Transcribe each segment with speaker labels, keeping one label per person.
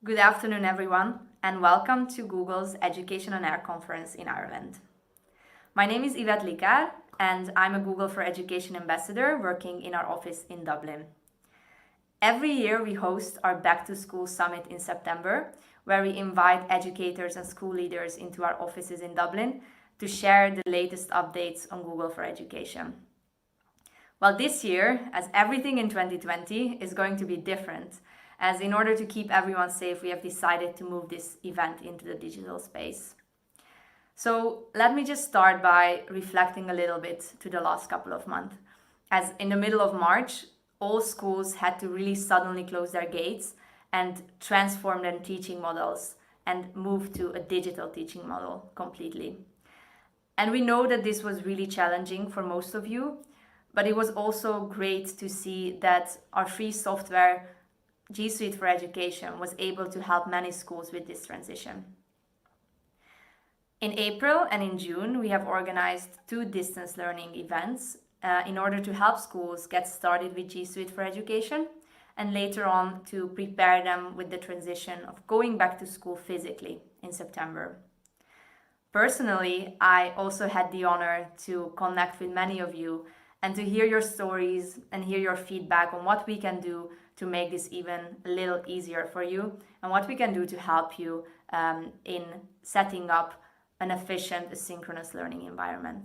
Speaker 1: Good afternoon, everyone, and welcome to Google's Education on Air conference in Ireland. My name is Yvette Licard, and I'm a Google for Education ambassador working in our office in Dublin. Every year, we host our Back to School Summit in September, where we invite educators and school leaders into our offices in Dublin to share the latest updates on Google for Education. Well, this year, as everything in 2020, is going to be different, as in order to keep everyone safe, we have decided to move this event into the digital space. So let me just start by reflecting a little bit to the last couple of months. As in the middle of March, all schools had to really suddenly close their gates and transform their teaching models and move to a digital teaching model completely. And we know that this was really challenging for most of you, but it was also great to see that our free software G Suite for Education was able to help many schools with this transition. In April and in June, we have organized 2 distance learning events in order to help schools get started with G Suite for Education and later on to prepare them with the transition of going back to school physically in September. Personally, I also had the honor to connect with many of you and to hear your stories and hear your feedback on what we can do to make this even a little easier for you and what we can do to help you in setting up an efficient asynchronous learning environment.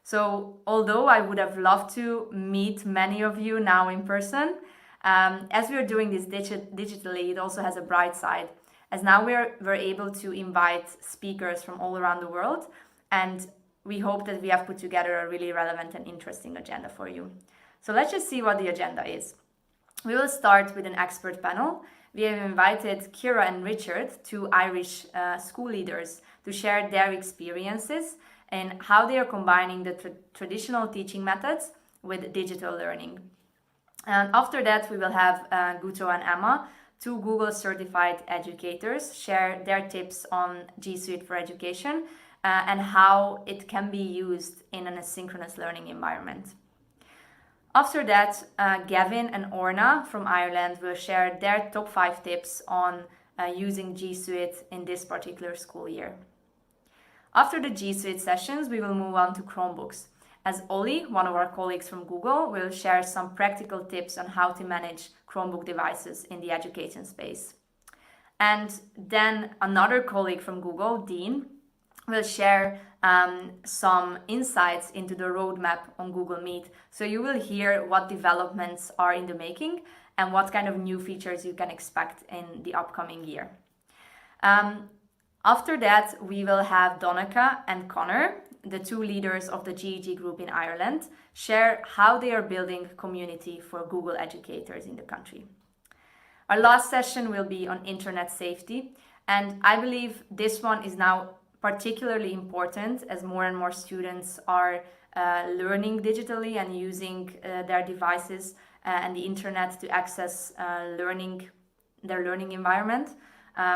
Speaker 1: So although I would have loved to meet many of you now in person, as we are doing this digitally, it also has a bright side, as now we're able to invite speakers from all around the world, and we hope that we have put together a really relevant and interesting agenda for you. So let's just see what the agenda is. We will start with an expert panel. We have invited Ciara and Richard, 2 Irish school leaders, to share their experiences and how they are combining the traditional teaching methods with digital learning. And after that, we will have Guto and Emma, 2 Google certified educators, share their tips on G Suite for Education and how it can be used in an asynchronous learning environment. After that, Gavin and Orna from Ireland will share their top 5 tips on using G Suite in this particular school year. After the G Suite sessions, we will move on to Chromebooks, as Ollie, one of our colleagues from Google, will share some practical tips on how to manage Chromebook devices in the education space. And then another colleague from Google, Dean, will share some insights into the roadmap on Google Meet. So you will hear what developments are in the making and what kind of new features you can expect in the upcoming year. After that, we will have Donncha and Connor, the 2 leaders of the GEG group in Ireland, share how they are building community for Google educators in the country. Our last session will be on internet safety, and I believe this one is now particularly important as more and more students are learning digitally and using their devices and the internet to access their learning environment.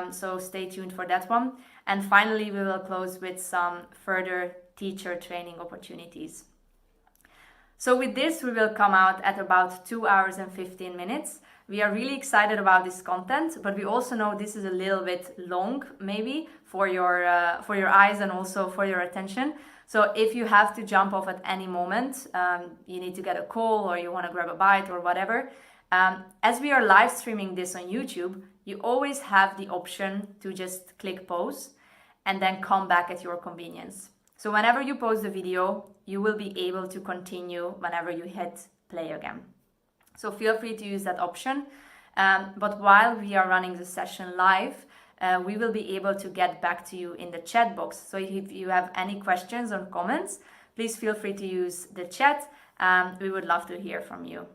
Speaker 1: So stay tuned for that one. And finally, we will close with some further teacher training opportunities. So with this, we will come out at about 2 hours and 15 minutes. We are really excited about this content, but we also know this is a little bit long, maybe, for your eyes and also for your attention. So if you have to jump off at any moment, you need to get a call or you want to grab a bite or whatever, as we are live streaming this on YouTube, you always have the option to just click pause and then come back at your convenience. So whenever you pause the video, you will be able to continue whenever you hit play again. So feel free to use that option. But while we are running the session live, we will be able to get back to you in the chat box. So if you have any questions or comments, please feel free to use the chat. We would love to hear from you.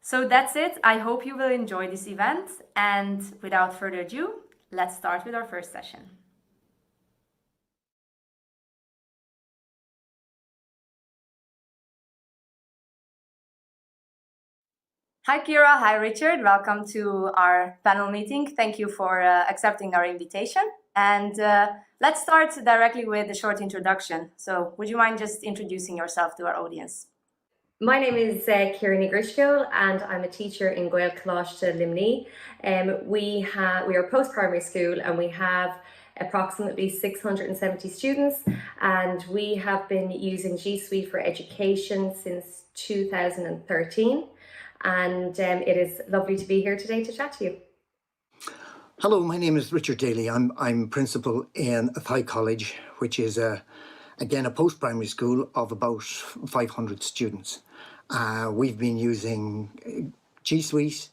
Speaker 1: So that's it. I hope you will enjoy this event. And without further ado, let's start with our first session. Hi, Ciara. Hi, Richard. Welcome to our panel meeting. Thank you for accepting our invitation. And let's start directly with a short introduction. So would you mind just introducing yourself to our audience?
Speaker 2: My name is Kieran Grishko, and I'm a teacher in Gael Coláiste Limni. We are post-primary school, and we have approximately 670 students, and we have been using G Suite for Education since 2013, and it is lovely to be here today to chat to you.
Speaker 3: Hello, my name is Richard Daly. I'm principal in Athy College, which is again a post-primary school of about 500 students. We've been using G Suite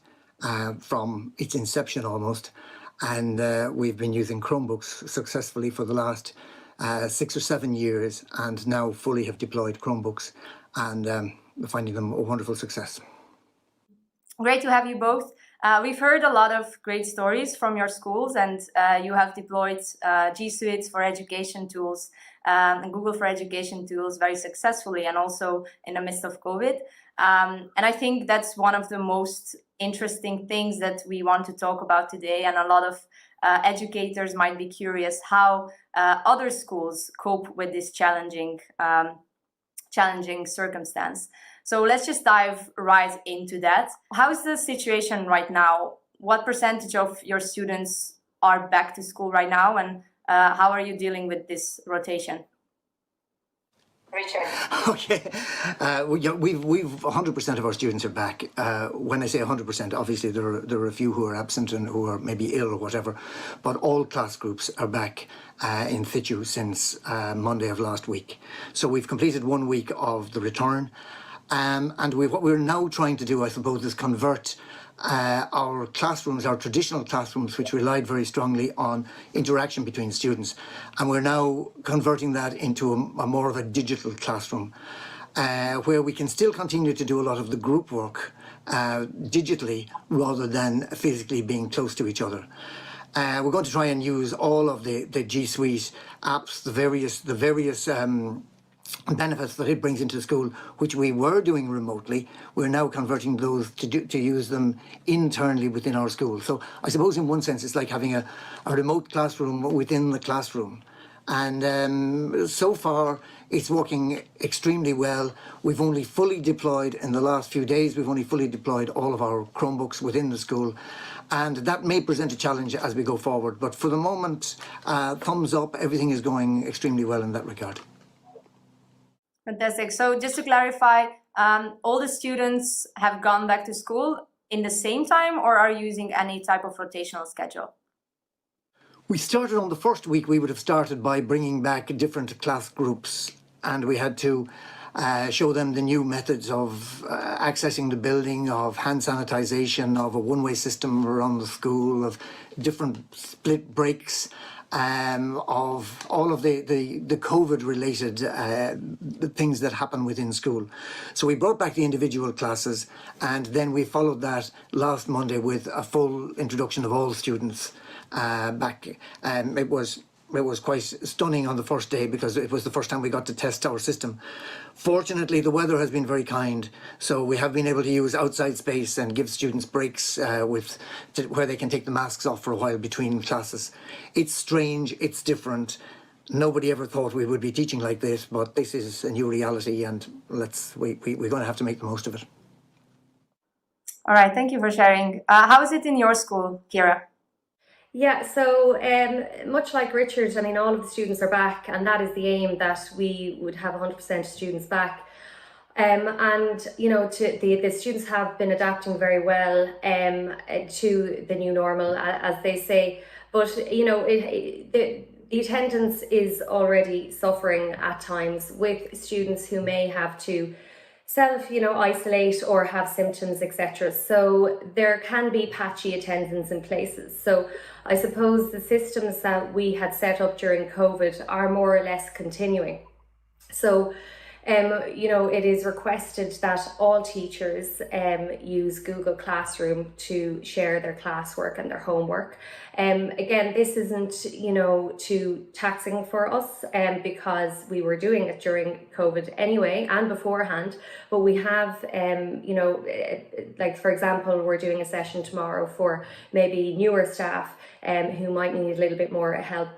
Speaker 3: from its inception almost, and we've been using Chromebooks successfully for the last 6 or 7 years, and now fully have deployed Chromebooks, and finding them a wonderful success.
Speaker 1: Great to have you both. We've heard a lot of great stories from your schools, and you have deployed G Suite for Education tools and Google for Education tools very successfully, and also in the midst of COVID. And I think that's one of the most interesting things that we want to talk about today. And a lot of educators might be curious how other schools cope with this challenging circumstance. So let's just dive right into that. How is the situation right now? What percentage of your students are back to school right now, and how are you dealing with this rotation? Richard.
Speaker 3: Okay, we've 100% of our students are back. When I say 100%, obviously there are a few who are absent and who are maybe ill or whatever, but all class groups are back in situ since Monday of last week. So we've completed 1 week of the return. And what we're now trying to do, I suppose, is convert our classrooms, our traditional classrooms, which relied very strongly on interaction between students. And we're now converting that into a more of a digital classroom, where we can still continue to do a lot of the group work digitally rather than physically being close to each other. We're going to try and use all of the G Suite apps, the various benefits that it brings into the school, which we were doing remotely. We're now converting those to use them internally within our school. So I suppose in one sense it's like having a remote classroom within the classroom. And so far it's working extremely well. We've only fully deployed, in the last few days, we've only fully deployed all of our Chromebooks within the school. And that may present a challenge as we go forward. But for the moment, thumbs up, everything is going extremely well in that regard.
Speaker 1: Fantastic. So just to clarify, all the students have gone back to school in the same time, or are you using any type of rotational schedule?
Speaker 3: We started on the first week. We would have started by bringing back different class groups, and we had to show them the new methods of accessing the building, of hand sanitization, of a one-way system around the school, of different split breaks, of all of the COVID-related things that happen within school. So we brought back the individual classes, and then we followed that last Monday with a full introduction of all students back. It was quite stunning on the first day because it was the first time we got to test our system. Fortunately, the weather has been very kind, so we have been able to use outside space and give students breaks where they can take the masks off for a while between classes. It's strange, it's different. Nobody ever thought we would be teaching like this, but this is a new reality, and we're going to have to make the most of it.
Speaker 1: All right, thank you for sharing. How is it in your school, Kira?
Speaker 2: Yeah, so much like Richard, I mean, all of the students are back, and that is the aim, that we would have 100% students back. And you know, the students have been adapting very well to the new normal, as they say. But you know, the attendance is already suffering at times, with students who may have to isolate or have symptoms, etc. So there can be patchy attendance in places. So I suppose the systems that we had set up during COVID are more or less continuing. So it is requested that all teachers use Google Classroom to share their classwork and their homework. Again, this isn't, too taxing for us because we were doing it during COVID anyway and beforehand. But we have, like for example, we're doing a session tomorrow for maybe newer staff who might need a little bit more help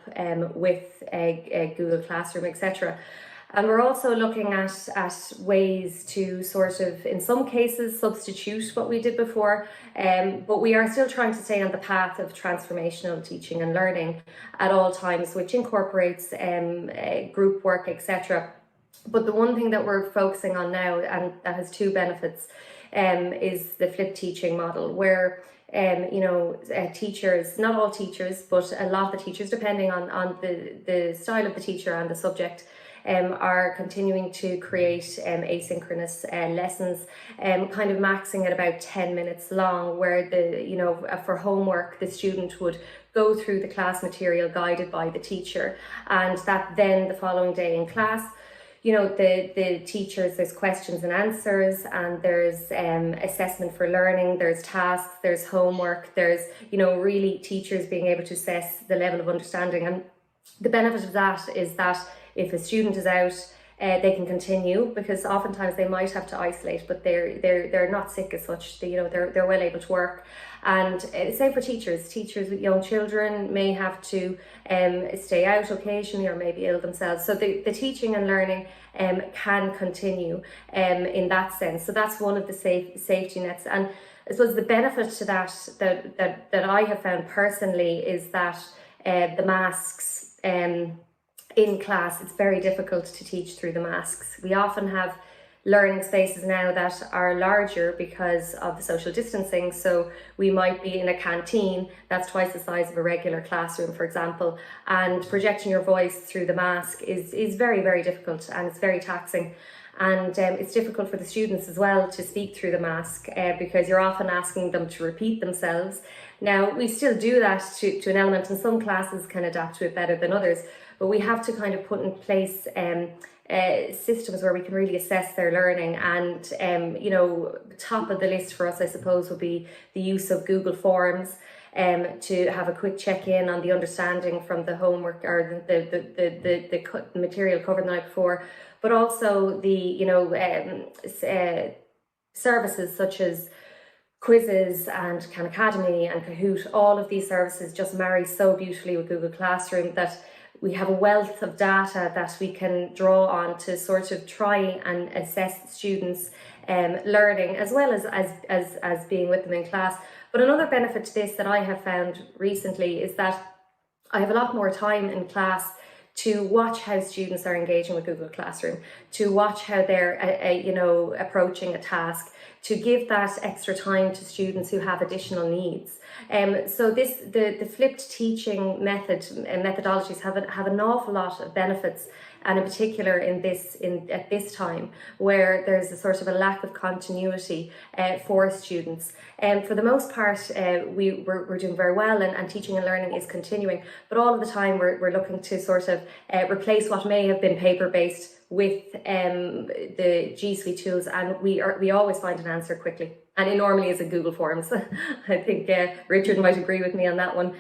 Speaker 2: with Google Classroom, etc. And we're also looking at ways to sort of, in some cases, substitute what we did before, but we are still trying to stay on the path of transformational teaching and learning at all times, which incorporates group work, etc. But the one thing that we're focusing on now, and that has two benefits, is the flipped teaching model, where teachers, not all teachers, but a lot of the teachers, depending on the style of the teacher and the subject, are continuing to create asynchronous lessons, kind of maxing at about 10 minutes long, where for homework the student would go through the class material guided by the teacher, and that then the following day in class, the teachers, there's questions and answers, and there's assessment for learning, there's tasks, there's homework, there's really teachers being able to assess the level of understanding. And the benefit of that is that if a student is out, they can continue, because oftentimes they might have to isolate, but they're not sick as such. They're well able to work. And same for teachers. Teachers with young children may have to stay out occasionally, or maybe ill themselves. So the teaching and learning can continue in that sense. So that's one of the safety nets. And I suppose the benefit to that I have found personally is that the masks. In class, it's very difficult to teach through the masks. We often have learning spaces now that are larger because of the social distancing. So we might be in a canteen that's twice the size of a regular classroom, for example, and projecting your voice through the mask is very, very difficult, and it's very taxing. And it's difficult for the students as well to speak through the mask, because you're often asking them to repeat themselves. Now, we still do that to an element, and some classes can adapt to it better than others, but we have to kind of put in place systems where we can really assess their learning. And top of the list for us, I suppose, would be the use of Google Forms to have a quick check-in on the understanding from the homework or the material covered the night before, but also the services such as quizzes and Khan Academy and Kahoot. All of these services just marry so beautifully with Google Classroom that we have a wealth of data that we can draw on to sort of try and assess students' learning, as well as being with them in class. But another benefit to this that I have found recently is that I have a lot more time in class to watch how students are engaging with Google Classroom, to watch how they're approaching a task, to give that extra time to students who have additional needs. So the flipped teaching methodologies have an awful lot of benefits, and in particular at this time where there's a sort of a lack of continuity for students. For the most part, we're doing very well, and teaching and learning is continuing, but all of the time we're looking to sort of replace what may have been paper-based with the G Suite tools, and we always find an answer quickly, and it normally is in Google Forms. I think Richard might agree with me on that one.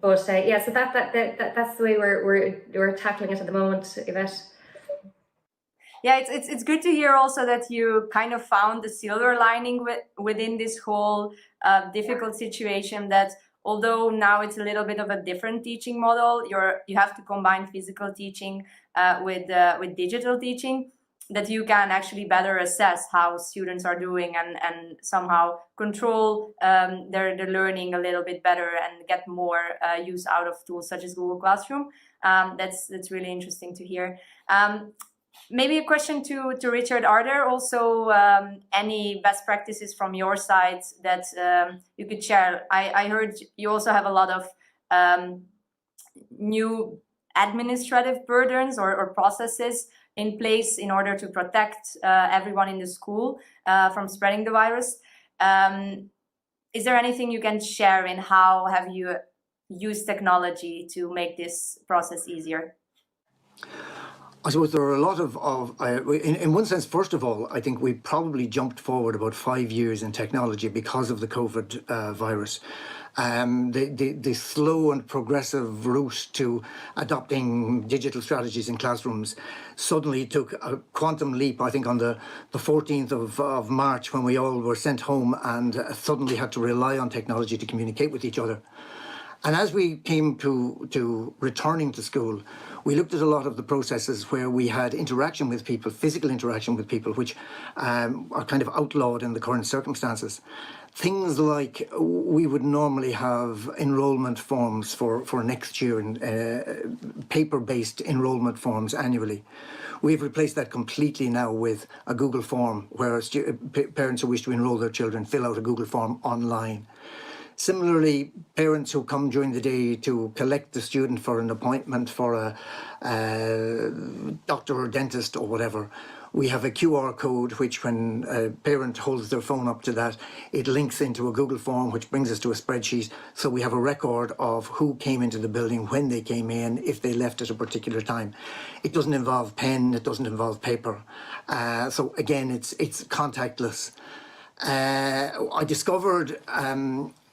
Speaker 2: So that's the way we're tackling it at the moment, Yvette.
Speaker 1: Yeah, it's good to hear also that you kind of found the silver lining within this whole difficult situation, that although now it's a little bit of a different teaching model, you have to combine physical teaching with digital teaching, that you can actually better assess how students are doing and somehow control their learning a little bit better and get more use out of tools such as Google Classroom. That's really interesting to hear. Maybe a question to Richard. Are there also any best practices from your side that you could share? I heard you also have a lot of new administrative burdens or processes in place in order to protect everyone in the school from spreading the virus. Is there anything you can share in how have you used technology to make this process easier?
Speaker 3: I suppose there are a lot of in one sense, first of all, I think we probably jumped forward about 5 years in technology because of the COVID virus. The slow and progressive route to adopting digital strategies in classrooms suddenly took a quantum leap, I think, on the 14th of March, when we all were sent home and suddenly had to rely on technology to communicate with each other. And as we came to returning to school, we looked at a lot of the processes where we had interaction with people, physical interaction with people, which are kind of outlawed in the current circumstances. Things like we would normally have enrolment forms for next year, and paper-based enrolment forms annually. We've replaced that completely now with a Google form where parents who wish to enrol their children fill out a Google form online. Similarly, parents who come during the day to collect the student for an appointment for a doctor or dentist or whatever, we have a QR code which, when a parent holds their phone up to that, it links into a Google form which brings us to a spreadsheet. So we have a record of who came into the building, when they came in, if they left at a particular time. It doesn't involve pen, it doesn't involve paper. So again, it's contactless. I discovered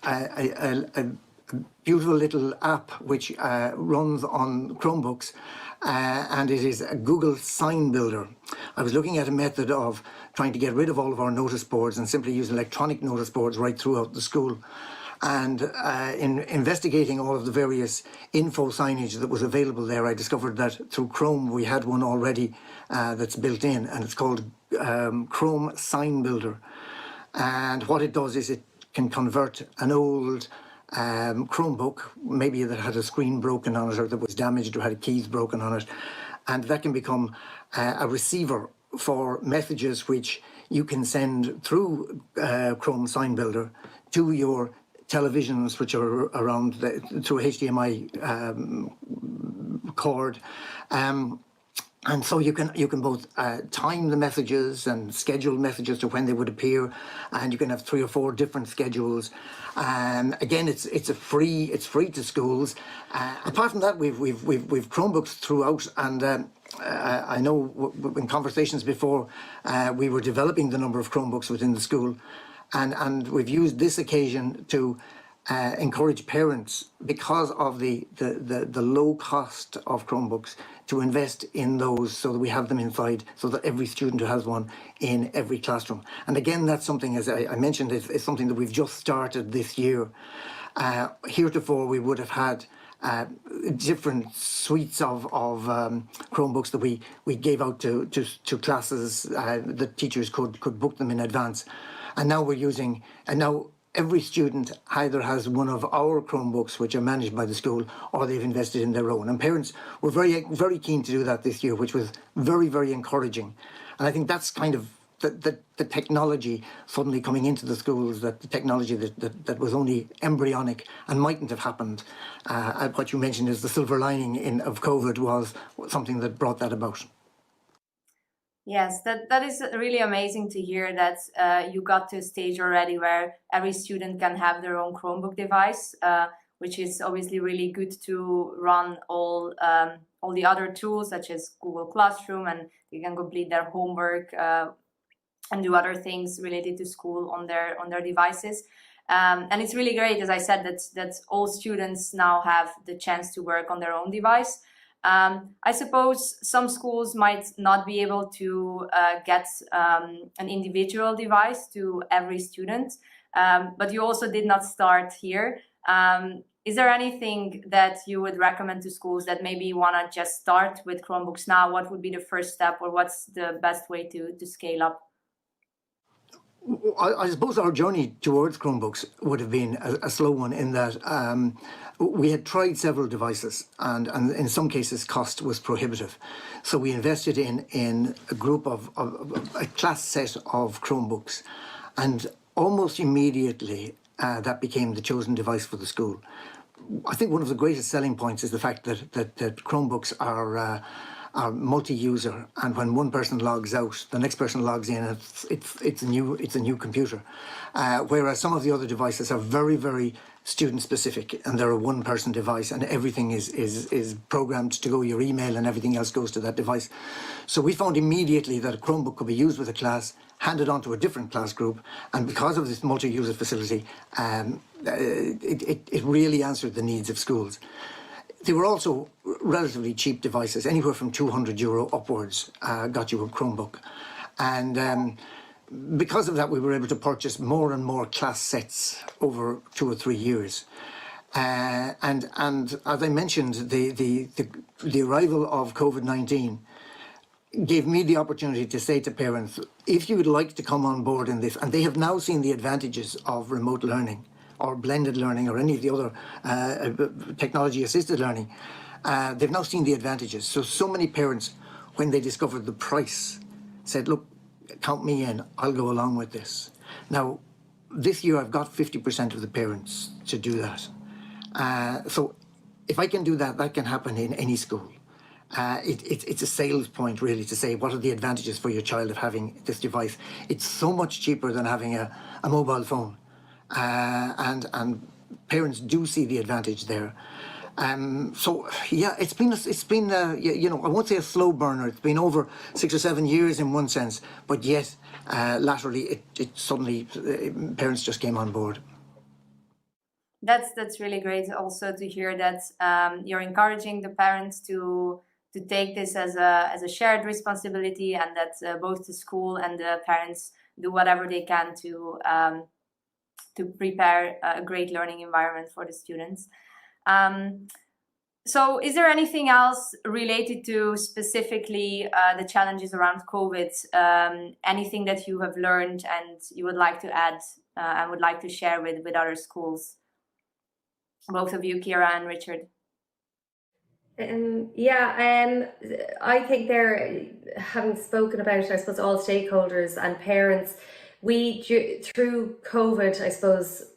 Speaker 3: a beautiful little app which runs on Chromebooks, and it is a Google Sign Builder. I was looking at a method of trying to get rid of all of our notice boards and simply use electronic notice boards right throughout the school. And in investigating all of the various info signage that was available there, I discovered that through Chrome we had one already that's built in, and it's called Chrome Sign Builder. And what it does is it can convert an old Chromebook, maybe that had a screen broken on it or that was damaged or had keys broken on it, and that can become a receiver for messages which you can send through Chrome Sign Builder to your televisions, which are around through HDMI cord. And so you can both time the messages and schedule messages to when they would appear, and you can have 3 or 4 different schedules. Again, it's free to schools. Apart from that, we've Chromebooks throughout, and I know in conversations before we were developing the number of Chromebooks within the school, and we've used this occasion to encourage parents, because of the low cost of Chromebooks, to invest in those so that we have them inside, so that every student who has one in every classroom. And again, that's something, as I mentioned, is something that we've just started this year. Heretofore, we would have had different suites of Chromebooks that we gave out to classes. The teachers could book them in advance. And now every student either has one of our Chromebooks, which are managed by the school, or they've invested in their own. And parents were very, very keen to do that this year, which was very, very encouraging. And I think that's kind of the technology suddenly coming into the schools, that the technology that was only embryonic and mightn't have happened. What you mentioned is the silver lining of COVID was something that brought that about.
Speaker 1: Yes, that is really amazing to hear that you got to a stage already where every student can have their own Chromebook device, which is obviously really good to run all the other tools such as Google Classroom, and they can complete their homework and do other things related to school on their devices. And it's really great, as I said, that all students now have the chance to work on their own device. I suppose some schools might not be able to get an individual device to every student, but you also did not start here. Is there anything that you would recommend to schools that maybe want to just start with Chromebooks now? What would be the first step, or what's the best way to scale up?
Speaker 3: I suppose our journey towards Chromebooks would have been a slow one, in that we had tried several devices, and in some cases cost was prohibitive. So we invested in a group of a class set of Chromebooks, and almost immediately that became the chosen device for the school. I think one of the greatest selling points is the fact that Chromebooks are multi-user, and when one person logs out, the next person logs in. It's a new computer, whereas some of the other devices are very, very student specific, and they're a one-person device, and everything is programmed to go. Your email and everything else goes to that device. So we found immediately that a Chromebook could be used with a class, handed on to a different class group, and because of this multi-user facility, it really answered the needs of schools. They were also relatively cheap devices, anywhere from €200 upwards got you a Chromebook. And because of that, we were able to purchase more and more class sets over 2 or 3 years. And as I mentioned, the arrival of COVID-19 gave me the opportunity to say to parents, if you would like to come on board in this, and they have now seen the advantages of remote learning or blended learning or any of the other technology-assisted learning, they've now seen the advantages. So many parents, when they discovered the price, said, look, count me in, I'll go along with this. Now, this year I've got 50% of the parents to do that. So if I can do that, that can happen in any school. It's a sales point really to say what are the advantages for your child of having this device. It's so much cheaper than having a mobile phone, and parents do see the advantage there. So yeah, it's been you know, I won't say a slow burner. It's been over 6 or 7 years in one sense, but yet laterally it suddenly parents just came on board.
Speaker 1: That's really great also to hear that you're encouraging the parents to take this as a shared responsibility, and that both the school and the parents do whatever they can to prepare a great learning environment for the students. So is there anything else related to specifically the challenges around COVID? Anything that you have learned and you would like to add and would like to share with other schools? Both of you, Ciara and Richard.
Speaker 2: I think they're, having spoken about, I suppose, all stakeholders and parents, through COVID, I suppose,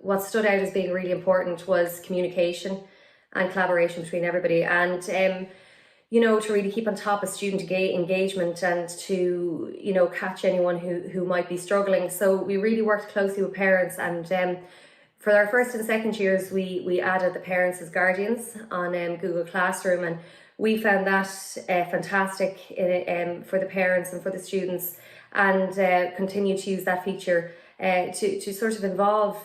Speaker 2: what stood out as being really important was communication and collaboration between everybody, and you know, to really keep on top of student engagement and to, you know, catch anyone who might be struggling. So we really worked closely with parents, and for our first and second years, we added the parents as guardians on Google Classroom, and we found that fantastic for the parents and for the students, and continue to use that feature to sort of involve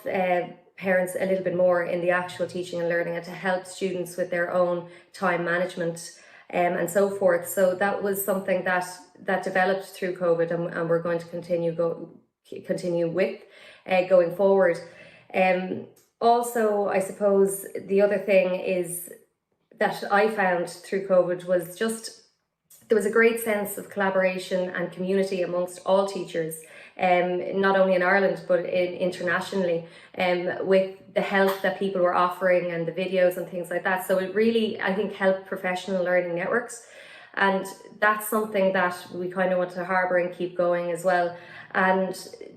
Speaker 2: parents a little bit more in the actual teaching and learning, and to help students with their own time management and so forth. So that was something that developed through COVID, and we're going to continue with going forward. Also, I suppose the other thing is that I found through COVID was just there was a great sense of collaboration and community amongst all teachers, not only in Ireland but internationally, with the help that people were offering and the videos and things like that. So it really, I think, helped professional learning networks, and that's something that we kind of want to harbour and keep going as well. And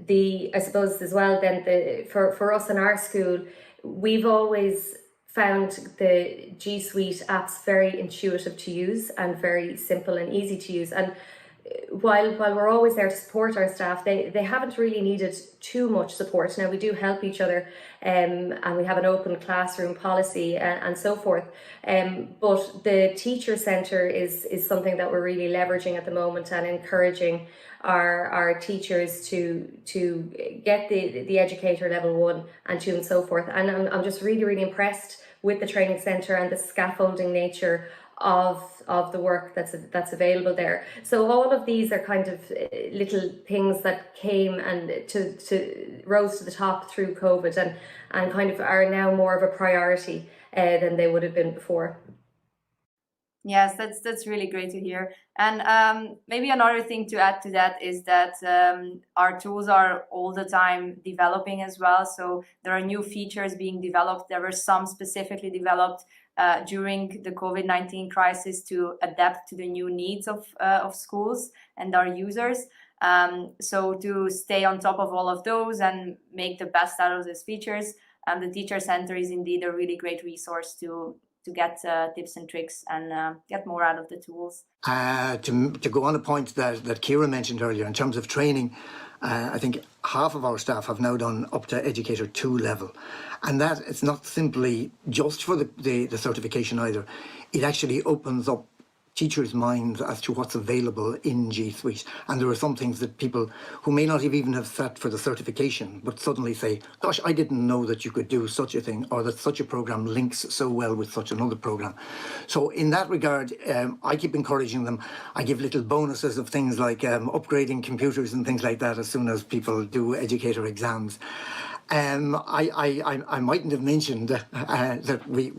Speaker 2: I suppose as well then, for us in our school, we've always found the G Suite apps very intuitive to use and very simple and easy to use. And while we're always there to support our staff, they haven't really needed too much support. Now, we do help each other, and we have an open classroom policy and so forth. But the teacher centre is something that we're really leveraging at the moment, and encouraging our teachers to get the educator level 1 and 2 and so forth. And I'm just really impressed with the training centre and the scaffolding nature of the work that's available there. So all of these are kind of little things that came and to rose to the top through COVID, and kind of are now more of a priority than they would have been before.
Speaker 1: Yes, that's really great to hear. And maybe another thing to add to that is that our tools are all the time developing as well. So there are new features being developed. There were some specifically developed during the COVID-19 crisis to adapt to the new needs of schools and our users. So to stay on top of all of those and make the best out of those features, the Teacher Center is indeed a really great resource to get tips and tricks and get more out of the tools.
Speaker 3: To go on a point that Ciara mentioned earlier in terms of training, I think half of our staff have now done up to Educator 2 level, and that it's not simply just for the certification either. It actually opens up teachers' minds as to what's available in G Suite. And there are some things that people who may not even have sat for the certification but suddenly say, gosh, I didn't know that you could do such a thing, or that such a program links so well with such another program. So in that regard, I keep encouraging them. I give little bonuses of things like upgrading computers and things like that as soon as people do educator exams. I mightn't have mentioned that we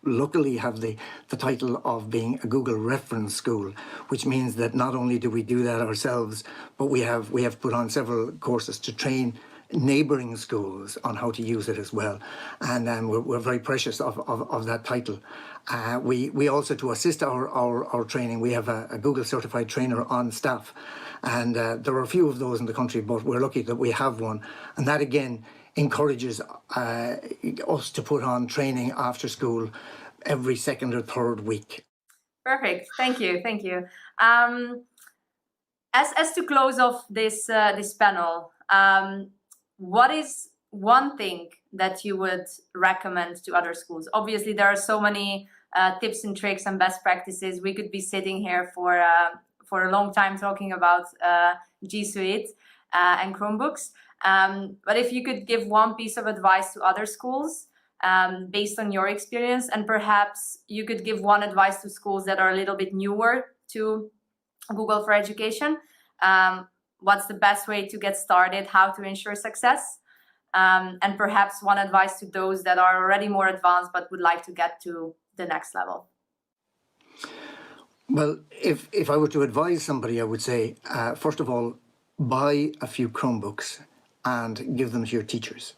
Speaker 3: luckily have the title of being a Google reference school, which means that not only do we do that ourselves, but we have put on several courses to train neighbouring schools on how to use it as well, and we're very precious of that title. We also, to assist our training, we have a Google certified trainer on staff, and there are a few of those in the country, but we're lucky that we have one, and that again encourages us to put on training after school every second or third week.
Speaker 1: Perfect. Thank you. Thank you. As to close off this panel, what is one thing that you would recommend to other schools? Obviously, there are so many tips and tricks and best practices. We could be sitting here for a long time talking about G Suite and Chromebooks. But if you could give one piece of advice to other schools based on your experience, and perhaps you could give one advice to schools that are a little bit newer to Google for Education, what's the best way to get started, how to ensure success, and perhaps one advice to those that are already more advanced but would like to get to the next level.
Speaker 3: Well, if I were to advise somebody, I would say, first of all, buy a few Chromebooks and give them to your teachers.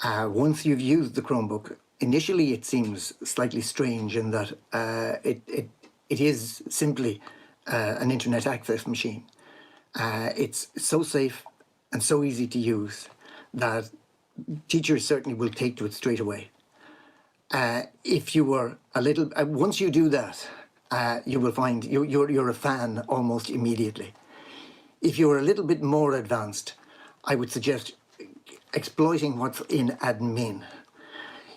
Speaker 3: Once you've used the Chromebook, initially it seems slightly strange in that it is simply an internet access machine. It's so safe and so easy to use that teachers certainly will take to it straight away. If you were a little, once you do that, you will find you're a fan almost immediately. If you're a little bit more advanced, I would suggest exploiting what's in admin.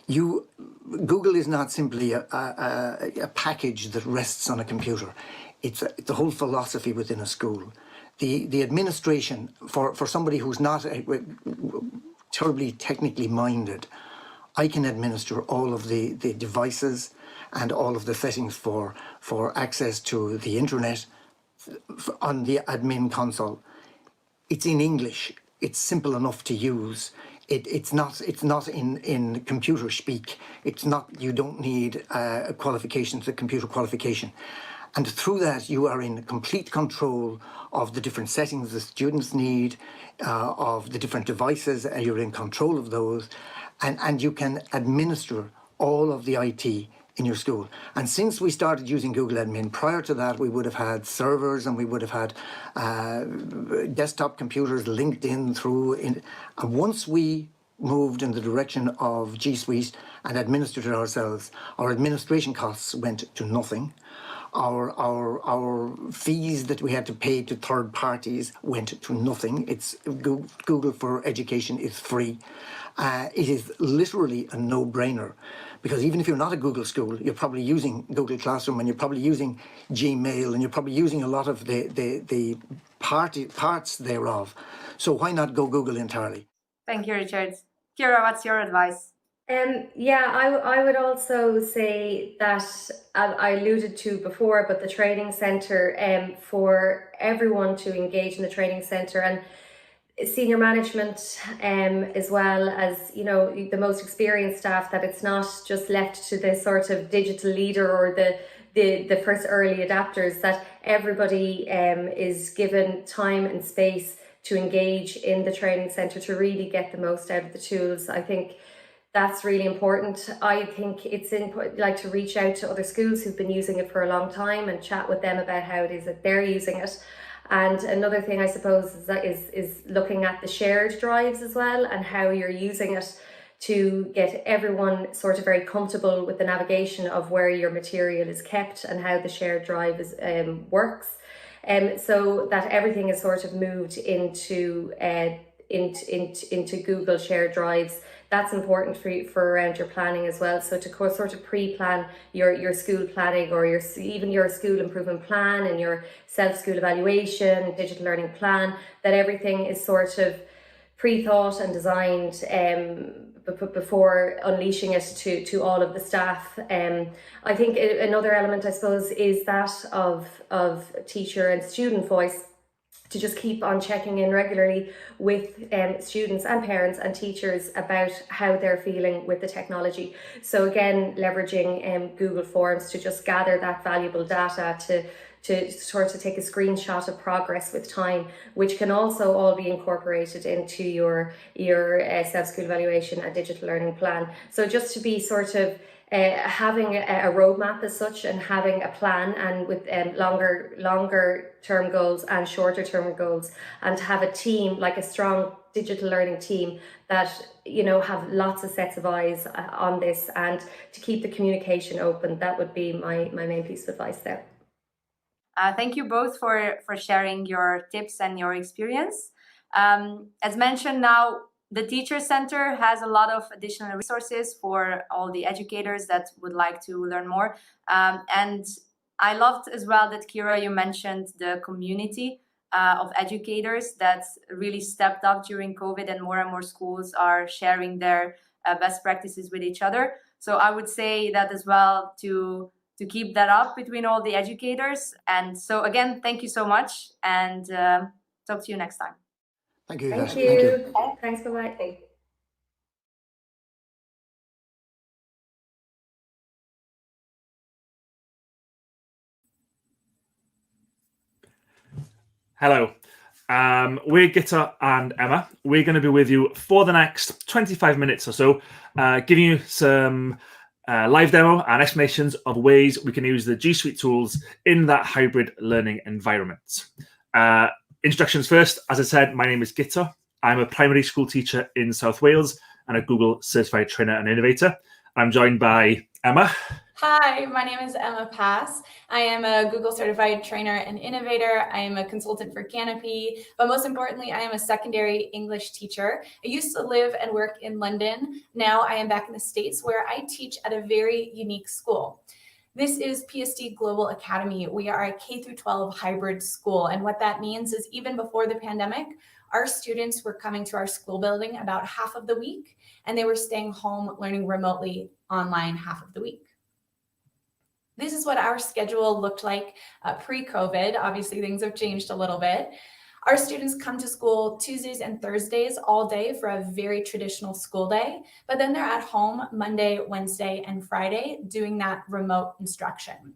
Speaker 3: Google is not simply a package that rests on a computer. It's a whole philosophy within a school. The administration for somebody who's not terribly technically minded, I can administer all of the devices and all of the settings for access to the internet on the admin console. It's in English. It's simple enough to use. It's not in computer speak. It's not. You don't need a computer qualification. And through that, you are in complete control of the different settings the students need, of the different devices, and you're in control of those, and you can administer all of the IT in your school. And since we started using Google Admin, prior to that, we would have had servers and we would have had desktop computers linked in through. And once we moved in the direction of G Suite and administered it ourselves, our administration costs went to nothing. Our fees that we had to pay to third parties went to nothing. It's Google for Education is free. It is literally a no-brainer, because even if you're not a Google school, you're probably using Google Classroom and you're probably using Gmail and you're probably using a lot of the parts thereof. So why not go Google entirely?
Speaker 1: Thank you, Richard. Kira, what's your advice?
Speaker 2: I would also say that I alluded to before, but the training centre, for everyone to engage in the training centre, and senior management, as well as, you know, the most experienced staff, that it's not just left to the sort of digital leader or the first early adapters, that everybody is given time and space to engage in the training centre to really get the most out of the tools. I think that's really important. I think it's like to reach out to other schools who've been using it for a long time and chat with them about how it is that they're using it. And another thing, I suppose, is looking at the shared drives as well, and how you're using it to get everyone sort of very comfortable with the navigation of where your material is kept and how the shared drive works. So that everything is sort of moved into Google shared drives. That's important for around your planning as well. So to sort of pre-plan your school planning, or even your school improvement plan and your self-school evaluation, digital learning plan, that everything is sort of pre-thought and designed before unleashing it to all of the staff. I think another element, I suppose, is that of teacher and student voice. to just keep on checking in regularly with students and parents and teachers about how they're feeling with the technology. So again, leveraging Google Forms to just gather that valuable data to sort of take a screenshot of progress with time, which can also all be incorporated into your self-school evaluation and digital learning plan. So just to be sort of having a roadmap as such, and having a plan, and with longer term goals and shorter term goals, and to have a team, like a strong digital learning team that have lots of sets of eyes on this, and to keep the communication open. That would be my main piece of advice there.
Speaker 1: Thank you both for sharing your tips and your experience. As mentioned, now the Teacher Center has a lot of additional resources for all the educators that would like to learn more. And I loved as well that, Kira, you mentioned the community of educators that really stepped up during COVID, and more schools are sharing their best practices with each other. So I would say that as well, to keep that up between all the educators. And so again, thank you so much, and talk to you next time.
Speaker 3: Thank you.
Speaker 2: Thank
Speaker 3: Thank
Speaker 2: you.
Speaker 3: you.
Speaker 2: Thanks, bye-bye.
Speaker 4: Hello, we're Gitta and Emma. We're going to be with you for the next 25 minutes or so, giving you some live demo and explanations of ways we can use the G Suite tools in that hybrid learning environment. Introductions first. As I said, my name is Gitta. I'm a primary school teacher in South Wales and a Google certified trainer and innovator. I'm joined by Emma.
Speaker 5: Hi, my name is Emma Pass. I am a Google certified trainer and innovator. I am a consultant for Canopy, but most importantly, I am a secondary English teacher. I used to live and work in London. Now I am back in the States, where I teach at a very unique school. This is PSD Global Academy. We are a K-12 hybrid school. And what that means is, even before the pandemic, our students were coming to our school building about half of the week, and they were staying home learning remotely online half of the week. This is what our schedule looked like pre-COVID. Obviously, things have changed a little bit. Our students come to school Tuesdays and Thursdays all day for a very traditional school day, but then they're at home Monday, Wednesday, and Friday doing that remote instruction.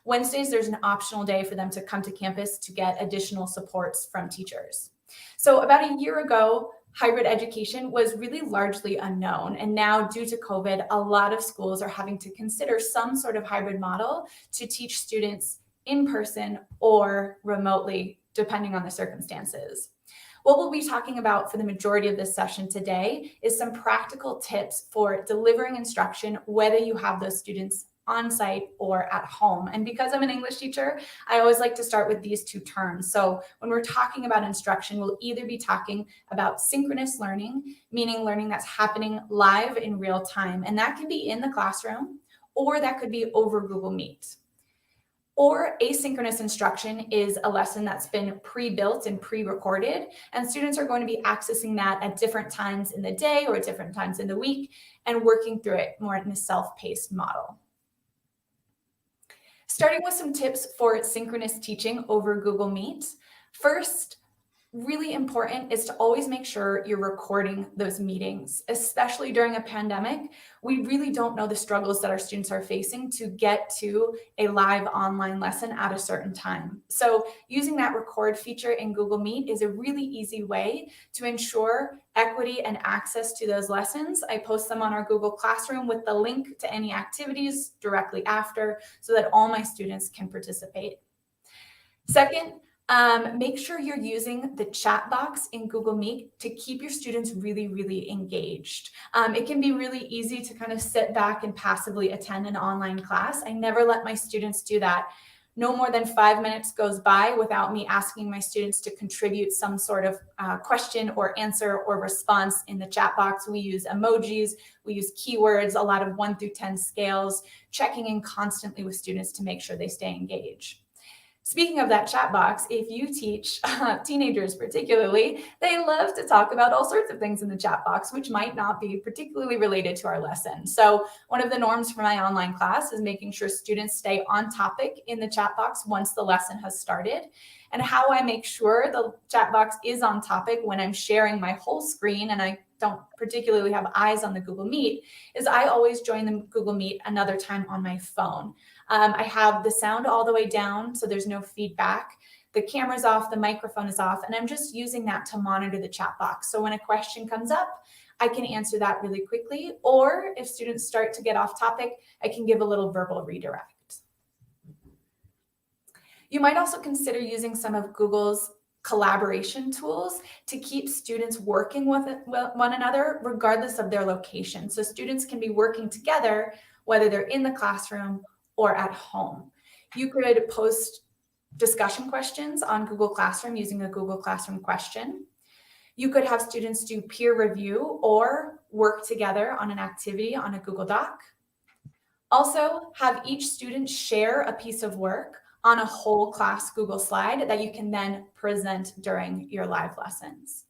Speaker 5: Wednesdays, there's an optional day for them to come to campus to get additional supports from teachers. So about a year ago, hybrid education was really largely unknown. And now, due to COVID, a lot of schools are having to consider some sort of hybrid model to teach students in person or remotely, depending on the circumstances. What we'll be talking about for the majority of this session today is some practical tips for delivering instruction, whether you have those students on site or at home. And because I'm an English teacher, I always like to start with these two terms. So when we're talking about instruction, we'll either be talking about synchronous learning, meaning learning that's happening live in real time. And that can be in the classroom, or that could be over Google Meet. Or asynchronous instruction is a lesson that's been pre-built and pre-recorded, and students are going to be accessing that at different times in the day or at different times in the week and working through it more in a self-paced model. Starting with some tips for synchronous teaching over Google Meet. First, really important is to always make sure you're recording those meetings, especially during a pandemic. We really don't know the struggles that our students are facing to get to a live online lesson at a certain time. So using that record feature in Google Meet is a really easy way to ensure equity and access to those lessons. I post them on our Google Classroom with the link to any activities directly after, so that all my students can participate. Second, make sure you're using the chat box in Google Meet to keep your students really, really engaged. It can be really easy to kind of sit back and passively attend an online class. I never let my students do that. No more than 5 minutes goes by without me asking my students to contribute some sort of question or answer or response in the chat box. We use emojis, we use keywords, a lot of 1 through 10 scales, checking in constantly with students to make sure they stay engaged. Speaking of that chat box, if you teach teenagers particularly, they love to talk about all sorts of things in the chat box, which might not be particularly related to our lesson. So one of the norms for my online class is making sure students stay on topic in the chat box once the lesson has started. And how I make sure the chat box is on topic when I'm sharing my whole screen and I don't particularly have eyes on the Google Meet is I always join the Google Meet another time on my phone. I have the sound all the way down, so there's no feedback. The camera's off, the microphone is off, and I'm just using that to monitor the chat box. So when a question comes up, I can answer that really quickly. Or if students start to get off topic, I can give a little verbal redirect. You might also consider using some of Google's collaboration tools to keep students working with one another regardless of their location. So students can be working together whether they're in the classroom or at home. You could post discussion questions on Google Classroom using a Google Classroom question. You could have students do peer review or work together on an activity on a Google Doc. Also, have each student share a piece of work on a whole class Google slide that you can then present during your live lessons.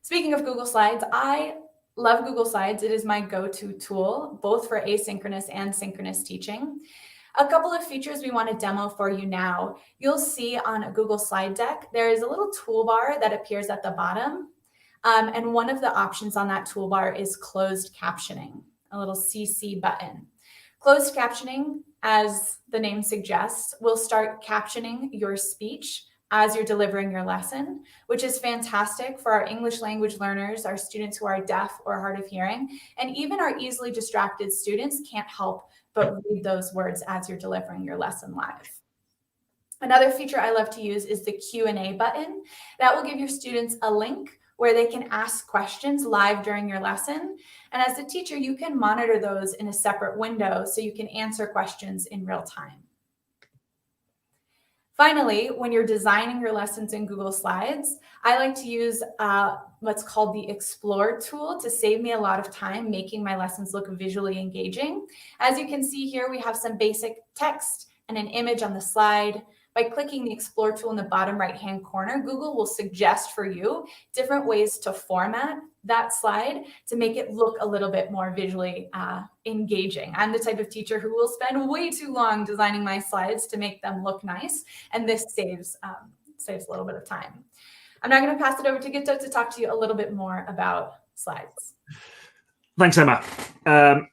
Speaker 5: Speaking of Google Slides, I love Google Slides. It is my go-to tool, both for asynchronous and synchronous teaching. A couple of features we want to demo for you now. You'll see on a Google slide deck, there is a little toolbar that appears at the bottom. And one of the options on that toolbar is closed captioning, a little CC button. Closed captioning, as the name suggests, will start captioning your speech as you're delivering your lesson, which is fantastic for our English language learners, our students who are deaf or hard of hearing, and even our easily distracted students can't help but read those words as you're delivering your lesson live. Another feature I love to use is the Q&A button. That will give your students a link where they can ask questions live during your lesson. And as a teacher, you can monitor those in a separate window so you can answer questions in real time. Finally, when you're designing your lessons in Google Slides, I like to use what's called the Explore tool to save me a lot of time making my lessons look visually engaging. As you can see here, we have some basic text and an image on the slide. By clicking the Explore tool in the bottom right-hand corner, Google will suggest for you different ways to format that slide to make it look a little bit more visually engaging. I'm the type of teacher who will spend way too long designing my slides to make them look nice, and this saves a little bit of time. I'm now going to pass it over to Gitta to talk to you a little bit more about slides.
Speaker 4: Thanks, Emma.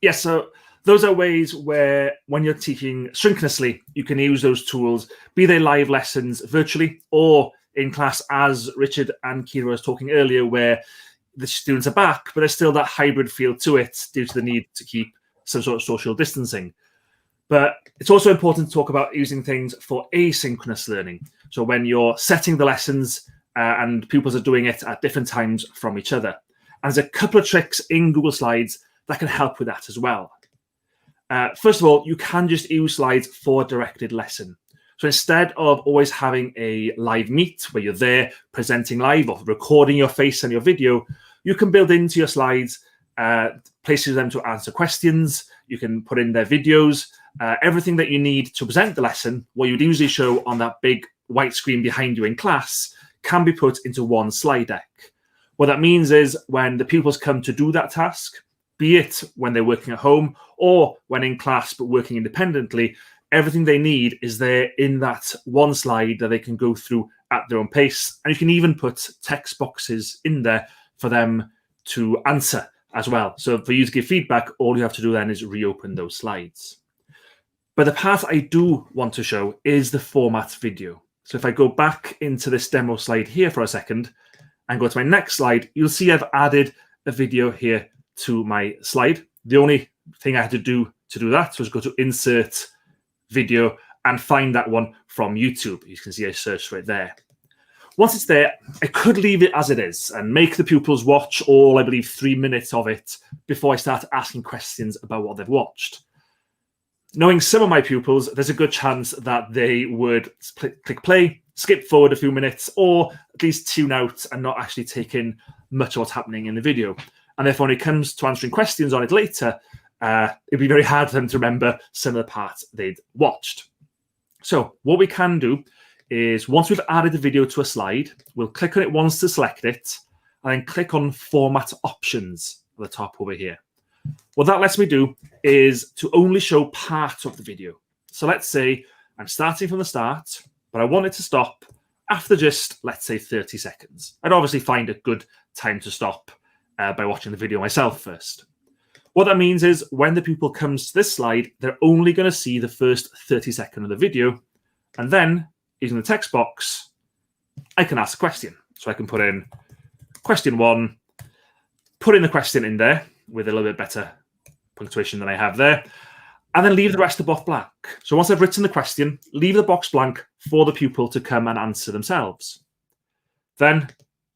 Speaker 4: Yes, so those are ways where when you're teaching synchronously, you can use those tools, be they live lessons virtually or in class, as Richard and Kira was talking earlier, where the students are back, but there's still that hybrid feel to it due to the need to keep some sort of social distancing. But it's also important to talk about using things for asynchronous learning. So when you're setting the lessons and pupils are doing it at different times from each other. And there's a couple of tricks in Google Slides that can help with that as well. First of all, you can just use slides for a directed lesson. So instead of always having a live meet where you're there presenting live or recording your face and your video, you can build into your slides places for them to answer questions. You can put in their videos, everything that you need to present the lesson, what you'd usually show on that big white screen behind you in class, can be put into one slide deck. What that means is when the pupils come to do that task, be it when they're working at home or when in class but working independently, everything they need is there in that one slide that they can go through at their own pace. And you can even put text boxes in there for them to answer as well. So for you to give feedback, all you have to do then is reopen those slides. But the part I do want to show is the format video. So if I go back into this demo slide here for a second and go to my next slide, you'll see I've added a video here to my slide. The only thing I had to do that was go to Insert Video and find that one from YouTube. You can see I searched right there. Once it's there, I could leave it as it is and make the pupils watch all, I believe, 3 minutes of it before I start asking questions about what they've watched. Knowing some of my pupils, there's a good chance that they would click play, skip forward a few minutes, or at least tune out and not actually take in much of what's happening in the video. And therefore, when it comes to answering questions on it later, it'd be very hard for them to remember some of the parts they'd watched. So what we can do is once we've added the video to a slide, we'll click on it once to select it, and then click on Format Options at the top over here. What that lets me do is to only show part of the video. So let's say I'm starting from the start, but I want it to stop after just, let's say, 30 seconds. I'd obviously find a good time to stop by watching the video myself first. What that means is when the pupil comes to this slide, they're only going to see the first 30 seconds of the video. And then, using the text box, I can ask a question. So I can put in question 1, put in the question in there with a little bit better punctuation than I have there, and then leave the rest of the box blank. So once I've written the question, leave the box blank for the pupil to come and answer themselves. Then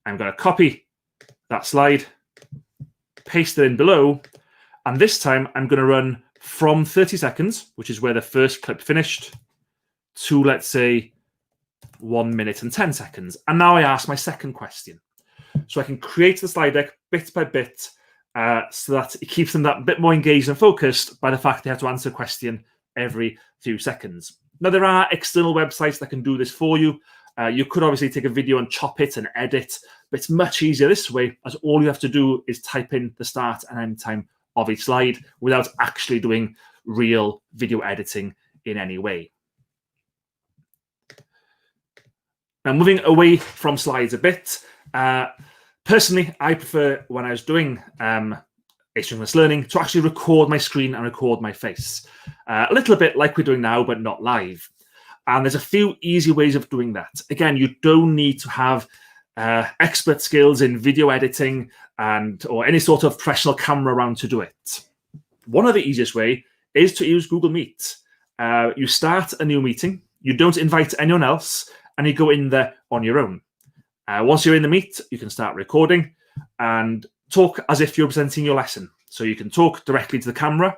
Speaker 4: I'm going to copy that slide, paste it in below, and this time I'm going to run from 30 seconds, which is where the first clip finished, to, let's say, 1 minute and 10 seconds. And now I ask my second question. So I can create the slide deck bit by bit so that it keeps them that bit more engaged and focused by the fact they have to answer a question every few seconds. Now, there are external websites that can do this for you. You could obviously take a video and chop it and edit, but it's much easier this way, as all you have to do is type in the start and end time of each slide without actually doing real video editing in any way. Now, moving away from slides a bit, personally, I prefer when I was doing asynchronous learning to actually record my screen and record my face. A little bit like we're doing now, but not live. And there's a few easy ways of doing that. Again, you don't need to have expert skills in video editing or any sort of professional camera around to do it. One of the easiest way is to use Google Meet. You start a new meeting, you don't invite anyone else, and you go in there on your own. Once you're in the Meet, you can start recording and talk as if you're presenting your lesson. So you can talk directly to the camera.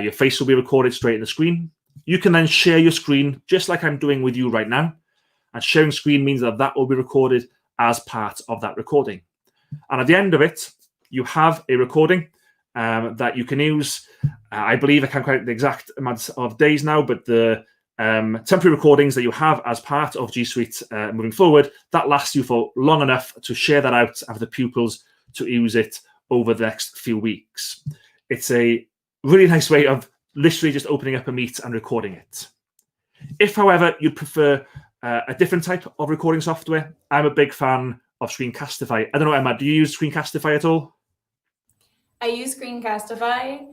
Speaker 4: Your face will be recorded straight in the screen. You can then share your screen, just like I'm doing with you right now. And sharing screen means that that will be recorded as part of that recording. And at the end of it, you have a recording that you can use. I believe I can't quite the exact amount of days now, but the temporary recordings that you have as part of G Suite moving forward, that lasts you for long enough to share that out and for the pupils to use it over the next few weeks. It's a really nice way of literally just opening up a Meet and recording it. If, however, you'd prefer a different type of recording software, I'm a big fan of Screencastify. I don't know, Emma, do you use Screencastify at all?
Speaker 5: I use Screencastify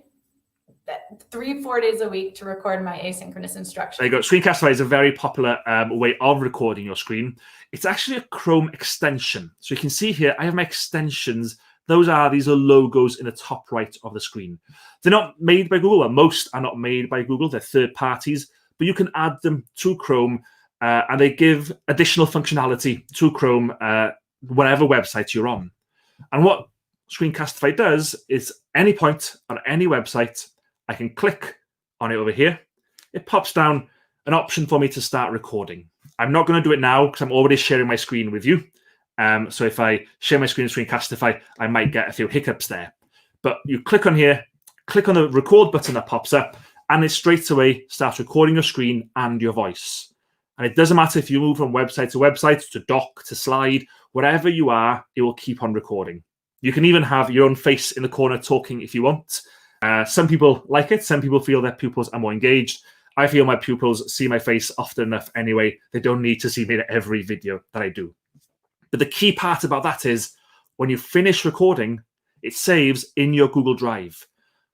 Speaker 5: 3-4 days a week to record my asynchronous instruction.
Speaker 4: There you go. Screencastify is a very popular way of recording your screen. It's actually a Chrome extension. So you can see here, I have my extensions. These are logos in the top right of the screen. They're not made by Google, or most are not made by Google. They're third parties, but you can add them to Chrome and they give additional functionality to Chrome, whatever website you're on. And what Screencastify does is any point on any website, I can click on it over here. It pops down an option for me to start recording. I'm not going to do it now because I'm already sharing my screen with you. So if I share my screen in Screencastify, I might get a few hiccups there. But you click on here, click on the record button that pops up, and it straight away starts recording your screen and your voice. And it doesn't matter if you move from website to website, to doc, to slide, wherever you are, it will keep on recording. You can even have your own face in the corner talking if you want. Some people like it. Some people feel their pupils are more engaged. I feel my pupils see my face often enough anyway. They don't need to see me in every video that I do. But the key part about that is when you finish recording, it saves in your Google Drive.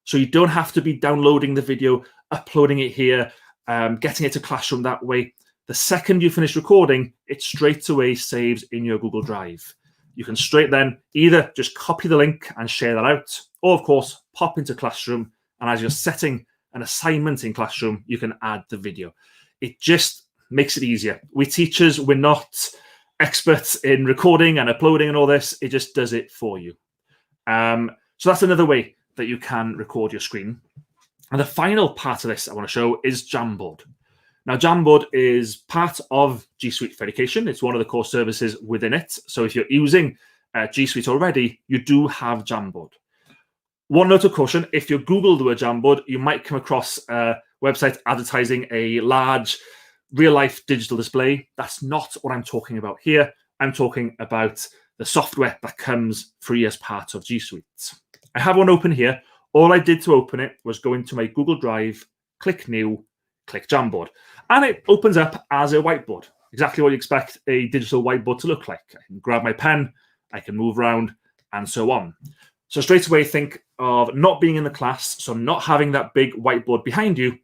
Speaker 4: So you don't have to be downloading the video, uploading it here, getting it to Classroom that way. The second you finish recording, it straight away saves in your Google Drive. You can straight then either just copy the link and share that out, or of course, pop into Classroom. And as you're setting an assignment in Classroom, you can add the video. It just makes it easier. We teachers, we're not experts in recording and uploading and all this. It just does it for you. So that's another way that you can record your screen. And the final part of this I want to show is Jamboard. Now, Jamboard is part of G Suite for Education. It's one of the core services within it. So if you're using G Suite already, you do have Jamboard. One note of caution, if you Google the word Jamboard, you might come across a website advertising a large real life digital display. That's not what I'm talking about here. I'm talking about the software that comes free as part of G Suite. I have one open here. All I did to open it was go into my Google Drive, click New, click Jamboard, and it opens up as a whiteboard. Exactly what you expect a digital whiteboard to look like. I can grab my pen, I can move around, and so on. So straight away, think of not being in the class, so not having that big whiteboard behind you,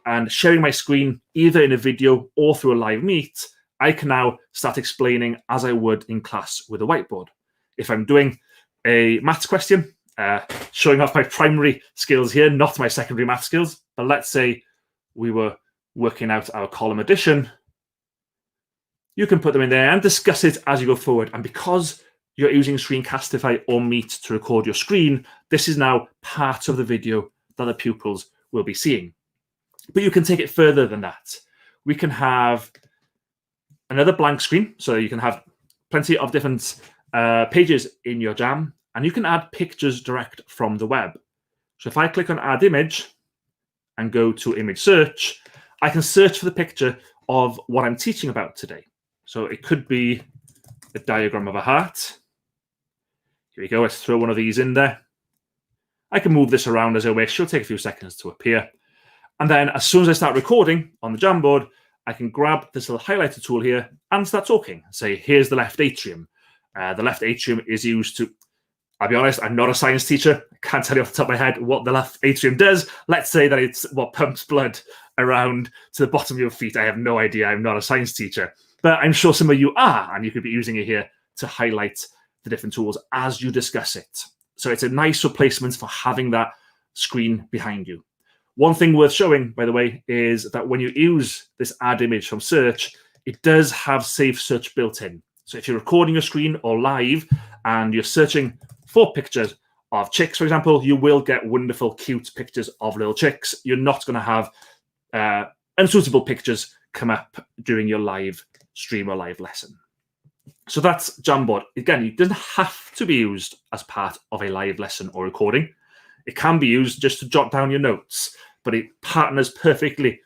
Speaker 4: and sharing my screen either in a video or through a live meet. I can now start explaining as I would in class with a whiteboard. If I'm doing a maths question, showing off my primary skills here, not my secondary math skills, but let's say we were working out our column addition, you can put them in there and discuss it as you go forward. And because you're using Screencastify or Meet to record your screen, this is now part of the video that the pupils will be seeing. But you can take it further than that. We can have another blank screen, so you can have plenty of different pages in your Jam, and you can add pictures direct from the web. So if I click on Add Image and go to Image Search, I can search for the picture of what I'm teaching about today. So it could be a diagram of a heart. Here we go, let's throw one of these in there. I can move this around as I wish. It'll take a few seconds to appear. And then as soon as I start recording on the Jamboard, I can grab this little highlighter tool here and start talking. Say, here's the left atrium. The left atrium is used to, I'll be honest, I'm not a science teacher. I can't tell you off the top of my head what the left atrium does. Let's say that it's what pumps blood around to the bottom of your feet. I have no idea. I'm not a science teacher. But I'm sure some of you are, and you could be using it here to highlight the different tools as you discuss it. So it's a nice replacement for having that screen behind you. One thing worth showing, by the way, is that when you use this add image from search, it does have Save Search built in. So if you're recording your screen or live and you're searching for pictures of chicks, for example, you will get wonderful, cute pictures of little chicks. You're not going to have unsuitable pictures come up during your live stream or live lesson. So that's Jamboard. Again, it doesn't have to be used as part of a live lesson or recording. It can be used just to jot down your notes, but it partners perfectly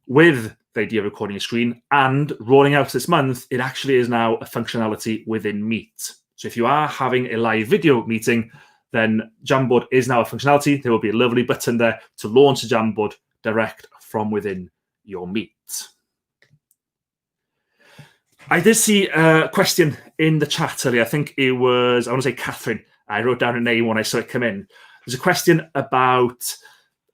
Speaker 4: with the idea of recording a screen. And rolling out this month, it actually is now a functionality within Meet. So if you are having a live video meeting, then Jamboard is now a functionality. There will be a lovely button there to launch a Jamboard direct from within your Meet. I did see a question in the chat earlier. I think it was, I want to say Catherine. I wrote down her name when I saw it come in. There's a question about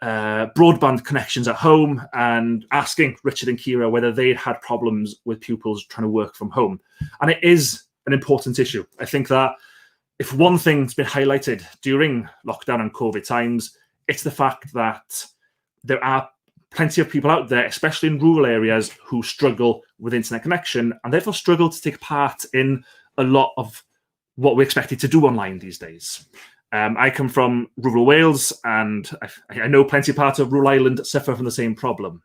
Speaker 4: broadband connections at home and asking Richard and Kira whether they'd had problems with pupils trying to work from home. And it is an important issue. I think that if one thing's been highlighted during lockdown and COVID times, it's the fact that there are plenty of people out there, especially in rural areas, who struggle with internet connection and therefore struggle to take part in a lot of what we're expected to do online these days. I come from rural Wales, and I know plenty of parts of rural Ireland suffer from the same problem.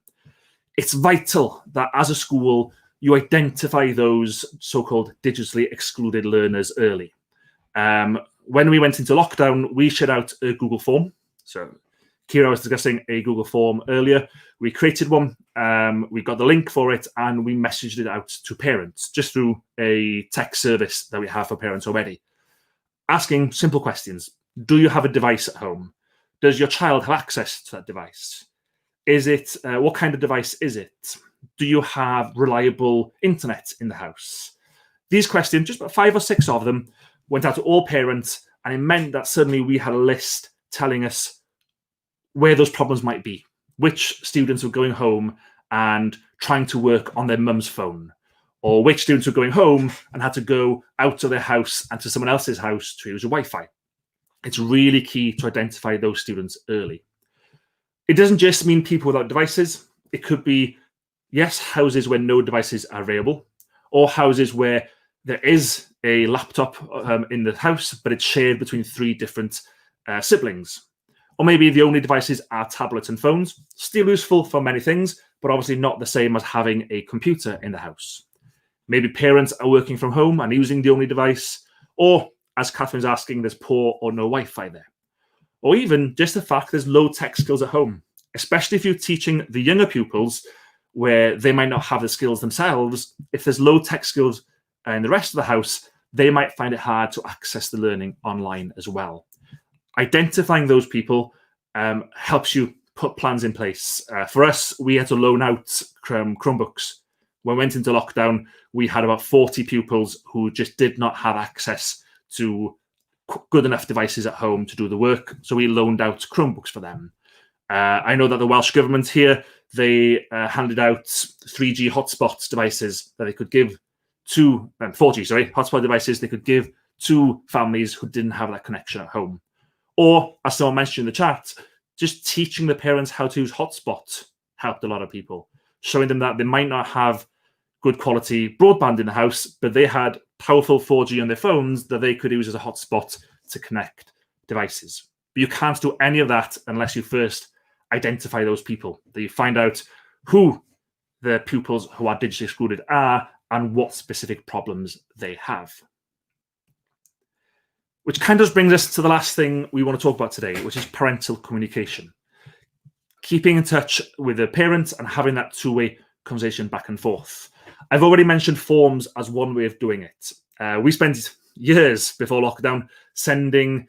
Speaker 4: It's vital that as a school, you identify those so-called digitally excluded learners early. When we went into lockdown, we shared out a Google form. So Kira was discussing a Google form earlier. We created one, we got the link for it, and we messaged it out to parents just through a text service that we have for parents already. Asking simple questions. Do you have a device at home? Does your child have access to that device? Is it, what kind of device is it? Do you have reliable internet in the house? These questions, just about 5 or 6 of them, went out to all parents, and it meant that suddenly we had a list telling us where those problems might be, which students were going home and trying to work on their mum's phone, or which students were going home and had to go out of their house and to someone else's house to use a Wi-Fi. It's really key to identify those students early. It doesn't just mean people without devices. It could be, yes, houses where no devices are available, or houses where there is a laptop in the house, but it's shared between 3 different siblings. Or maybe the only devices are tablets and phones, still useful for many things, but obviously not the same as having a computer in the house. Maybe parents are working from home and using the only device, or as Catherine's asking, there's poor or no Wi-Fi there. Or even just the fact there's low tech skills at home, especially if you're teaching the younger pupils. where they might not have the skills themselves. If there's low tech skills in the rest of the house, they might find it hard to access the learning online as well. Identifying those people helps you put plans in place. For us, we had to loan out Chromebooks. When we went into lockdown, we had about 40 pupils who just did not have access to good enough devices at home to do the work. So we loaned out Chromebooks for them. I know that the Welsh government here, they handed out 3G hotspot devices that they could give to 4G, hotspot devices they could give to families who didn't have that connection at home. Or, as someone mentioned in the chat, just teaching the parents how to use hotspot helped a lot of people, showing them that they might not have good quality broadband in the house, but they had powerful 4G on their phones that they could use as a hotspot to connect devices. But you can't do any of that unless you first identify those people, that you find out who the pupils who are digitally excluded are and what specific problems they have. Which kind of brings us to the last thing we want to talk about today, which is parental communication. Keeping in touch with the parents and having that two-way conversation back and forth. I've already mentioned forms as one way of doing it. We spent years before lockdown sending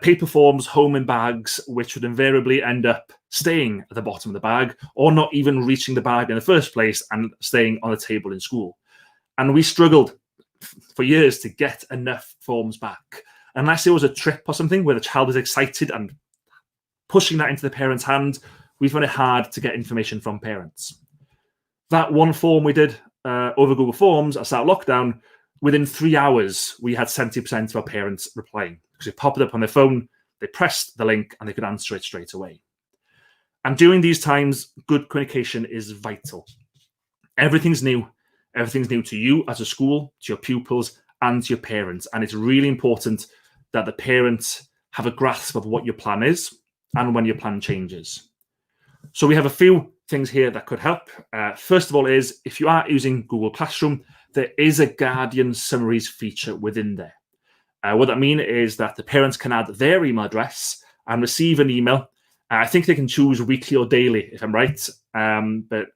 Speaker 4: paper forms home in bags, which would invariably end up staying at the bottom of the bag or not even reaching the bag in the first place and staying on the table in school. And we struggled for years to get enough forms back. Unless it was a trip or something where the child is excited and pushing that into the parent's hand, we found it hard to get information from parents. That one form we did over Google Forms at the start of lockdown, within 3 hours, we had 70% of our parents replying. Because it popped up on their phone, they pressed the link and they could answer it straight away. And during these times, good communication is vital. Everything's new. Everything's new to you as a school, to your pupils, and to your parents. And it's really important that the parents have a grasp of what your plan is and when your plan changes. So we have a few things here that could help. First of all is, if you are using Google Classroom, there is a Guardian Summaries feature within there. What that means is that the parents can add their email address and receive an email. I think they can choose weekly or daily, if I'm right. But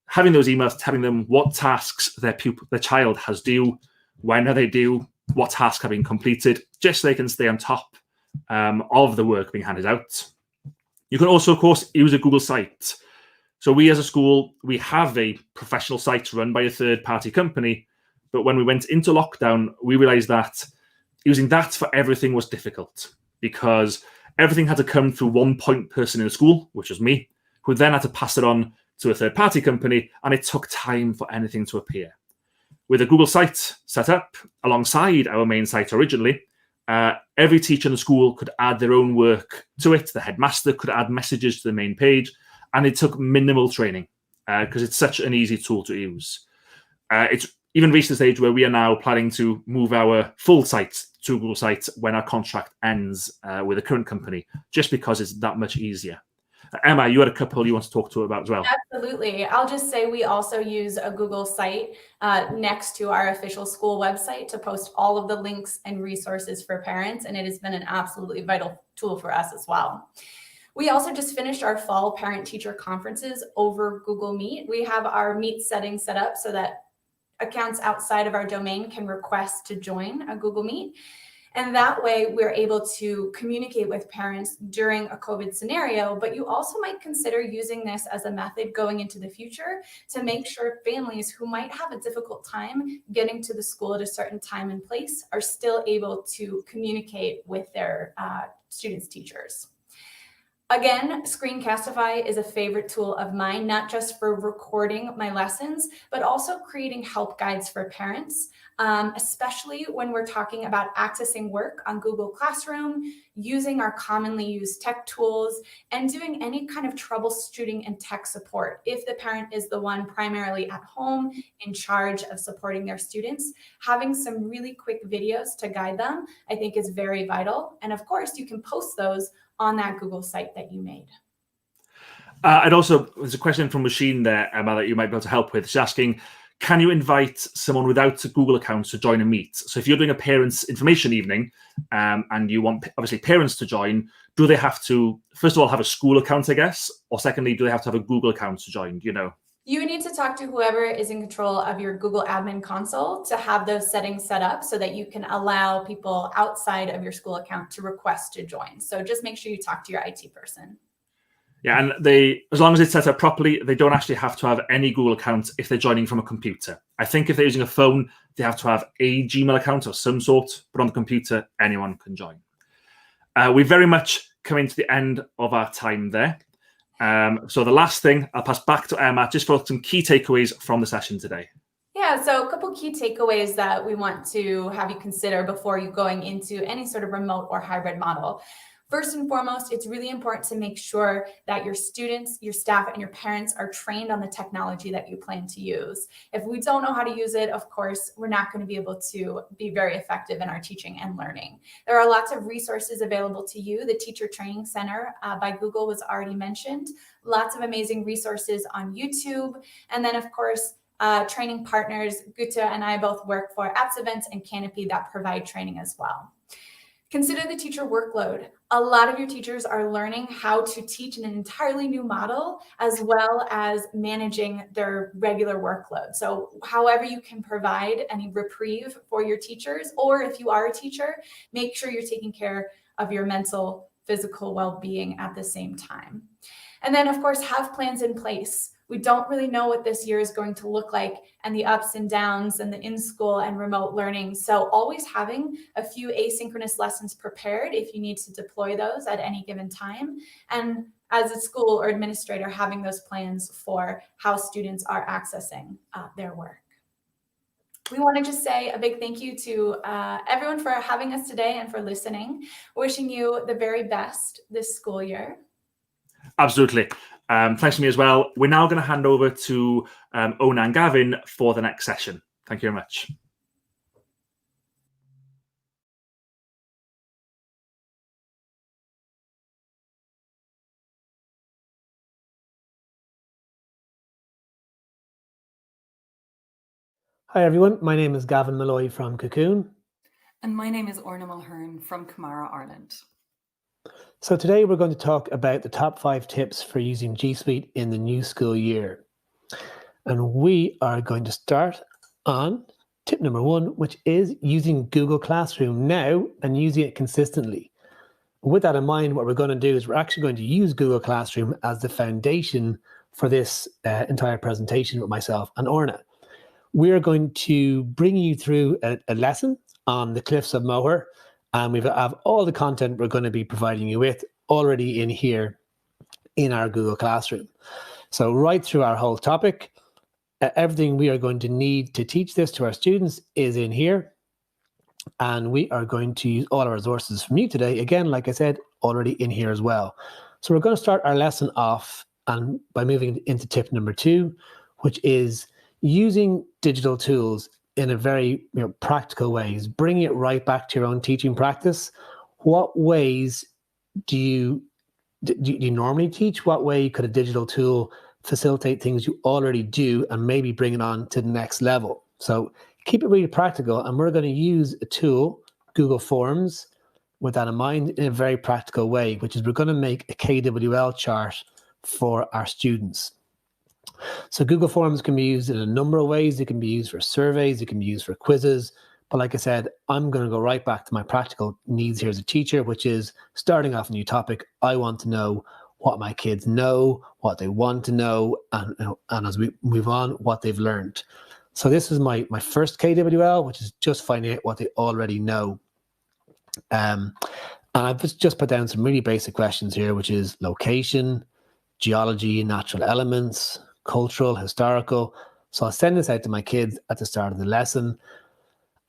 Speaker 4: having those emails telling them what tasks their child has due, when are they due, what tasks have been completed, just so they can stay on top of the work being handed out. You can also, of course, use a Google site. So we as a school, we have a professional site run by a third-party company. But when we went into lockdown, we realized that using that for everything was difficult because everything had to come through one point person in the school, which was me, who then had to pass it on to a third-party company, and it took time for anything to appear. With a Google site set up alongside our main site originally, every teacher in the school could add their own work to it. The headmaster could add messages to the main page, and it took minimal training because it's such an easy tool to use. It's even reached the stage where we are now planning to move our full site to a Google site when our contract ends with the current company, just because it's that much easier. Emma, you had a couple you want to talk to about as well.
Speaker 5: Absolutely. I'll just say we also use a Google site next to our official school website to post all of the links and resources for parents, and it has been an absolutely vital tool for us as well. We also just finished our fall parent-teacher conferences over Google Meet. We have our Meet settings set up so that accounts outside of our domain can request to join a Google Meet. And that way we're able to communicate with parents during a COVID scenario, but you also might consider using this as a method going into the future to make sure families who might have a difficult time getting to the school at a certain time and place are still able to communicate with their students' teachers. Again, Screencastify is a favorite tool of mine, not just for recording my lessons, but also creating help guides for parents, especially when we're talking about accessing work on Google Classroom, using our commonly used tech tools, and doing any kind of troubleshooting and tech support. If the parent is the one primarily at home in charge of supporting their students, having some really quick videos to guide them, I think is very vital. And of course, you can post those on that Google site that you made.
Speaker 4: And also, there's a question from Machine there, Emma, that you might be able to help with. She's asking, can you invite someone without a Google account to join a meet? So if you're doing a parents' information evening and you want, obviously, parents to join, do they have to, first of all, have a school account, I guess? Or secondly, do they have to have a Google account to join? Do you know?
Speaker 5: You would need to talk to whoever is in control of your Google admin console to have those settings set up so that you can allow people outside of your school account to request to join. So just make sure you talk to your IT person.
Speaker 4: Yeah, and as long as it's set up properly, they don't actually have to have any Google accounts if they're joining from a computer. I think if they're using a phone, they have to have a Gmail account of some sort, but on the computer, anyone can join. We very much coming to the end of our time there. So the last thing, I'll pass back to Emma just for some key takeaways from the session today.
Speaker 5: Yeah, so a couple key takeaways that we want to have you consider before you going into any sort of remote or hybrid model. First and foremost, it's really important to make sure that your students, your staff, and your parents are trained on the technology that you plan to use. If we don't know how to use it, of course, we're not going to be able to be very effective in our teaching and learning. There are lots of resources available to you. The Teacher Training Center by Google was already mentioned. Lots of amazing resources on YouTube. And then, of course, training partners, Gutta and I both work for Apps Events and Canopy that provide training as well. Consider the teacher workload. A lot of your teachers are learning how to teach in an entirely new model, as well as managing their regular workload. So however you can provide any reprieve for your teachers, or if you are a teacher, make sure you're taking care of your mental, physical well-being at the same time. And then, of course, have plans in place. We don't really know what this year is going to look like and the ups and downs and the in-school and remote learning. So always having a few asynchronous lessons prepared if you need to deploy those at any given time. And as a school or administrator, having those plans for how students are accessing their work. We want to just say a big thank you to everyone for having us today and for listening. Wishing you the very best this school year.
Speaker 4: Absolutely. Thanks to me as well. We're now going to hand over to Ona and Gavin for the next session. Thank you very much.
Speaker 6: Hi everyone, my name is Gavin Malloy from Cocoon.
Speaker 7: And my name is Orna Mulhern from Kamara, Ireland.
Speaker 6: So today we're going to talk about the top 5 tips for using G Suite in the new school year. And we are going to start on tip number 1, which is using Google Classroom now and using it consistently. With that in mind, what we're going to do is we're actually going to use Google Classroom as the foundation for this entire presentation with myself and Orna. We are going to bring you through a lesson on the Cliffs of Moher. And we have all the content we're going to be providing you with already in here in our Google Classroom. So right through our whole topic, everything we are going to need to teach this to our students is in here. And we are going to use all our resources from you today. Again, like I said, already in here as well. So we're going to start our lesson off and by moving into tip number 2, which is using digital tools in a very practical ways, bringing it right back to your own teaching practice. What ways do you normally teach? What way could a digital tool facilitate things you already do and maybe bring it on to the next level? So keep it really practical, and we're going to use a tool, Google Forms, with that in mind in a very practical way, which is we're going to make a KWL chart for our students. So Google Forms can be used in a number of ways. It can be used for surveys, it can be used for quizzes. But like I said, I'm going to go right back to my practical needs here as a teacher, which is starting off a new topic. I want to know what my kids know, what they want to know, and as we move on, what they've learned. So this is my first KWL, which is just finding out what they already know. And I've just put down some really basic questions here, which is location, geology, natural elements, cultural, historical. So I'll send this out to my kids at the start of the lesson.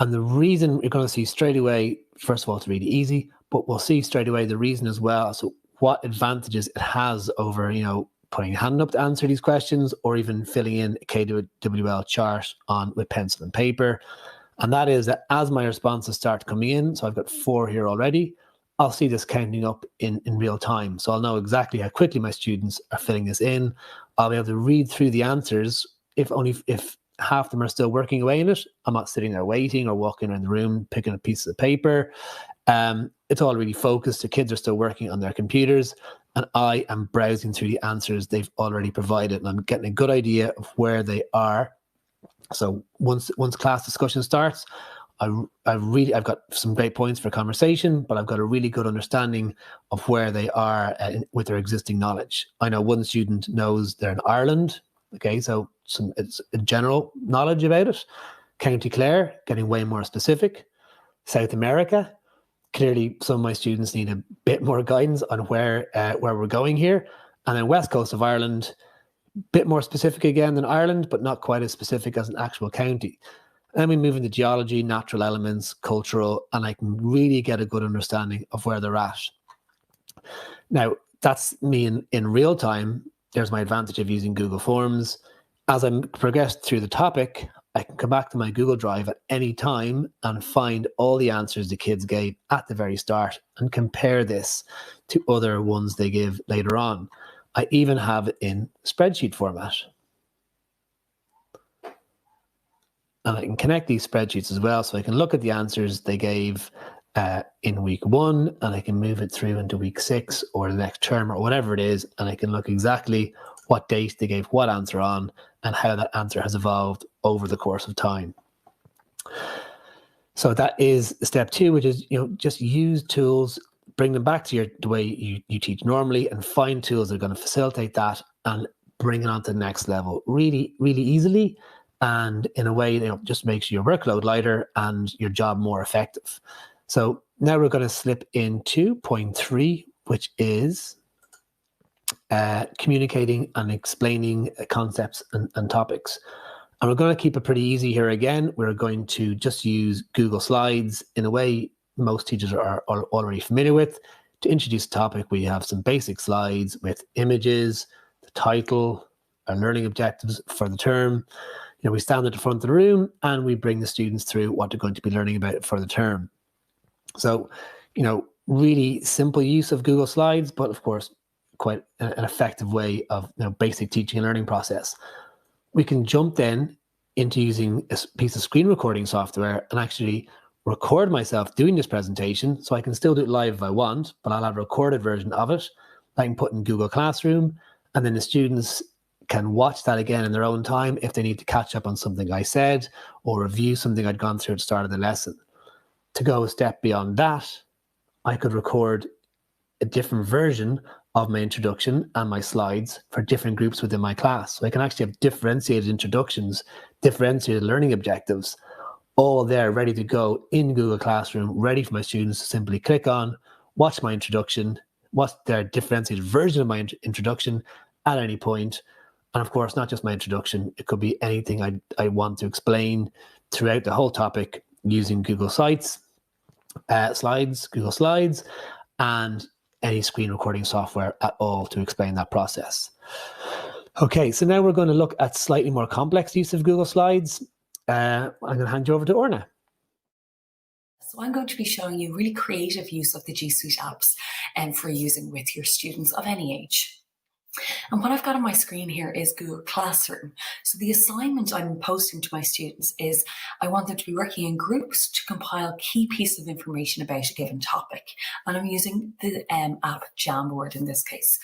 Speaker 6: And the reason you're going to see straight away, first of all, it's really easy, but we'll see straight away the reason as well. So what advantages it has over, putting a hand up to answer these questions or even filling in a KWL chart with pencil and paper. And that is that as my responses start coming in, so I've got 4 here already, I'll see this counting up in real time. So I'll know exactly how quickly my students are filling this in. I'll be able to read through the answers if half of them are still working away in it. I'm not sitting there waiting or walking around the room picking up pieces of paper. It's all really focused. The kids are still working on their computers, and I am browsing through the answers they've already provided, and I'm getting a good idea of where they are. So once class discussion starts, I've got some great points for conversation, but I've got a really good understanding of where they are with their existing knowledge. I know one student knows they're in Ireland. Okay, so it's a general knowledge about it. County Clare, getting way more specific. South America, clearly some of my students need a bit more guidance on where we're going here. And then West Coast of Ireland, bit more specific again than Ireland, but not quite as specific as an actual county. And we move into geology, natural elements, cultural, and I can really get a good understanding of where they're at. Now, that's me in real time. There's my advantage of using Google Forms. As I progress through the topic, I can come back to my Google Drive at any time and find all the answers the kids gave at the very start and compare this to other ones they give later on. I even have it in spreadsheet format. And I can connect these spreadsheets as well, so I can look at the answers they gave in week 1, and I can move it through into week 6 or the next term or whatever it is, and I can look exactly what date they gave what answer on and how that answer has evolved over the course of time. So that is step 2, which is, just use tools, bring them back to the way you teach normally, and find tools that are going to facilitate that and bring it on to the next level really, really easily. And in a way, just makes your workload lighter and your job more effective. So now we're going to slip into point 3, which is communicating and explaining concepts and topics. And we're going to keep it pretty easy here again. We're going to just use Google Slides in a way most teachers are already familiar with. To introduce the topic, we have some basic slides with images, the title, our learning objectives for the term. We stand at the front of the room and we bring the students through what they're going to be learning about for the term. So, really simple use of Google Slides, but of course, quite an effective way of basic teaching and learning process. We can jump then into using a piece of screen recording software and actually record myself doing this presentation, so I can still do it live if I want, but I'll have a recorded version of it I can put in Google Classroom, and then the students can watch that again in their own time if they need to catch up on something I said or review something I'd gone through at the start of the lesson. To go a step beyond that, I could record a different version of my introduction and my slides for different groups within my class. So I can actually have differentiated introductions, differentiated learning objectives, all there ready to go in Google Classroom, ready for my students to simply click on, watch my introduction, watch their differentiated version of my introduction at any point. And of course, not just my introduction, it could be anything I want to explain throughout the whole topic using Google Slides, Google Slides, and any screen recording software at all to explain that process. Okay, so now we're going to look at slightly more complex use of Google Slides. I'm going to hand you over to Orna.
Speaker 7: So I'm going to be showing you really creative use of the G Suite apps for using with your students of any age. And what I've got on my screen here is Google Classroom. So the assignment I'm posting to my students is I want them to be working in groups to compile key pieces of information about a given topic. And I'm using the app Jamboard in this case.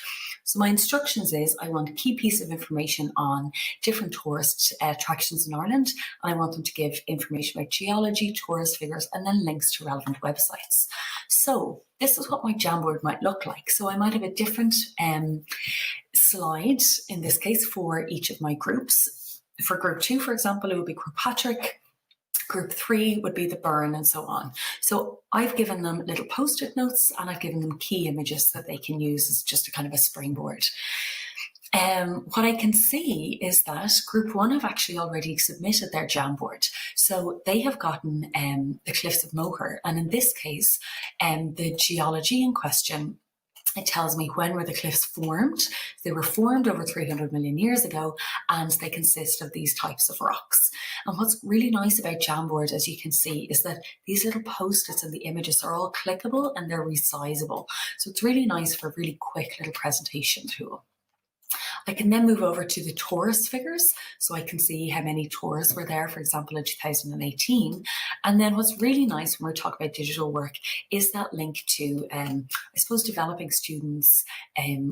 Speaker 7: So my instructions is I want a key piece of information on different tourist attractions in Ireland. And I want them to give information about geology, tourist figures, and then links to relevant websites. So this is what my Jamboard might look like. So I might have a different slide, in this case, for each of my groups. For group 2, for example, it would be Kirkpatrick. Group 3 would be the Burn, and so on. So I've given them little post-it notes and I've given them key images that they can use as just a kind of a springboard. What I can see is that Group 1 have actually already submitted their Jamboard. So they have gotten the Cliffs of Moher. And in this case, the geology in question, it tells me when were the cliffs formed. They were formed over 300 million years ago, and they consist of these types of rocks. And what's really nice about Jamboard, as you can see, is that these little post-its and the images are all clickable and they're resizable. So it's really nice for a really quick little presentation tool. I can then move over to the tourist figures. So I can see how many tourists were there, for example, in 2018. And then what's really nice when we're talking about digital work is that link to, I suppose, developing students'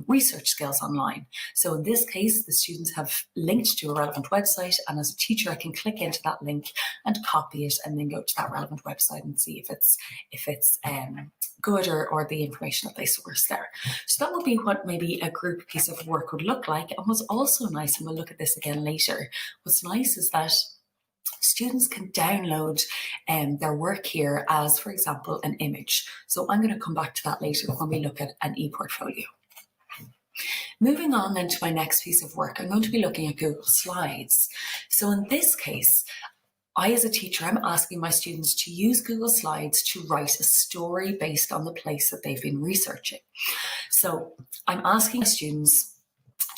Speaker 7: research skills online. So in this case, the students have linked to a relevant website, and as a teacher, I can click into that link and copy it and then go to that relevant website and see if it's good or the information that they source there. So that would be what maybe a group piece of work would look like. And what's also nice, and we'll look at this again later, what's nice is that students can download their work here as, for example, an image. So I'm going to come back to that later when we look at an e-portfolio. Moving on then to my next piece of work, I'm going to be looking at Google Slides. So in this case, I, as a teacher, I'm asking my students to use Google Slides to write a story based on the place that they've been researching. So I'm asking students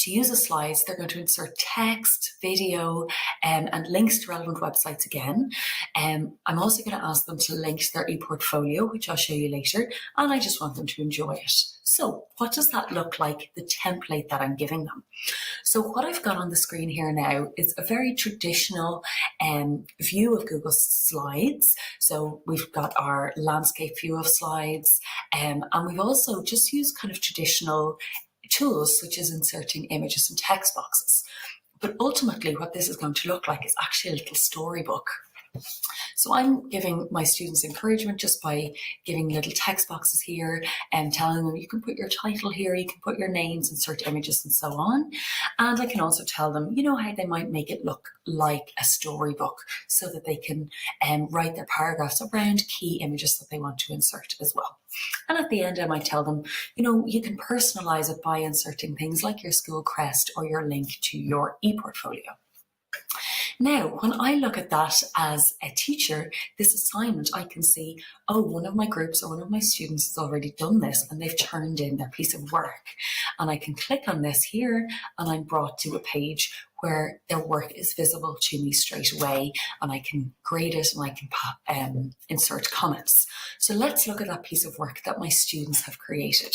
Speaker 7: to use the slides. They're going to insert text, video, and links to relevant websites again. I'm also going to ask them to link to their e-portfolio, which I'll show you later, and I just want them to enjoy it. So what does that look like, the template that I'm giving them? So what I've got on the screen here now is a very traditional view of Google Slides. So we've got our landscape view of slides, and we've also just used kind of traditional tools such as inserting images and text boxes. But ultimately what this is going to look like is actually a little storybook. So I'm giving my students encouragement just by giving little text boxes here and telling them you can put your title here, you can put your names, insert images and so on. And I can also tell them, you know, how they might make it look like a storybook so that they can write their paragraphs around key images that they want to insert as well. And at the end, I might tell them, you know, you can personalize it by inserting things like your school crest or your link to your e-portfolio. Now, when I look at that as a teacher, this assignment, I can see, oh, one of my groups or one of my students has already done this and they've turned in their piece of work. And I can click on this here and I'm brought to a page where their work is visible to me straight away, and I can grade it and I can insert comments. So let's look at that piece of work that my students have created.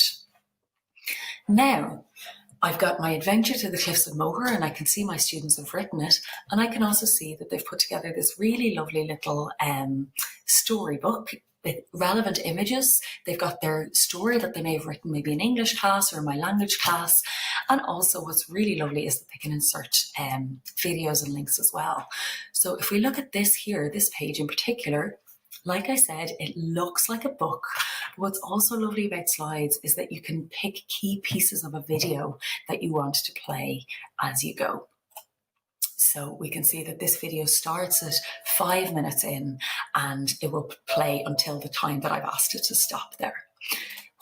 Speaker 7: Now, I've got my adventure to the Cliffs of Moher and I can see my students have written it, and I can also see that they've put together this really lovely little storybook with relevant images. They've got their story that they may have written maybe in English class or my language class, and also what's really lovely is that they can insert videos and links as well. So if we look at this here, this page in particular, like I said, it looks like a book. What's also lovely about slides is that you can pick key pieces of a video that you want to play as you go. So we can see that this video starts at 5 minutes in and it will play until the time that I've asked it to stop there.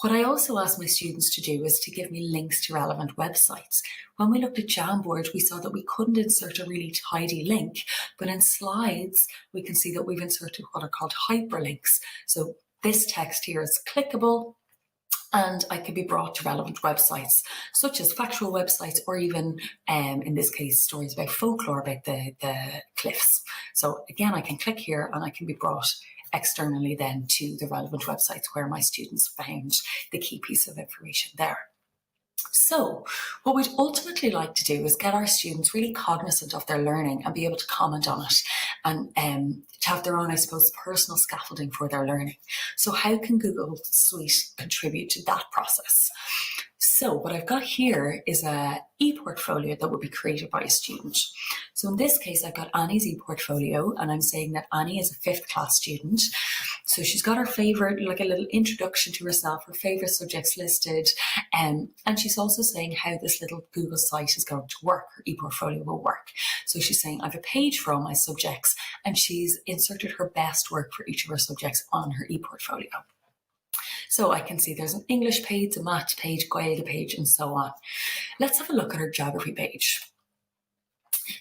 Speaker 7: What I also asked my students to do is to give me links to relevant websites. When we looked at Jamboard, we saw that we couldn't insert a really tidy link, but in slides, we can see that we've inserted what are called hyperlinks. So this text here is clickable, and I can be brought to relevant websites, such as factual websites, or even, in this case, stories about folklore about the cliffs. So again, I can click here and I can be brought externally then to the relevant websites where my students found the key piece of information there. So what we'd ultimately like to do is get our students really cognizant of their learning and be able to comment on it, and to have their own, I suppose, personal scaffolding for their learning. So how can Google Suite contribute to that process? So what I've got here is a e-portfolio that will be created by a student. So in this case, I've got Annie's e-portfolio, and I'm saying that Annie is a 5th class student. So she's got her favorite, like a little introduction to herself, her favorite subjects listed. And she's also saying how this little Google site is going to work, her e-portfolio will work. So she's saying I have a page for all my subjects, and she's inserted her best work for each of her subjects on her e-portfolio. So I can see there's an English page, a maths page, Gaeilge page, and so on. Let's have a look at her geography page.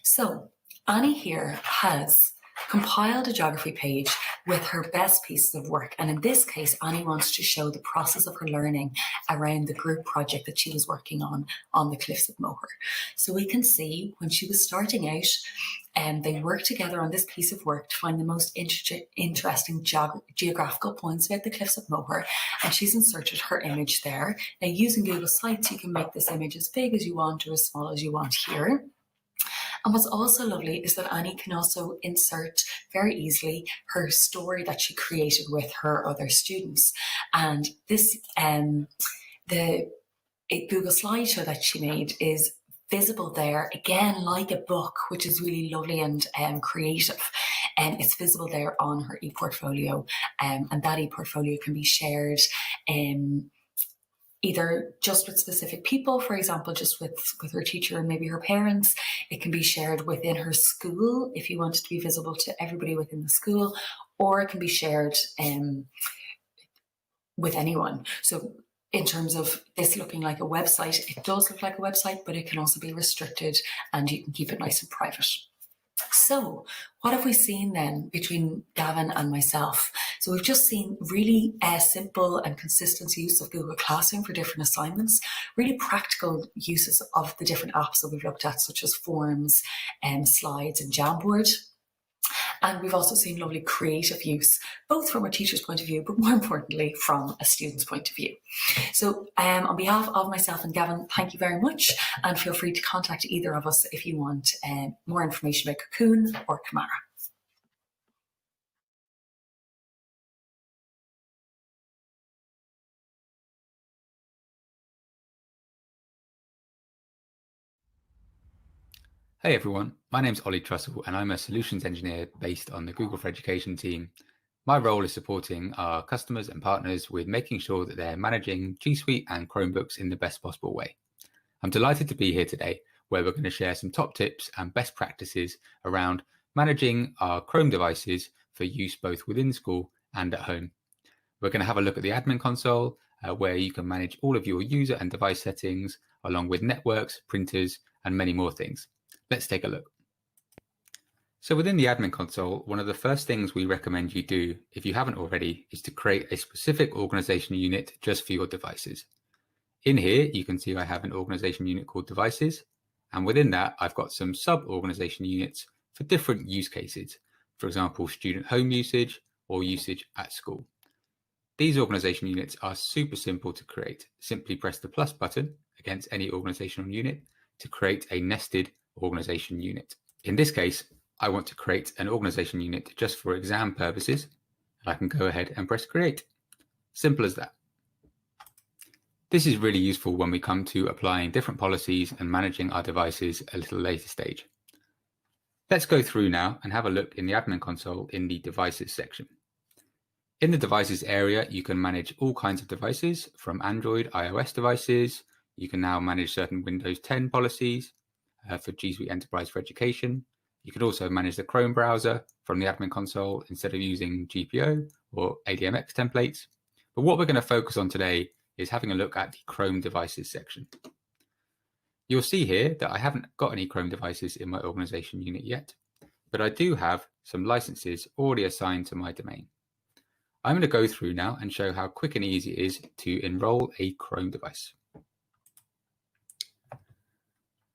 Speaker 7: So Annie here has compiled a geography page with her best pieces of work. And in this case, Annie wants to show the process of her learning around the group project that she was working on the Cliffs of Moher. So we can see when she was starting out, they worked together on this piece of work to find the most interesting geographical points about the Cliffs of Moher, and she's inserted her image there. Now, using Google Sites, you can make this image as big as you want or as small as you want here. And what's also lovely is that Annie can also insert very easily her story that she created with her other students. And this, the Google slideshow that she made is visible there, again, like a book, which is really lovely and creative. And it's visible there on her ePortfolio. And that ePortfolio can be shared either just with specific people, for example, just with her teacher and maybe her parents. It can be shared within her school if you want it to be visible to everybody within the school, or it can be shared with anyone. So in terms of this looking like a website, it does look like a website, but it can also be restricted and you can keep it nice and private. So what have we seen then between Gavin and myself? So we've just seen really simple and consistent use of Google Classroom for different assignments, really practical uses of the different apps that we've looked at, such as Forms, Slides and Jamboard. And we've also seen lovely creative use, both from a teacher's point of view, but more importantly, from a student's point of view. So on behalf of myself and Gavin, thank you very much. And feel free to contact either of us if you want more information about Cocoon or Camara.
Speaker 8: Hey everyone, my name's Ollie Trussell and I'm a solutions engineer based on the Google for Education team. My role is supporting our customers and partners with making sure that they're managing G Suite and Chromebooks in the best possible way. I'm delighted to be here today, where we're going to share some top tips and best practices around managing our Chrome devices for use both within school and at home. We're going to have a look at the admin console, where you can manage all of your user and device settings, along with networks, printers, and many more things. Let's take a look. So within the admin console, one of the first things we recommend you do, if you haven't already, is to create a specific organization unit just for your devices. In here, you can see I have an organization unit called Devices, and within that, I've got some sub-organization units for different use cases. For example, student home usage or usage at school. These organization units are super simple to create. Simply press the plus button against any organizational unit to create a nested organization unit. In this case, I want to create an organization unit just for exam purposes. I can go ahead and press create. Simple as that. This is really useful when we come to applying different policies and managing our devices a little later stage. Let's go through now and have a look in the admin console in the devices section. In the devices area, you can manage all kinds of devices from Android, iOS devices. You can now manage certain Windows 10 policies for G Suite Enterprise for Education. You can also manage the Chrome browser from the admin console instead of using GPO or ADMX templates. But what we're going to focus on today is having a look at the Chrome devices section. You'll see here that I haven't got any Chrome devices in my organization unit yet, but I do have some licenses already assigned to my domain. I'm going to go through now and show how quick and easy it is to enroll a Chrome device.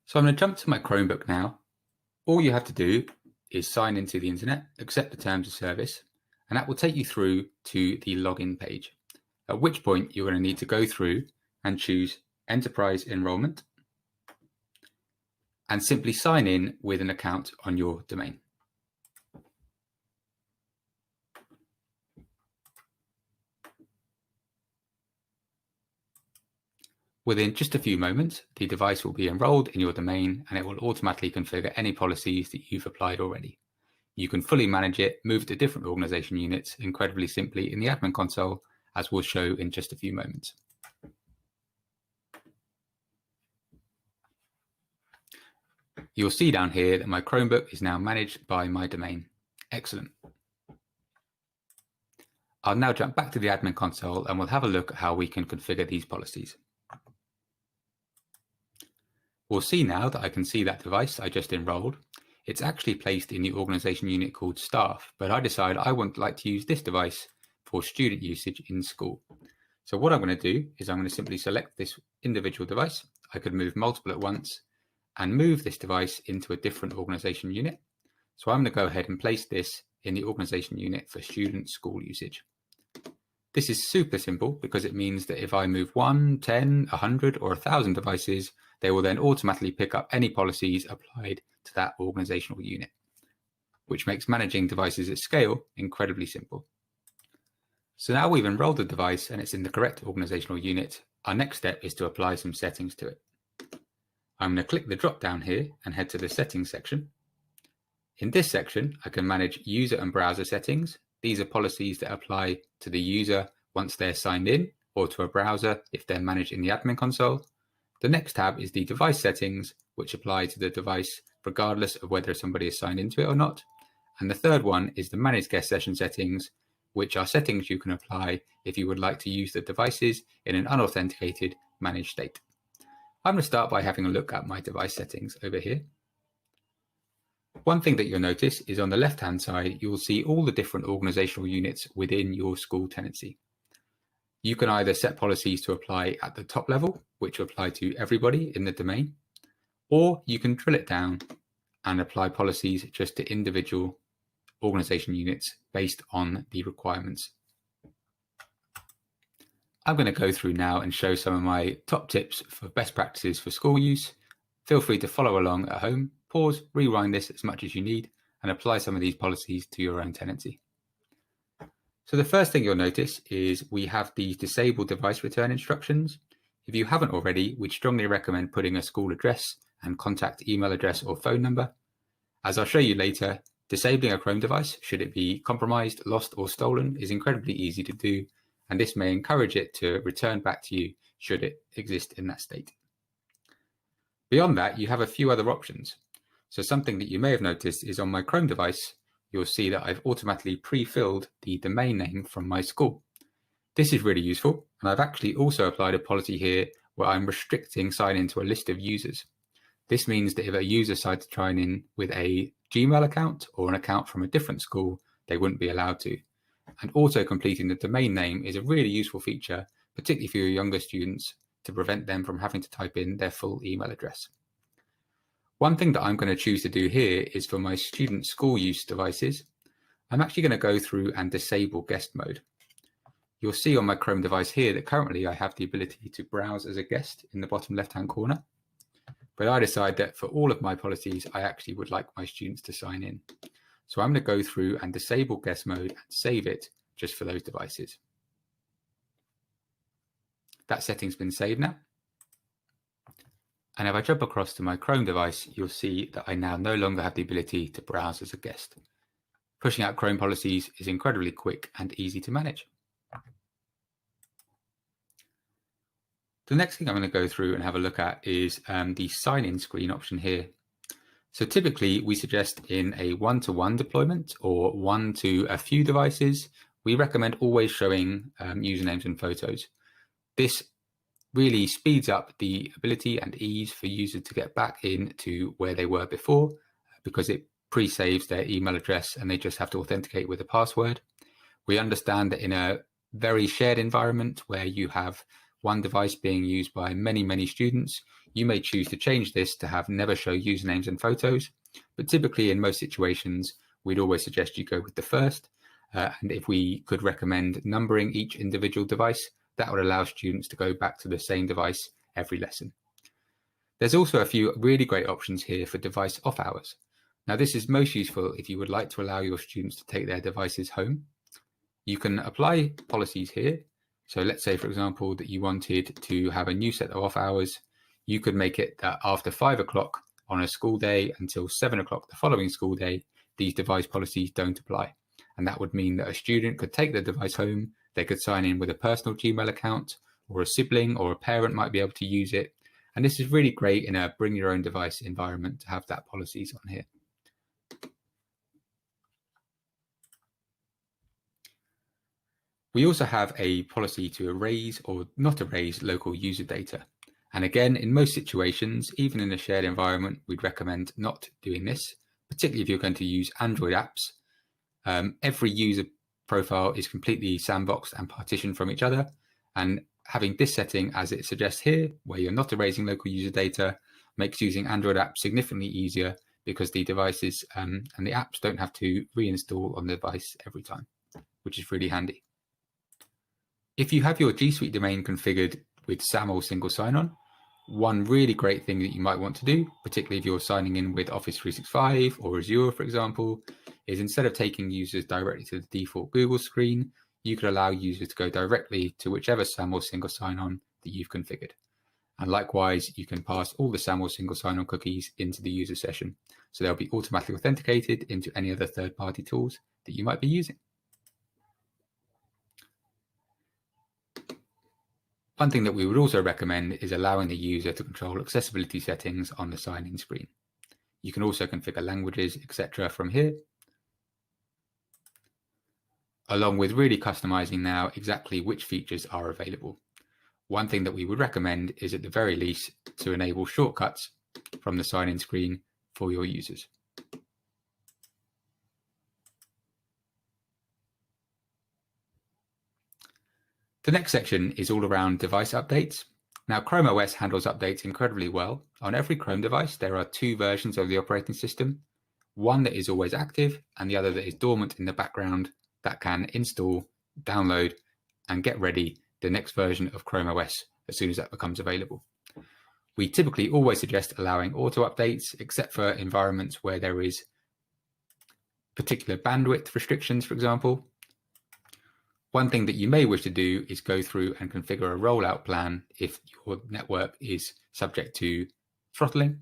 Speaker 8: So I'm going to jump to my Chromebook now. All you have to do is sign into the internet, accept the terms of service, and that will take you through to the login page, at which point you're going to need to go through and choose Enterprise Enrollment and simply sign in with an account on your domain. Within just a few moments, the device will be enrolled in your domain and it will automatically configure any policies that you've applied already. You can fully manage it, move to different organization units incredibly simply in the admin console, as we'll show in just a few moments. You'll see down here that my Chromebook is now managed by my domain. Excellent. I'll now jump back to the admin console and we'll have a look at how we can configure these policies. We'll see now that I can see that device I just enrolled. it's actually placed in the organization unit called staff, but I decide I would like to use this device for student usage in school. So what I'm going to do is I'm going to simply select this individual device. I could move multiple at once and move this device into a different organization unit. So I'm going to go ahead and place this in the organization unit for student school usage. This is super simple because it means that if I move 1, 10, 100 or 1,000 devices, they will then automatically pick up any policies applied to that organizational unit, which makes managing devices at scale incredibly simple. So now we've enrolled the device and it's in the correct organizational unit, our next step is to apply some settings to it. I'm going to click the drop down here and head to the settings section. In this section, I can manage user and browser settings. These are policies that apply to the user once they're signed in, or to a browser if they're managed in the admin console. The next tab is the device settings, which apply to the device regardless of whether somebody is signed into it or not. And the third one is the managed guest session settings, which are settings you can apply if you would like to use the devices in an unauthenticated managed state. I'm going to start by having a look at my device settings over here. One thing that you'll notice is on the left-hand side, you'll see all the different organizational units within your school tenancy. You can either set policies to apply at the top level, which will apply to everybody in the domain, or you can drill it down and apply policies just to individual organization units based on the requirements. I'm going to go through now and show some of my top tips for best practices for school use. Feel free to follow along at home, pause, rewind this as much as you need, and apply some of these policies to your own tenancy. So the first thing you'll notice is we have these disable device return instructions. If you haven't already, we'd strongly recommend putting a school address and contact email address or phone number. As I'll show you later, disabling a Chrome device, should it be compromised, lost, or stolen, is incredibly easy to do, and this may encourage it to return back to you should it exist in that state. Beyond that, you have a few other options. So something that you may have noticed is on my Chrome device, you'll see that I've automatically pre-filled the domain name from my school. This is really useful, and I've actually also applied a policy here where I'm restricting sign-in to a list of users. This means that if a user decides to sign in with a Gmail account or an account from a different school, they wouldn't be allowed to. And auto-completing the domain name is a really useful feature, particularly for your younger students, to prevent them from having to type in their full email address. One thing that I'm going to choose to do here is for my student school use devices, I'm actually going to go through and disable guest mode. You'll see on my Chrome device here that currently I have the ability to browse as a guest in the bottom left-hand corner. But I decide that for all of my policies, I actually would like my students to sign in. So I'm going to go through and disable guest mode and save it just for those devices. That setting's been saved now. And if I jump across to my Chrome device, you'll see that I now no longer have the ability to browse as a guest. Pushing out Chrome policies is incredibly quick and easy to manage. The next thing I'm going to go through and have a look at is the sign-in screen option here. So typically we suggest in a one-to-one deployment or one to a few devices, we recommend always showing usernames and photos. This really speeds up the ability and ease for users to get back into where they were before because it pre-saves their email address and they just have to authenticate with a password. We understand that in a very shared environment where you have one device being used by many, many students, you may choose to change this to have never show usernames and photos. But typically in most situations, we'd always suggest you go with the first. And if we could recommend numbering each individual device, that would allow students to go back to the same device every lesson. There's also a few really great options here for device off hours. Now this is most useful if you would like to allow your students to take their devices home. You can apply policies here. So let's say, for example, that you wanted to have a new set of off hours. You could make it that after 5 o'clock on a school day until 7 o'clock the following school day, these device policies don't apply. And that would mean that a student could take their device home, they could sign in with a personal Gmail account, or a sibling or a parent might be able to use it. And this is really great in a bring your own device environment to have that policies on here. We also have a policy to erase or not erase local user data. And again, in most situations, even in a shared environment, we'd recommend not doing this, particularly if you're going to use Android apps. Every user profile is completely sandboxed and partitioned from each other. And having this setting, as it suggests here, where you're not erasing local user data, makes using Android apps significantly easier because the devices and the apps don't have to reinstall on the device every time, which is really handy. If you have your G Suite domain configured with SAML single sign-on, one really great thing that you might want to do, particularly if you're signing in with Office 365 or Azure, for example, is instead of taking users directly to the default Google screen, you could allow users to go directly to whichever SAML single sign-on that you've configured. And likewise, you can pass all the SAML single sign-on cookies into the user session, so they'll be automatically authenticated into any other third-party tools that you might be using. One thing that we would also recommend is allowing the user to control accessibility settings on the sign-in screen. You can also configure languages, etc. from here, along with really customizing now exactly which features are available. One thing that we would recommend is at the very least to enable shortcuts from the sign-in screen for your users. The next section is all around device updates. Now, Chrome OS handles updates incredibly well. On every Chrome device, there are two versions of the operating system, one that is always active and the other that is dormant in the background that can install, download, and get ready the next version of Chrome OS as soon as that becomes available. We typically always suggest allowing auto updates, except for environments where there is particular bandwidth restrictions, for example. One thing that you may wish to do is go through and configure a rollout plan if your network is subject to throttling.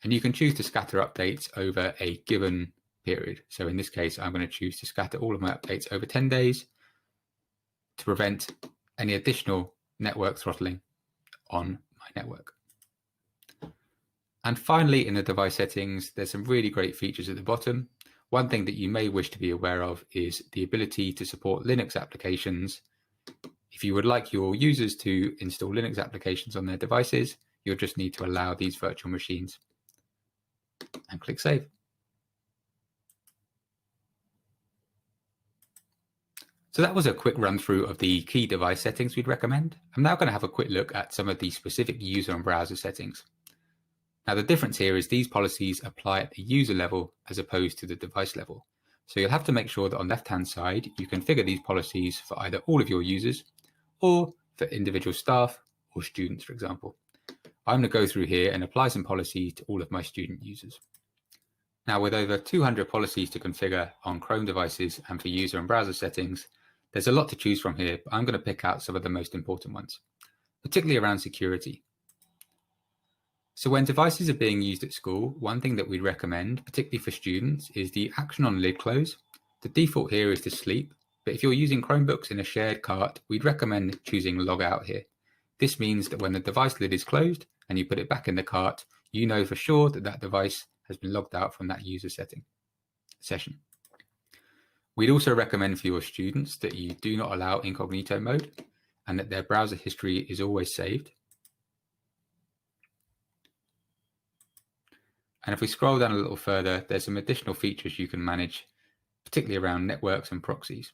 Speaker 8: And you can choose to scatter updates over a given period. So in this case, I'm going to choose to scatter all of my updates over 10 days to prevent any additional network throttling on my network. And finally, in the device settings, there's some really great features at the bottom. One thing that you may wish to be aware of is the ability to support Linux applications. If you would like your users to install Linux applications on their devices, you'll just need to allow these virtual machines and click Save. So that was a quick run through of the key device settings we'd recommend. I'm now going to have a quick look at some of the specific user and browser settings. Now, the difference here is these policies apply at the user level as opposed to the device level. So you'll have to make sure that on the left-hand side, you configure these policies for either all of your users or for individual staff or students, for example. I'm going to go through here and apply some policies to all of my student users. Now, with over 200 policies to configure on Chrome devices and for user and browser settings, there's a lot to choose from here, but I'm going to pick out some of the most important ones, particularly around security. So when devices are being used at school, one thing that we'd recommend, particularly for students, is the action on lid close. The default here is to sleep, but if you're using Chromebooks in a shared cart, we'd recommend choosing log out here. This means that when the device lid is closed and you put it back in the cart, you know for sure that that device has been logged out from that user session. We'd also recommend for your students that you do not allow incognito mode and that their browser history is always saved. And if we scroll down a little further, there's some additional features you can manage, particularly around networks and proxies.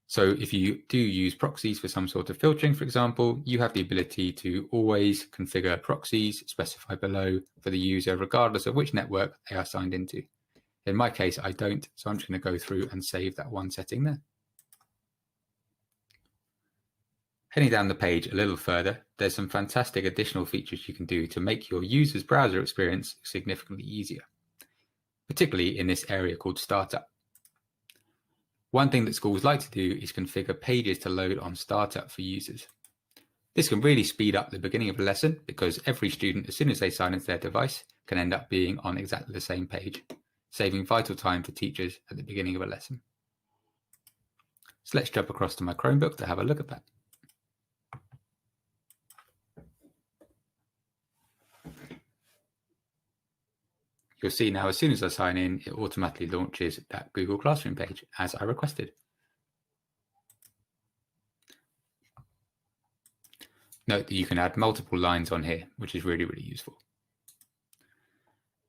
Speaker 8: So if you do use proxies for some sort of filtering, for example, you have the ability to always configure proxies specified below for the user, regardless of which network they are signed into. In my case, I don't, so I'm just going to go through and save that one setting there. Heading down the page a little further, there's some fantastic additional features you can do to make your user's browser experience significantly easier, particularly in this area called Startup. One thing that schools like to do is configure pages to load on Startup for users. This can really speed up the beginning of a lesson because every student, as soon as they sign into their device, can end up being on exactly the same page, saving vital time for teachers at the beginning of a lesson. So let's jump across to my Chromebook to have a look at that. You'll see now, as soon as I sign in, it automatically launches that Google Classroom page as I requested. Note that you can add multiple lines on here, which is really, really useful.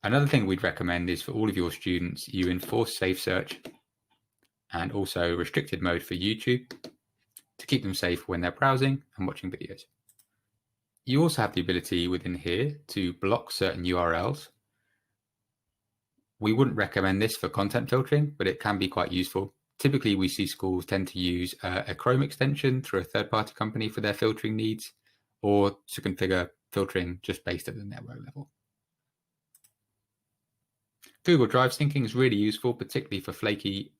Speaker 8: Another thing we'd recommend is for all of your students, you enforce safe search and also restricted mode for YouTube to keep them safe when they're browsing and watching videos. You also have the ability within here to block certain URLs. We wouldn't recommend this for content filtering, but it can be quite useful. Typically, we see schools tend to use a Chrome extension through a third-party company for their filtering needs, or to configure filtering just based at the network level. Google Drive syncing is really useful, particularly for flaky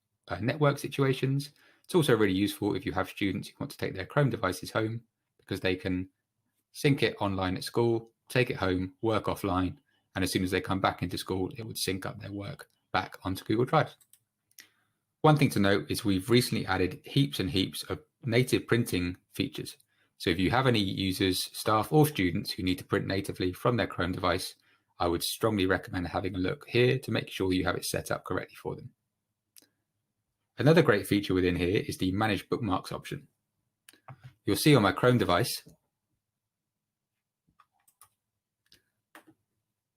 Speaker 8: network situations. It's also really useful if you have students who want to take their Chrome devices home, because they can sync it online at school, take it home, work offline, and as soon as they come back into school, it would sync up their work back onto Google Drive. One thing to note is we've recently added heaps and heaps of native printing features. So if you have any users, staff, or students who need to print natively from their Chrome device, I would strongly recommend having a look here to make sure you have it set up correctly for them. Another great feature within here is the Manage Bookmarks option. You'll see on my Chrome device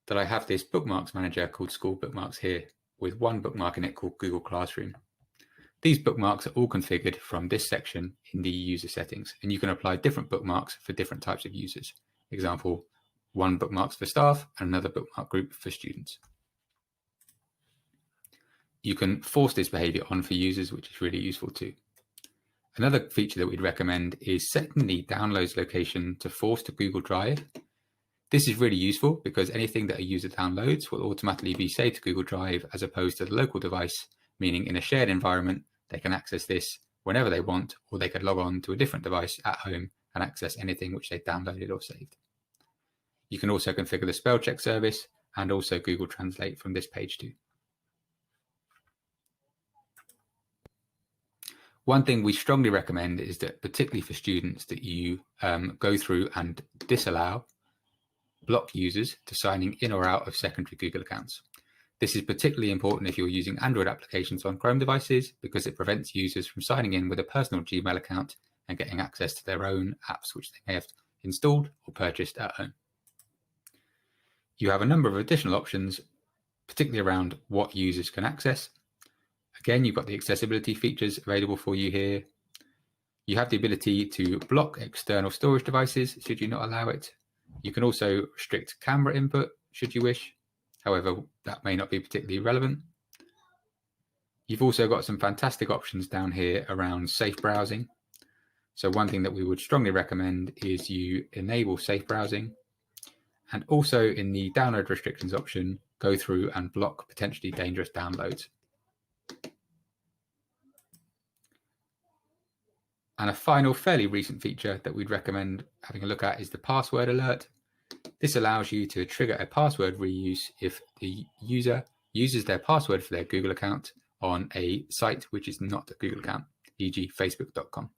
Speaker 8: that I have this bookmarks manager called School Bookmarks here, with one bookmark in it called Google Classroom. These bookmarks are all configured from this section in the user settings, and you can apply different bookmarks for different types of users. Example, one bookmarks for staff and another bookmark group for students. You can force this behavior on for users, which is really useful too. Another feature that we'd recommend is setting the downloads location to force to Google Drive. This is really useful because anything that a user downloads will automatically be saved to Google Drive as opposed to the local device, meaning in a shared environment, they can access this whenever they want, or they could log on to a different device at home and access anything which they've downloaded or saved. You can also configure the spell check service and also Google Translate from this page too. One thing we strongly recommend is that, particularly for students, that you go through and disallow block users to signing in or out of secondary Google accounts. This is particularly important if you're using Android applications on Chrome devices, because it prevents users from signing in with a personal Gmail account and getting access to their own apps which they may have installed or purchased at home. You have a number of additional options, particularly around what users can access. Again, you've got the accessibility features available for you here. You have the ability to block external storage devices should you not allow it. You can also restrict camera input should you wish. However, that may not be particularly relevant. You've also got some fantastic options down here around safe browsing. So one thing that we would strongly recommend is you enable safe browsing, and also in the download restrictions option, go through and block potentially dangerous downloads. And a final fairly recent feature that we'd recommend having a look at is the password alert. This allows you to trigger a password reuse if the user uses their password for their Google account on a site which is not a Google account, e.g. facebook.com.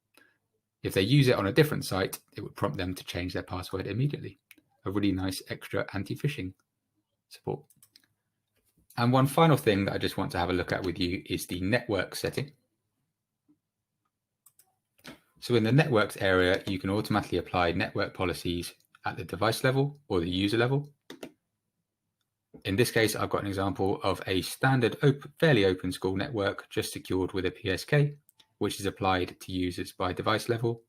Speaker 8: If they use it on a different site, it would prompt them to change their password immediately. A really nice extra anti-phishing support. And one final thing that I just want to have a look at with you is the network setting. So in the networks area, you can automatically apply network policies at the device level or the user level. In this case, I've got an example of a standard fairly open school network just secured with a PSK, which is applied to users by device level.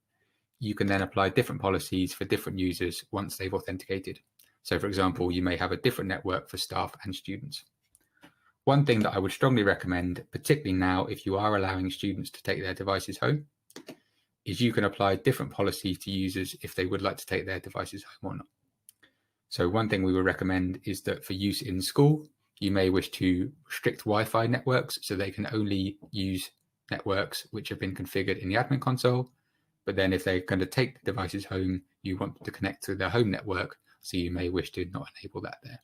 Speaker 8: You can then apply different policies for different users once they've authenticated. So for example, you may have a different network for staff and students. One thing that I would strongly recommend, particularly now if you are allowing students to take their devices home, is you can apply different policies to users if they would like to take their devices home or not. So one thing we would recommend is that for use in school, you may wish to restrict Wi-Fi networks so they can only use networks which have been configured in the admin console. But then if they're going to take the devices home, you want to connect to their home network, so you may wish to not enable that there.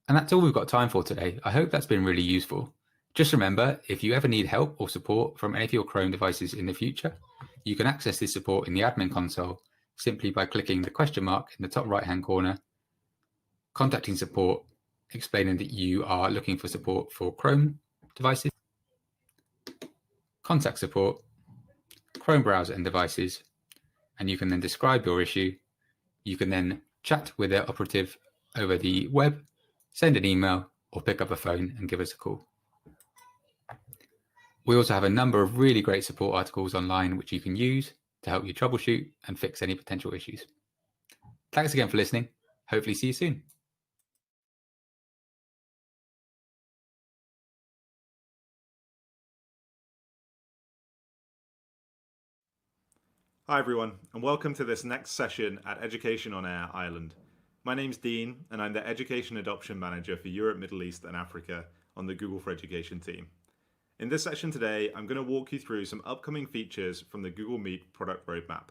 Speaker 8: And that's all we've got time for today. I hope that's been really useful. Just remember, if you ever need help or support from any of your Chrome devices in the future, you can access this support in the admin console simply by clicking the question mark in the top right-hand corner, contacting support, explaining that you are looking for support for Chrome devices, contact support, Chrome browser and devices, and you can then describe your issue. You can then chat with their operative over the web, send an email, or pick up a phone and give us a call. We also have a number of really great support articles online which you can use to help you troubleshoot and fix any potential issues. Thanks again for listening. Hopefully see you soon.
Speaker 9: Hi everyone, and welcome to this next session at Education on Air Ireland. My name's Dean, and I'm the Education Adoption Manager for Europe, Middle East and Africa on the Google for Education team. In this session today, I'm going to walk you through some upcoming features from the Google Meet product roadmap.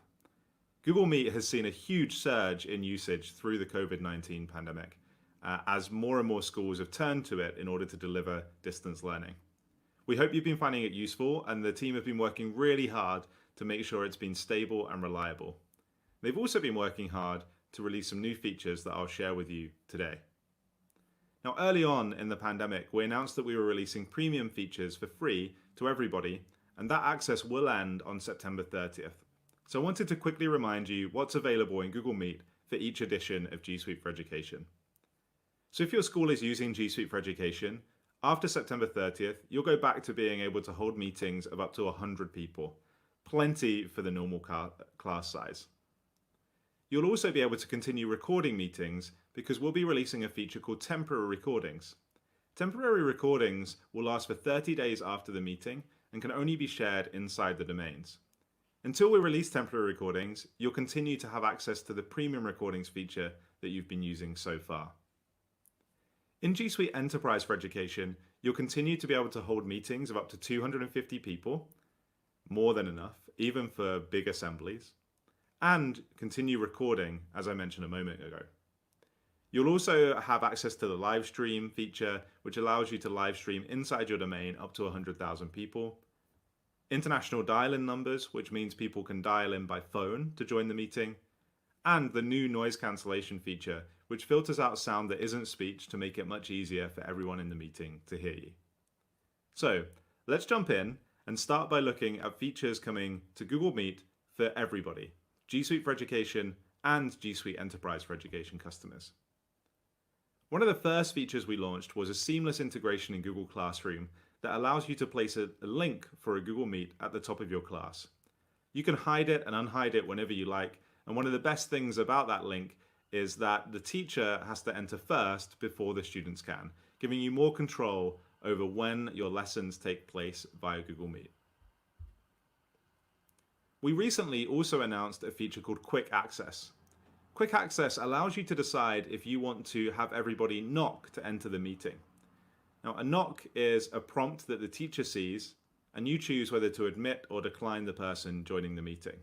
Speaker 9: Google Meet has seen a huge surge in usage through the COVID-19 pandemic, as more and more schools have turned to it in order to deliver distance learning. We hope you've been finding it useful, and the team have been working really hard to make sure it's been stable and reliable. They've also been working hard to release some new features that I'll share with you today. Now, early on in the pandemic, we announced that we were releasing premium features for free to everybody, and that access will end on September 30th. So I wanted to quickly remind you what's available in Google Meet for each edition of G Suite for Education. So if your school is using G Suite for Education, after September 30th, you'll go back to being able to hold meetings of up to 100 people. Plenty for the normal class size. You'll also be able to continue recording meetings because we'll be releasing a feature called temporary recordings. Temporary recordings will last for 30 days after the meeting and can only be shared inside the domains. Until we release temporary recordings, you'll continue to have access to the premium recordings feature that you've been using so far. In G Suite Enterprise for Education, you'll continue to be able to hold meetings of up to 250 people, more than enough, even for big assemblies, and continue recording, as I mentioned a moment ago. You'll also have access to the live stream feature, which allows you to live stream inside your domain up to 100,000 people. International dial-in numbers, which means people can dial in by phone to join the meeting. And the new noise cancellation feature, which filters out sound that isn't speech to make it much easier for everyone in the meeting to hear you. So let's jump in and start by looking at features coming to Google Meet for everybody, G Suite for Education and G Suite Enterprise for Education customers. One of the first features we launched was a seamless integration in Google Classroom that allows you to place a link for a Google Meet at the top of your class. You can hide it and unhide it whenever you like, and one of the best things about that link is that the teacher has to enter first before the students can, giving you more control over when your lessons take place via Google Meet. We recently also announced a feature called Quick Access. Quick Access allows you to decide if you want to have everybody knock to enter the meeting. Now, a knock is a prompt that the teacher sees, and you choose whether to admit or decline the person joining the meeting.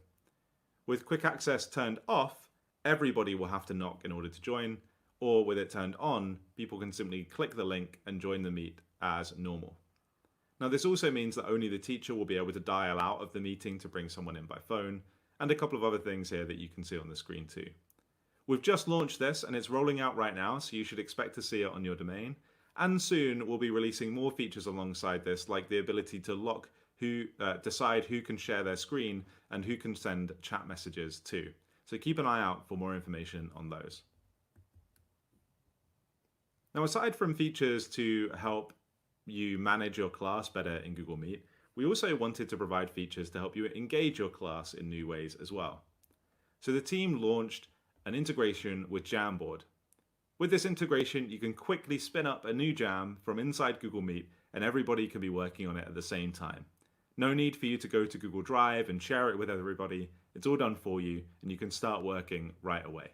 Speaker 9: With Quick Access turned off, everybody will have to knock in order to join, or with it turned on, people can simply click the link and join the meet as normal. Now, this also means that only the teacher will be able to dial out of the meeting to bring someone in by phone, and a couple of other things here that you can see on the screen too. We've just launched this and it's rolling out right now, so you should expect to see it on your domain. And soon we'll be releasing more features alongside this, like the ability to decide who can share their screen and who can send chat messages too. So keep an eye out for more information on those. Now, aside from features to help you manage your class better in Google Meet, we also wanted to provide features to help you engage your class in new ways as well. So the team launched an integration with Jamboard. With this integration, you can quickly spin up a new jam from inside Google Meet and everybody can be working on it at the same time. No need for you to go to Google Drive and share it with everybody. It's all done for you and you can start working right away.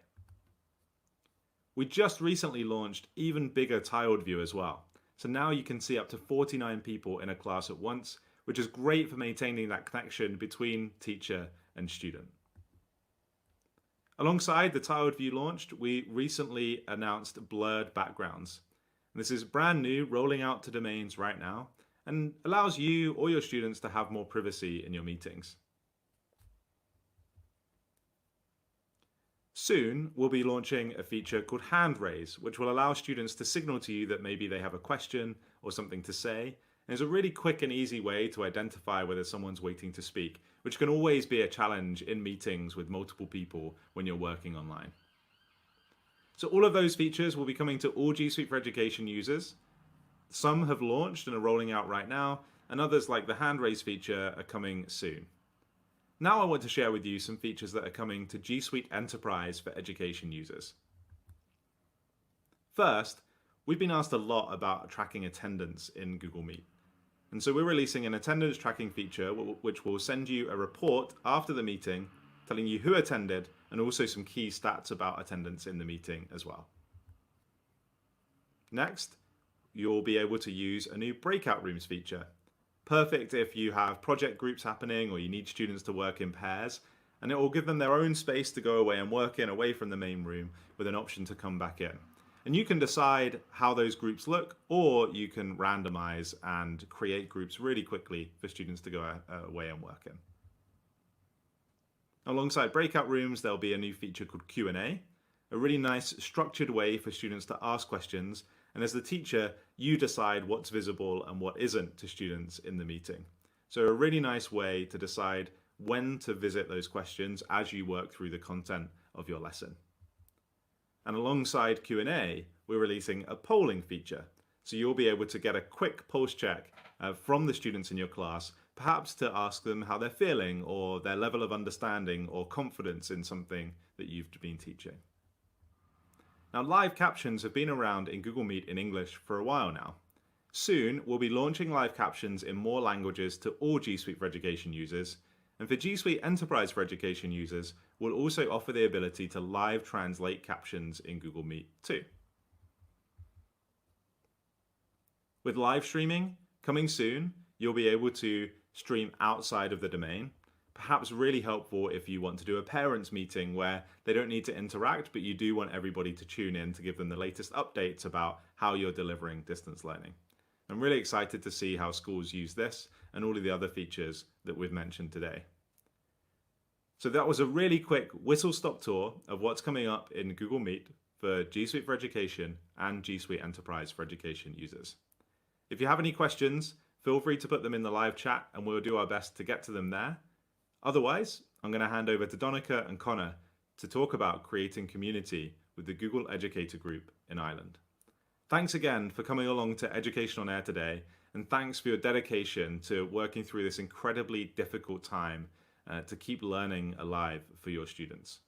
Speaker 9: We just recently launched even bigger tiled view as well. So now you can see up to 49 people in a class at once, which is great for maintaining that connection between teacher and student. Alongside the tiled view launched, we recently announced blurred backgrounds. This is brand new, rolling out to domains right now, and allows you or your students to have more privacy in your meetings. Soon, we'll be launching a feature called Hand Raise, which will allow students to signal to you that maybe they have a question or something to say. And it's a really quick and easy way to identify whether someone's waiting to speak, which can always be a challenge in meetings with multiple people when you're working online. So all of those features will be coming to all G Suite for Education users. Some have launched and are rolling out right now, and others like the hand raise feature are coming soon. Now I want to share with you some features that are coming to G Suite Enterprise for Education users. First, we've been asked a lot about tracking attendance in Google Meet. And so we're releasing an attendance tracking feature which will send you a report after the meeting telling you who attended and also some key stats about attendance in the meeting as well. Next, you'll be able to use a new breakout rooms feature. Perfect if you have project groups happening or you need students to work in pairs, and it will give them their own space to go away and work in away from the main room with an option to come back in. And you can decide how those groups look, or you can randomize and create groups really quickly for students to go away and work in. Alongside breakout rooms, there'll be a new feature called Q&A, a really nice structured way for students to ask questions. And as the teacher, you decide what's visible and what isn't to students in the meeting. So a really nice way to decide when to visit those questions as you work through the content of your lesson. And alongside Q&A, we're releasing a polling feature. So you'll be able to get a quick pulse check from the students in your class, perhaps to ask them how they're feeling or their level of understanding or confidence in something that you've been teaching. Now, live captions have been around in Google Meet in English for a while now. Soon, we'll be launching live captions in more languages to all G Suite for Education users. And for G Suite Enterprise for Education users, we'll also offer the ability to live translate captions in Google Meet too. With live streaming coming soon, you'll be able to stream outside of the domain. Perhaps really helpful if you want to do a parents meeting where they don't need to interact, but you do want everybody to tune in to give them the latest updates about how you're delivering distance learning. I'm really excited to see how schools use this and all of the other features that we've mentioned today. So that was a really quick whistle-stop tour of what's coming up in Google Meet for G Suite for Education and G Suite Enterprise for Education users. If you have any questions, feel free to put them in the live chat and we'll do our best to get to them there. Otherwise, I'm going to hand over to Donica and Connor to talk about creating community with the Google Educator Group in Ireland. Thanks again for coming along to Education on Air today, and thanks for your dedication to working through this incredibly difficult time to keep learning alive for your students.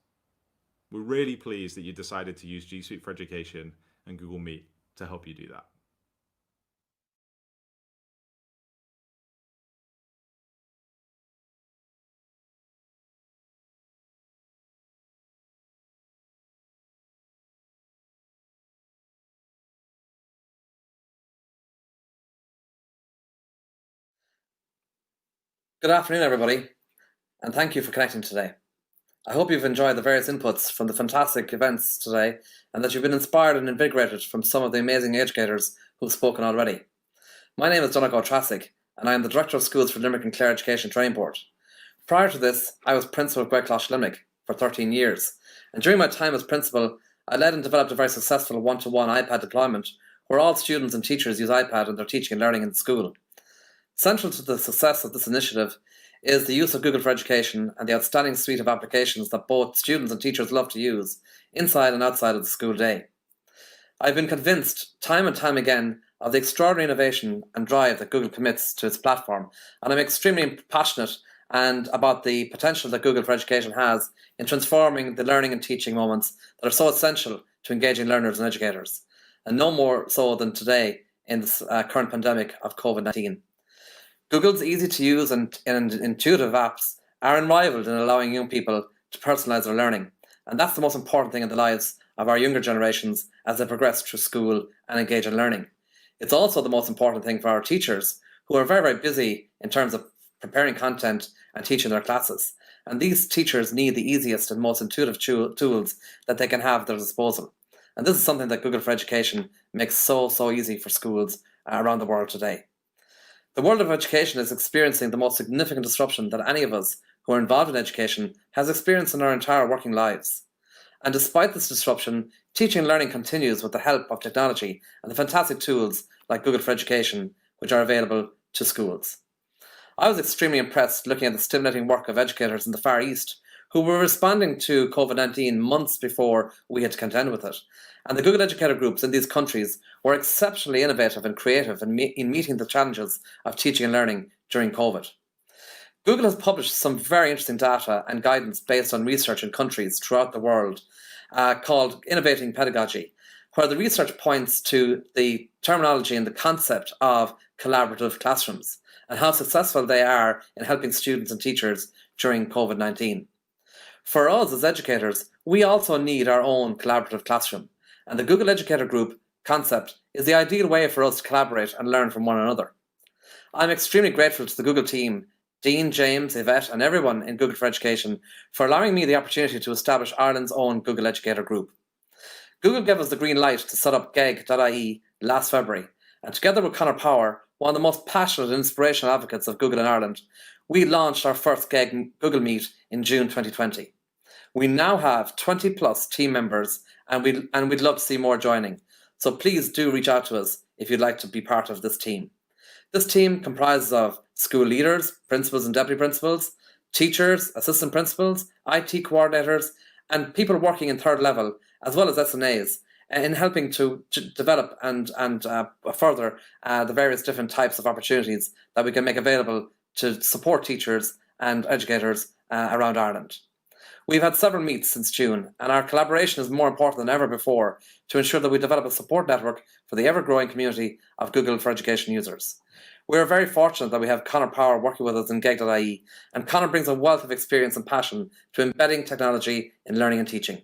Speaker 9: We're really pleased that you decided to use G Suite for Education and Google Meet to help you do that.
Speaker 10: Good afternoon, everybody, and thank you for connecting today. I hope you've enjoyed the various inputs from the fantastic events today and that you've been inspired and invigorated from some of the amazing educators who've spoken already. My name is Donegal Trassick, and I am the Director of Schools for Limerick and Clare Education Training Board. Prior to this, I was Principal of Gwenclosh Limerick for 13 years, and during my time as Principal, I led and developed a very successful one-to-one iPad deployment where all students and teachers use iPad in their teaching and learning in school. Central to the success of this initiative is the use of Google for Education and the outstanding suite of applications that both students and teachers love to use inside and outside of the school day. I've been convinced time and time again of the extraordinary innovation and drive that Google commits to its platform, and I'm extremely passionate about the potential that Google for Education has in transforming the learning and teaching moments that are so essential to engaging learners and educators, and no more so than today in this current pandemic of COVID-19. Google's easy-to-use and intuitive apps are unrivaled in allowing young people to personalise their learning, and that's the most important thing in the lives of our younger generations as they progress through school and engage in learning. It's also the most important thing for our teachers, who are very, very busy in terms of preparing content and teaching their classes, and these teachers need the easiest and most intuitive tools that they can have at their disposal. And this is something that Google for Education makes so easy for schools around the world today. The world of education is experiencing the most significant disruption that any of us who are involved in education has experienced in our entire working lives. And despite this disruption, teaching and learning continues with the help of technology and the fantastic tools like Google for Education, which are available to schools. I was extremely impressed looking at the stimulating work of educators in the Far East, who were responding to COVID-19 months before we had to contend with it. And the Google Educator groups in these countries were exceptionally innovative and creative in meeting the challenges of teaching and learning during COVID. Google has published some very interesting data and guidance based on research in countries throughout the world called Innovating Pedagogy, where the research points to the terminology and the concept of collaborative classrooms and how successful they are in helping students and teachers during COVID-19. For us as educators, we also need our own collaborative classroom, and the Google Educator Group concept is the ideal way for us to collaborate and learn from one another. I'm extremely grateful to the Google team, Dean, James, Yvette, and everyone in Google for Education for allowing me the opportunity to establish Ireland's own Google Educator Group. Google gave us the green light to set up GEG.ie last February, and together with Conor Power, one of the most passionate and inspirational advocates of Google in Ireland, we launched our first GEG Google Meet in June 2020. We now have 20 plus team members, and we'd love to see more joining. So please do reach out to us if you'd like to be part of this team. This team comprises of school leaders, principals and deputy principals, teachers, assistant principals, IT coordinators, and people working in third level, as well as SNAs, in helping to develop and further the various different types of opportunities that we can make available to support teachers and educators around Ireland. We've had several meets since June, and our collaboration is more important than ever before to ensure that we develop a support network for the ever-growing community of Google for Education users. We are very fortunate that we have Conor Power working with us in GEG.ie, and Conor brings a wealth of experience and passion to embedding technology in learning and teaching.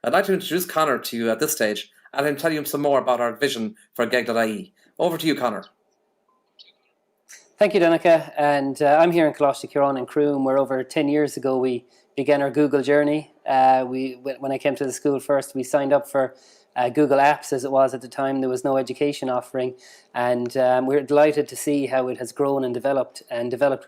Speaker 10: I'd like to introduce Conor to you at this stage and I'll tell you some more about our vision for GEG.ie. Over to you, Conor.
Speaker 11: Thank you, Danica. And I'm here in Coláiste Ciarán in Croom, where over 10 years ago we began our Google journey. When I came to the school first, we signed up for Google Apps, as it was at the time. There was no education offering, and we're delighted to see how it has grown and developed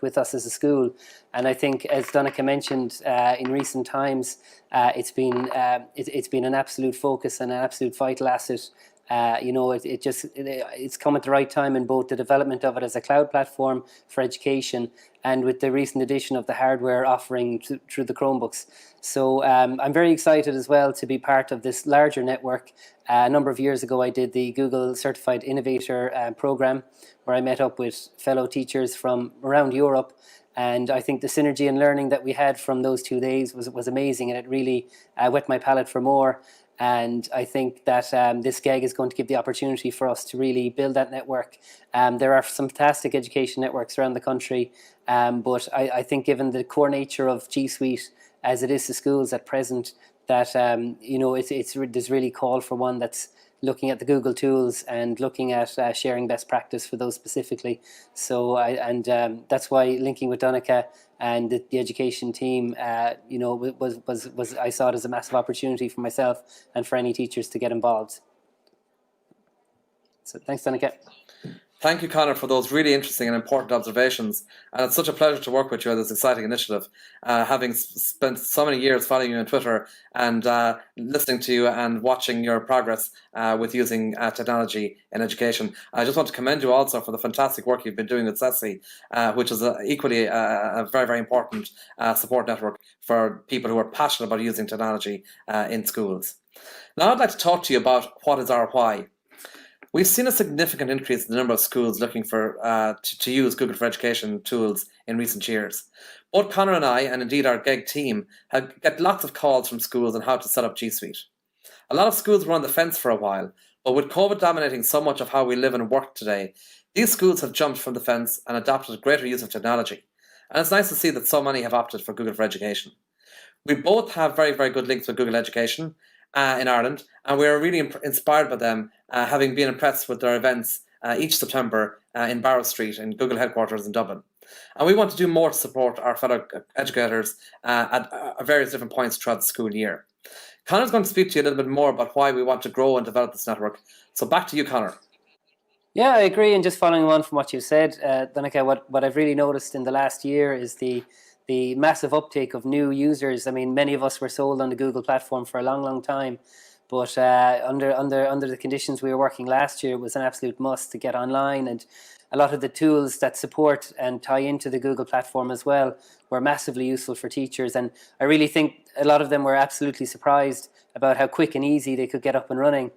Speaker 11: with us as a school. And I think, as Danica mentioned, in recent times, it's been an absolute focus and an absolute vital asset. It's come at the right time in both the development of it as a cloud platform for education and with the recent addition of the hardware offering through the Chromebooks. So I'm very excited as well to be part of this larger network. A number of years ago I did the Google Certified Innovator program, where I met up with fellow teachers from around Europe. And I think the synergy and learning that we had from those 2 days was amazing, and it really whet my palate for more. And I think that this GEG is going to give the opportunity for us to really build that network. There are some fantastic education networks around the country, but I think given the core nature of G Suite as it is to schools at present, that there's really call for one that's looking at the Google tools and looking at sharing best practice for those specifically. So that's why linking with Danica and the education team, was I saw it as a massive opportunity for myself and for any teachers to get involved. So thanks, Danica.
Speaker 10: Thank you, Conor, for those really interesting and important observations. And it's such a pleasure to work with you on this exciting initiative, having spent so many years following you on Twitter and listening to you and watching your progress with using technology in education. I just want to commend you also for the fantastic work you've been doing with CESI, which is equally a very, very important support network for people who are passionate about using technology in schools. Now I'd like to talk to you about what is our why. We've seen a significant increase in the number of schools looking for to use Google for Education tools in recent years. Both Conor and I, and indeed our GEG team, get lots of calls from schools on how to set up G Suite. A lot of schools were on the fence for a while, but with COVID dominating so much of how we live and work today, these schools have jumped from the fence and adopted greater use of technology. And it's nice to see that so many have opted for Google for Education. We both have very, very good links with Google Education in Ireland, and we are really inspired by them, having been impressed with their events each September in Barrow Street in Google headquarters in Dublin. And we want to do more to support our fellow educators at various different points throughout the school year. Conor's going to speak to you a little bit more about why we want to grow and develop this network. So back to you, Conor.
Speaker 11: Yeah, I agree. And just following on from what you said, Danica, what I've really noticed in the last year is the massive uptake of new users. I mean, many of us were sold on the Google platform for a long, long time. But under the conditions we were working last year, it was an absolute must to get online. And a lot of the tools that support and tie into the Google platform as well were massively useful for teachers. And I really think a lot of them were absolutely surprised about how quick and easy they could get up and running.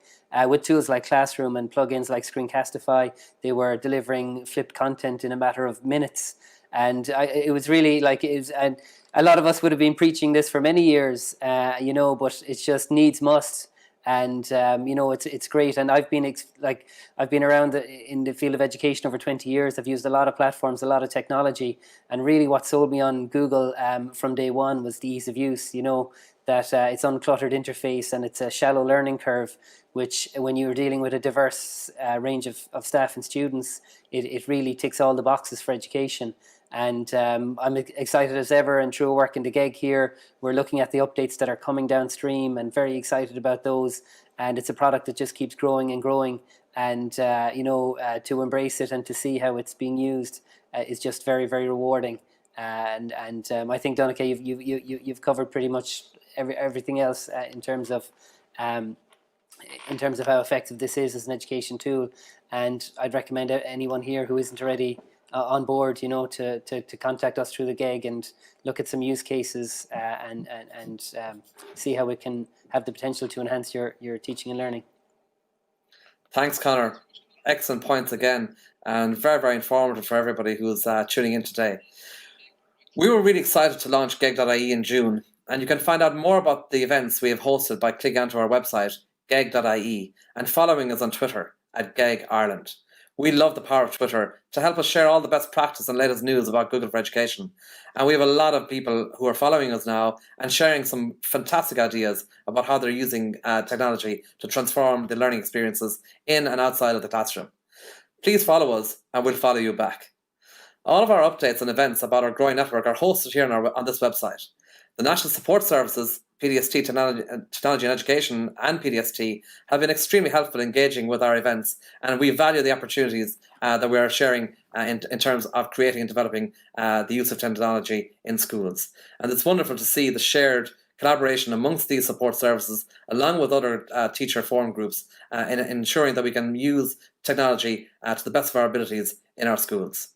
Speaker 11: With tools like Classroom and plugins like Screencastify, they were delivering flipped content in a matter of minutes. And it was really like, and a lot of us would have been preaching this for many years, but it's just needs must. And it's great. And I've been around in the field of education over 20 years. I've used a lot of platforms, a lot of technology, and really what sold me on Google from day one was the ease of use. That it's uncluttered interface and it's a shallow learning curve, which when you're dealing with a diverse range of staff and students, it really ticks all the boxes for education. And I'm excited as ever, and through work in the GEG here, we're looking at the updates that are coming downstream and very excited about those. And it's a product that just keeps growing and growing. And, to embrace it and to see how it's being used is just very, very rewarding. And I think, Donncha, you've covered pretty much everything else in terms of how effective this is as an education tool. And I'd recommend anyone here who isn't already on board, to contact us through the GEG and look at some use cases and see how it can have the potential to enhance your teaching and learning.
Speaker 10: Thanks, Conor. Excellent points again, and very, very informative for everybody who's tuning in today. We were really excited to launch GEG.ie in June, and you can find out more about the events we have hosted by clicking onto our website, GEG.ie, and following us on Twitter at GEG Ireland. We love the power of Twitter to help us share all the best practice and latest news about Google for Education. And we have a lot of people who are following us now and sharing some fantastic ideas about how they're using technology to transform the learning experiences in and outside of the classroom. Please follow us and we'll follow you back. All of our updates and events about our growing network are hosted here on this website. The National Support Services, PDST Technology and Education, and PDST have been extremely helpful engaging with our events, and we value the opportunities that we are sharing in terms of creating and developing the use of technology in schools. And it's wonderful to see the shared collaboration amongst these support services, along with other teacher forum groups, in ensuring that we can use technology to the best of our abilities in our schools.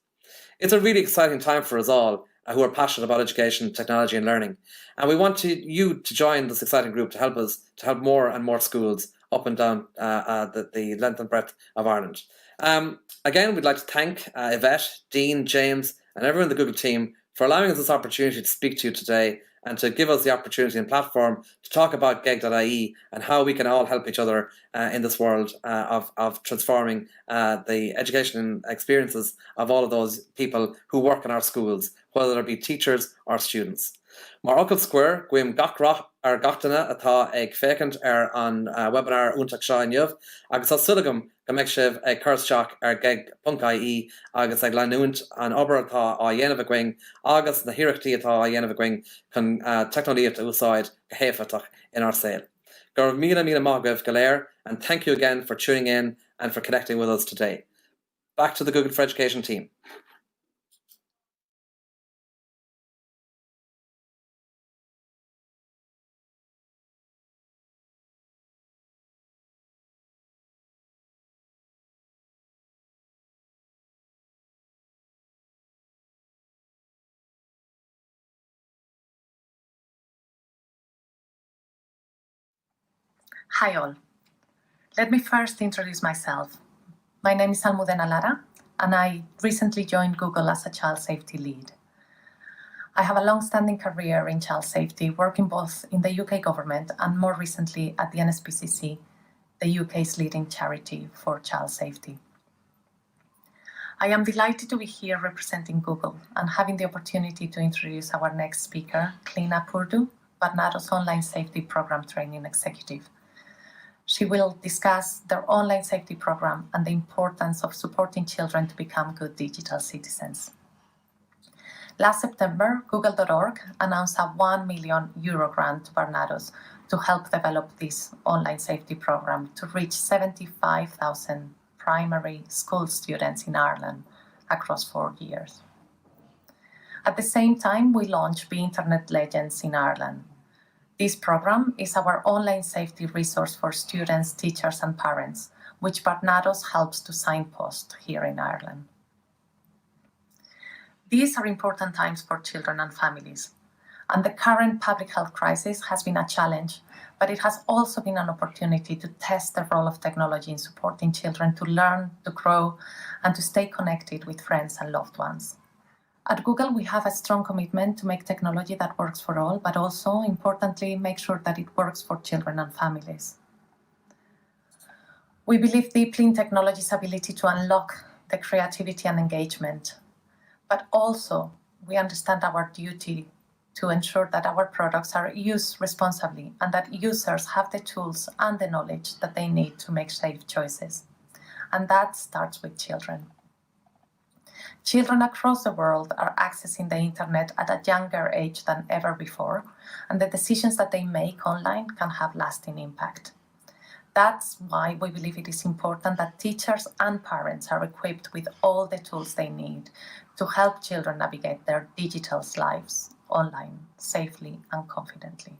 Speaker 10: It's a really exciting time for us all who are passionate about education, technology and learning. And we want you to join this exciting group to help more and more schools up and down the length and breadth of Ireland. Again, we'd like to thank Yvette, Dean, James and everyone in the Google team for allowing us this opportunity to speak to you today and to give us the opportunity and platform to talk about GEG.ie and how we can all help each other in this world of transforming the education experiences of all of those people who work in our schools, whether it be teachers or students. Mar Uncle Square, Gwim Gachra ar Gachtana atá ag fécant ar an webinar úntaach seo inniuh, agus as sulagam go mbeidh sibh ag chuirteach ar GEG.ie agus ag leanúint an obair atá á dhéanamh going agus na hiireachtaí atá á dhéanamh going chun technolíocht úsáid go héifiteach in our sale. Gur míle mágah go léir, and thank you again for tuning in and for connecting with us today. Back to the Google for Education team.
Speaker 12: Hi all. Let me first introduce myself. My name is Almudena Lara, and I recently joined Google as a child safety lead. I have a long-standing career in child safety, working both in the UK government and more recently at the NSPCC, the UK's leading charity for child safety. I am delighted to be here representing Google and having the opportunity to introduce our next speaker, Clina Purdu, Barnado's Online Safety Program Training Executive. She will discuss their online safety program and the importance of supporting children to become good digital citizens. Last September, Google.org announced a €1 million grant to Barnados to help develop this online safety program to reach 75,000 primary school students in Ireland across 4 years. At the same time, we launched Be Internet Legends in Ireland. This program is our online safety resource for students, teachers, and parents, which Barnados helps to signpost here in Ireland. These are important times for children and families, and the current public health crisis has been a challenge, but it has also been an opportunity to test the role of technology in supporting children to learn, to grow, and to stay connected with friends and loved ones. At Google, we have a strong commitment to make technology that works for all, but also, importantly, make sure that it works for children and families. We believe deeply in technology's ability to unlock the creativity and engagement, but also we understand our duty to ensure that our products are used responsibly and that users have the tools and the knowledge that they need to make safe choices. And that starts with children. Children across the world are accessing the internet at a younger age than ever before, and the decisions that they make online can have lasting impact. That's why we believe it is important that teachers and parents are equipped with all the tools they need to help children navigate their digital lives online safely and confidently.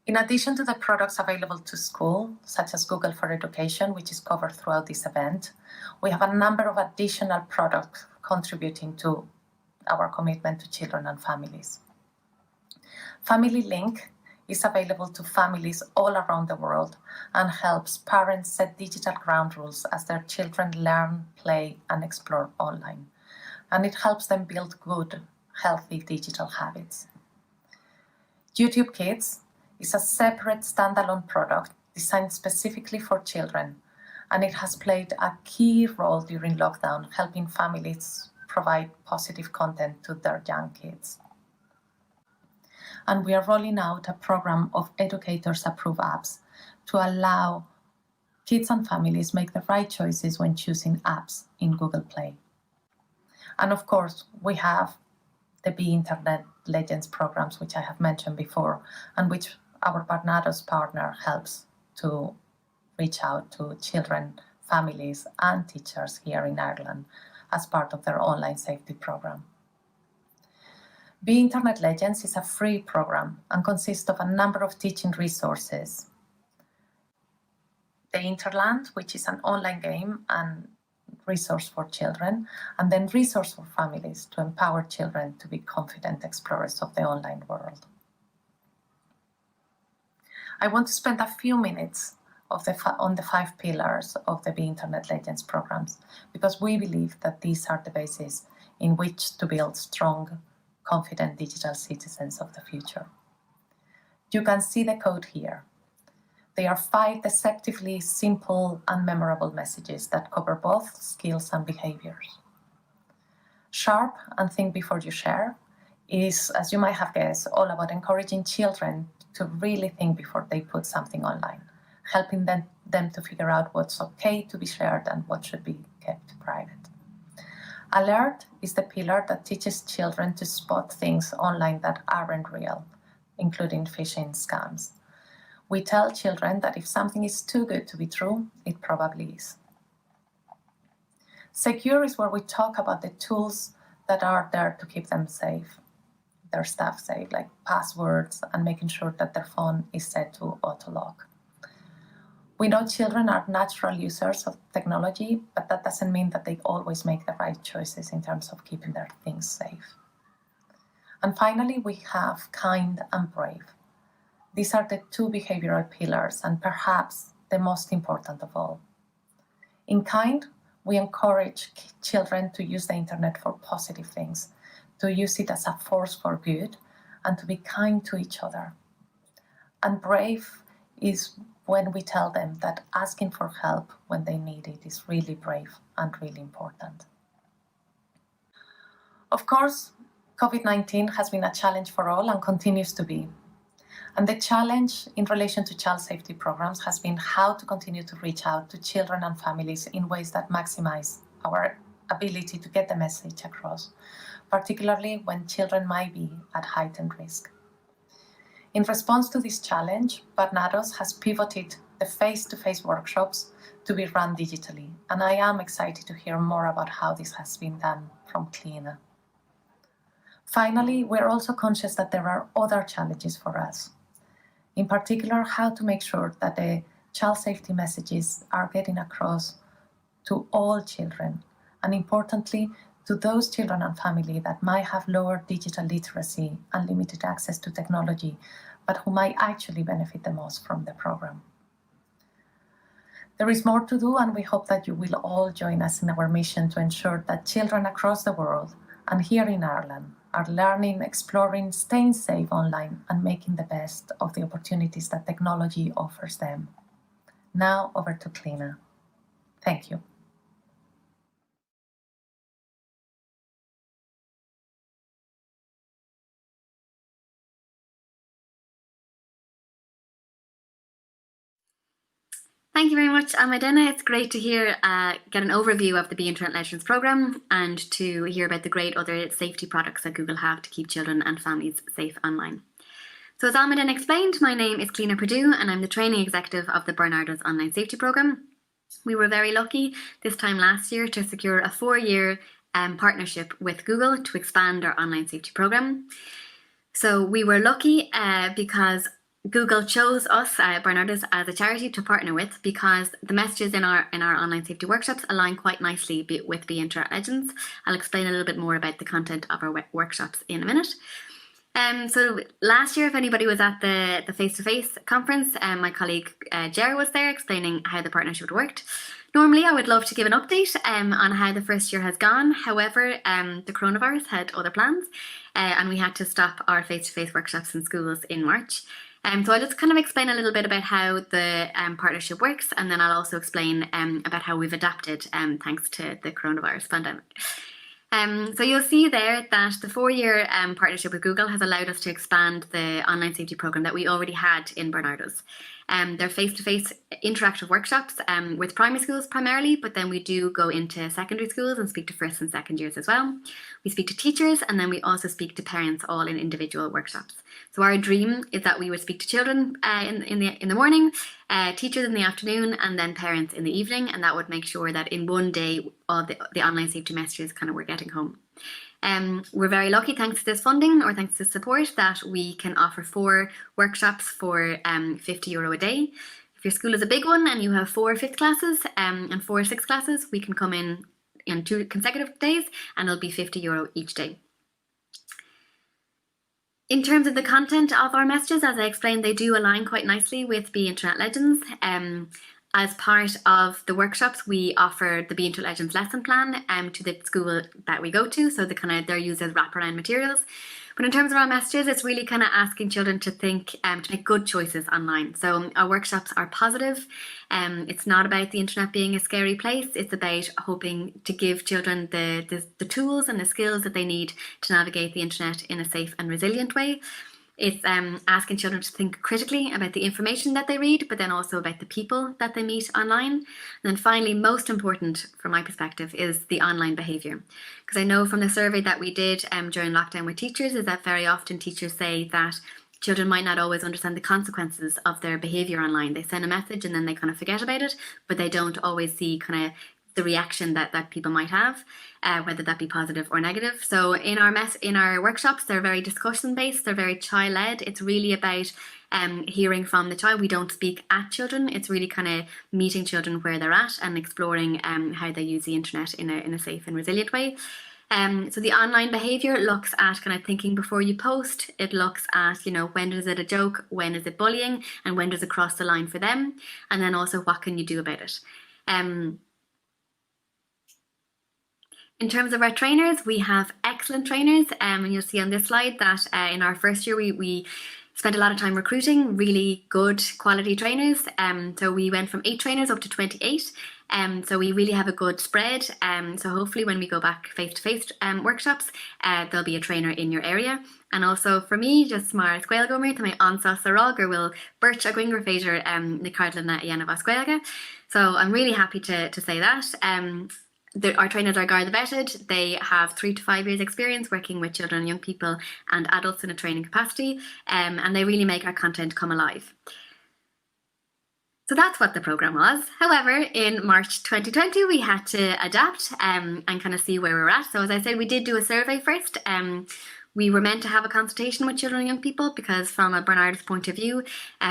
Speaker 12: In addition to the products available to school, such as Google for Education, which is covered throughout this event, we have a number of additional products contributing to our commitment to children and families. Family Link is available to families all around the world and helps parents set digital ground rules as their children learn, play, and explore online. And it helps them build good, healthy digital habits. YouTube Kids is a separate standalone product designed specifically for children, and it has played a key role during lockdown, helping families provide positive content to their young kids. And we are rolling out a program of educators approved apps to allow kids and families make the right choices when choosing apps in Google Play. And of course, we have the Be Internet Legends programs, which I have mentioned before, and which our Barnados partner helps to reach out to children, families, and teachers here in Ireland as part of their online safety program. Be Internet Legends is a free program and consists of a number of teaching resources. The Interland, which is an online game and resource for children, and then resource for families to empower children to be confident explorers of the online world. I want to spend a few minutes on the 5 pillars of the Be Internet Legends programs, because we believe that these are the basis in which to build strong, confident digital citizens of the future. You can see the code here. They are 5 deceptively simple and memorable messages that cover both skills and behaviors. Sharp and think before you share is, as you might have guessed, all about encouraging children to really think before they put something online, helping them to figure out what's okay to be shared and what should be kept private. Alert is the pillar that teaches children to spot things online that aren't real, including phishing scams. We tell children that if something is too good to be true, it probably is. Secure is where we talk about the tools that are there to keep them safe, their stuff safe, like passwords and making sure that their phone is set to auto-lock. We know children are natural users of technology, but that doesn't mean that they always make the right choices in terms of keeping their things safe. And finally, we have kind and brave. These are the 2 behavioral pillars, and perhaps the most important of all. In kind, we encourage children to use the internet for positive things, to use it as a force for good, and to be kind to each other. And brave is when we tell them that asking for help when they need it is really brave and really important. Of course, COVID-19 has been a challenge for all and continues to be. And the challenge in relation to child safety programs has been how to continue to reach out to children and families in ways that maximize our ability to get the message across, particularly when children might be at heightened risk. In response to this challenge, Barnados has pivoted the face-to-face workshops to be run digitally, and I am excited to hear more about how this has been done from Cliona. Finally, we're also conscious that there are other challenges for us. In particular, how to make sure that the child safety messages are getting across to all children and importantly, to those children and families that might have lower digital literacy and limited access to technology, but who might actually benefit the most from the program. There is more to do, and we hope that you will all join us in our mission to ensure that children across the world and here in Ireland are learning, exploring, staying safe online, and making the best of the opportunities that technology offers them. Now over to Cliona. Thank you.
Speaker 13: Thank you very much, Amadena. It's great to get an overview of the Be Internet Legends programme and to hear about the great other safety products that Google have to keep children and families safe online. So as Amadena explained, my name is Cliona Perdue and I'm the training executive of the Barnardo's online safety programme. We were very lucky this time last year to secure a 4-year partnership with Google to expand our online safety programme. So we were lucky because Google chose us, Barnardo's, as a charity to partner with because the messages in our online safety workshops align quite nicely with Be Internet Legends. I'll explain a little bit more about the content of our workshops in a minute. So last year, if anybody was at the face-to-face conference, my colleague Ger was there explaining how the partnership worked. Normally, I would love to give an update on how the first year has gone. However, the coronavirus had other plans and we had to stop our face-to-face workshops in schools in March. So I'll just kind of explain a little bit about how the partnership works, and then I'll also explain about how we've adapted thanks to the coronavirus pandemic. So you'll see there that the 4-year partnership with Google has allowed us to expand the online safety program that we already had in Barnardo's. They're face-to-face interactive workshops with primary schools primarily, but then we do go into secondary schools and speak to first and second years as well. We speak to teachers and then we also speak to parents all in individual workshops. So our dream is that we would speak to children in the morning, teachers in the afternoon, and then parents in the evening, and that would make sure that in one day all the online safety messages kind of were getting home. We're very lucky, thanks to this funding or thanks to support, that we can offer 4 workshops for €50 a day. If your school is a big one and you have 4 5th classes and 4 6th classes, we can come in 2 consecutive days and it'll be €50 each day. In terms of the content of our messages, as I explained, they do align quite nicely with Be Internet Legends. As part of the workshops, we offer the Be Internet Legends lesson plan to the school that we go to, so they're used as wraparound materials. But in terms of our messages, it's really kind of asking children to think, to make good choices online. So our workshops are positive. It's not about the internet being a scary place. It's about hoping to give children the tools and the skills that they need to navigate the internet in a safe and resilient way. It's asking children to think critically about the information that they read, but then also about the people that they meet online. And then finally, most important from my perspective, is the online behaviour. Because I know from the survey that we did during lockdown with teachers is that very often teachers say that children might not always understand the consequences of their behaviour online. They send a message and then they kind of forget about it, but they don't always see kind of the reaction that people might have, whether that be positive or negative. So in our workshops, they're very discussion based, they're very child led. It's really about hearing from the child. We don't speak at children. It's really kind of meeting children where they're at and exploring how they use the internet in a safe and resilient way. So the online behaviour looks at kind of thinking before you post. It looks at, when is it a joke, when is it bullying, and when does it cross the line for them? And then also, what can you do about it? In terms of our trainers, we have excellent trainers, and you'll see on this slide that in our first year we spent a lot of time recruiting really good quality trainers. So we went from 8 trainers up to 28. So we really have a good spread. So hopefully when we go back face-to-face workshops, there'll be a trainer in your area. And also for me, just mar squelgomer, to my ansá sarog, or will birch a gwingr féidir na cardlana iana vasquelga. So I'm really happy to say that. Our trainers are Garda vetted. They have 3 to 5 years experience working with children and young people and adults in a training capacity, and they really make our content come alive. So that's what the programme was. However, in March 2020, we had to adapt and kind of see where we're at. So as I said, we did do a survey first. We were meant to have a consultation with children and young people because from a Bernardus point of view,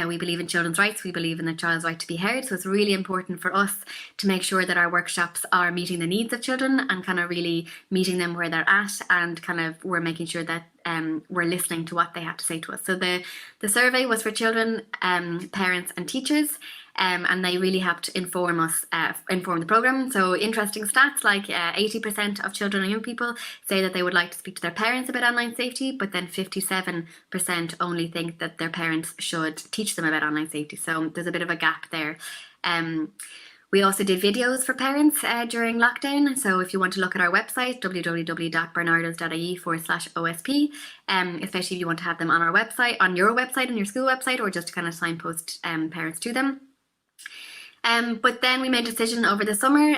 Speaker 13: we believe in children's rights, we believe in the child's right to be heard. So it's really important for us to make sure that our workshops are meeting the needs of children and kind of really meeting them where they're at, and kind of we're making sure that we're listening to what they have to say to us. So the survey was for children, parents and teachers. And they really helped inform the programme. So interesting stats, like 80% of children and young people say that they would like to speak to their parents about online safety, but then 57% only think that their parents should teach them about online safety. So there's a bit of a gap there. We also did videos for parents during lockdown. So if you want to look at our website, www.bernardus.ie/OSP, especially if you want to have them on our website, on your website, on your school website, or just to kind of signpost parents to them. But then we made a decision over the summer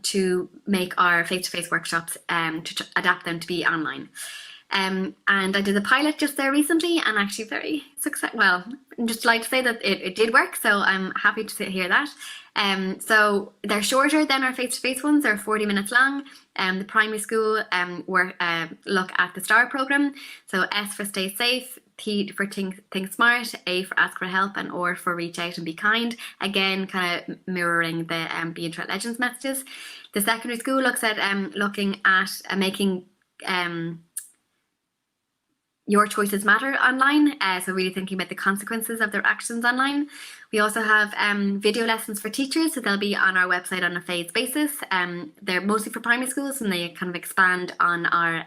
Speaker 13: to make our face-to-face workshops, to adapt them to be online. And I did a pilot just there recently, and actually very successful. Well, I'm just like to say that it did work, so I'm happy to hear that. So they're shorter than our face-to-face ones. They're 40 minutes long. The primary school look at the STAR programme. So S for stay safe, T for think smart, A for ask for help, and O for reach out and be kind. Again, kind of mirroring the Be Internet Legends messages. The secondary school looks at looking at making your choices matter online, so really thinking about the consequences of their actions online. We also have video lessons for teachers, so they'll be on our website on a phased basis. They're mostly for primary schools, and they kind of expand on our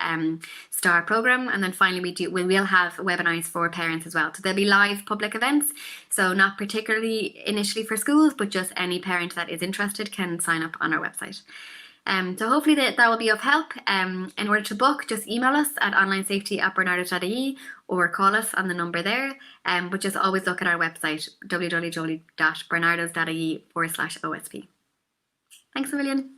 Speaker 13: STAR programme. And then finally, we'll have webinars for parents as well. So there'll be live public events, so not particularly initially for schools, but just any parent that is interested can sign up on our website. So hopefully that will be of help. In order to book, just email us at onlinesafety@bernardus.ie or call us on the number there. But just always look at our website, www.bernardus.ie/OSP. Thanks a million.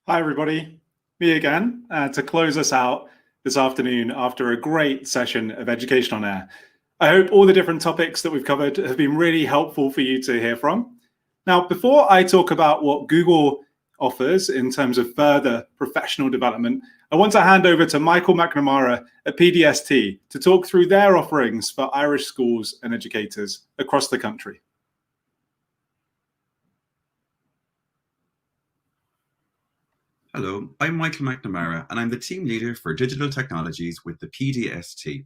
Speaker 14: Hi everybody, me again to close us out this afternoon after a great session of Education on Air. I hope all the different topics that we've covered have been really helpful for you to hear from. Now, before I talk about what Google offers in terms of further professional development, I want to hand over to Michael McNamara at PDST to talk through their offerings for Irish schools and educators across the country.
Speaker 15: Hello, I'm Michael McNamara, and I'm the team leader for digital technologies with the PDST.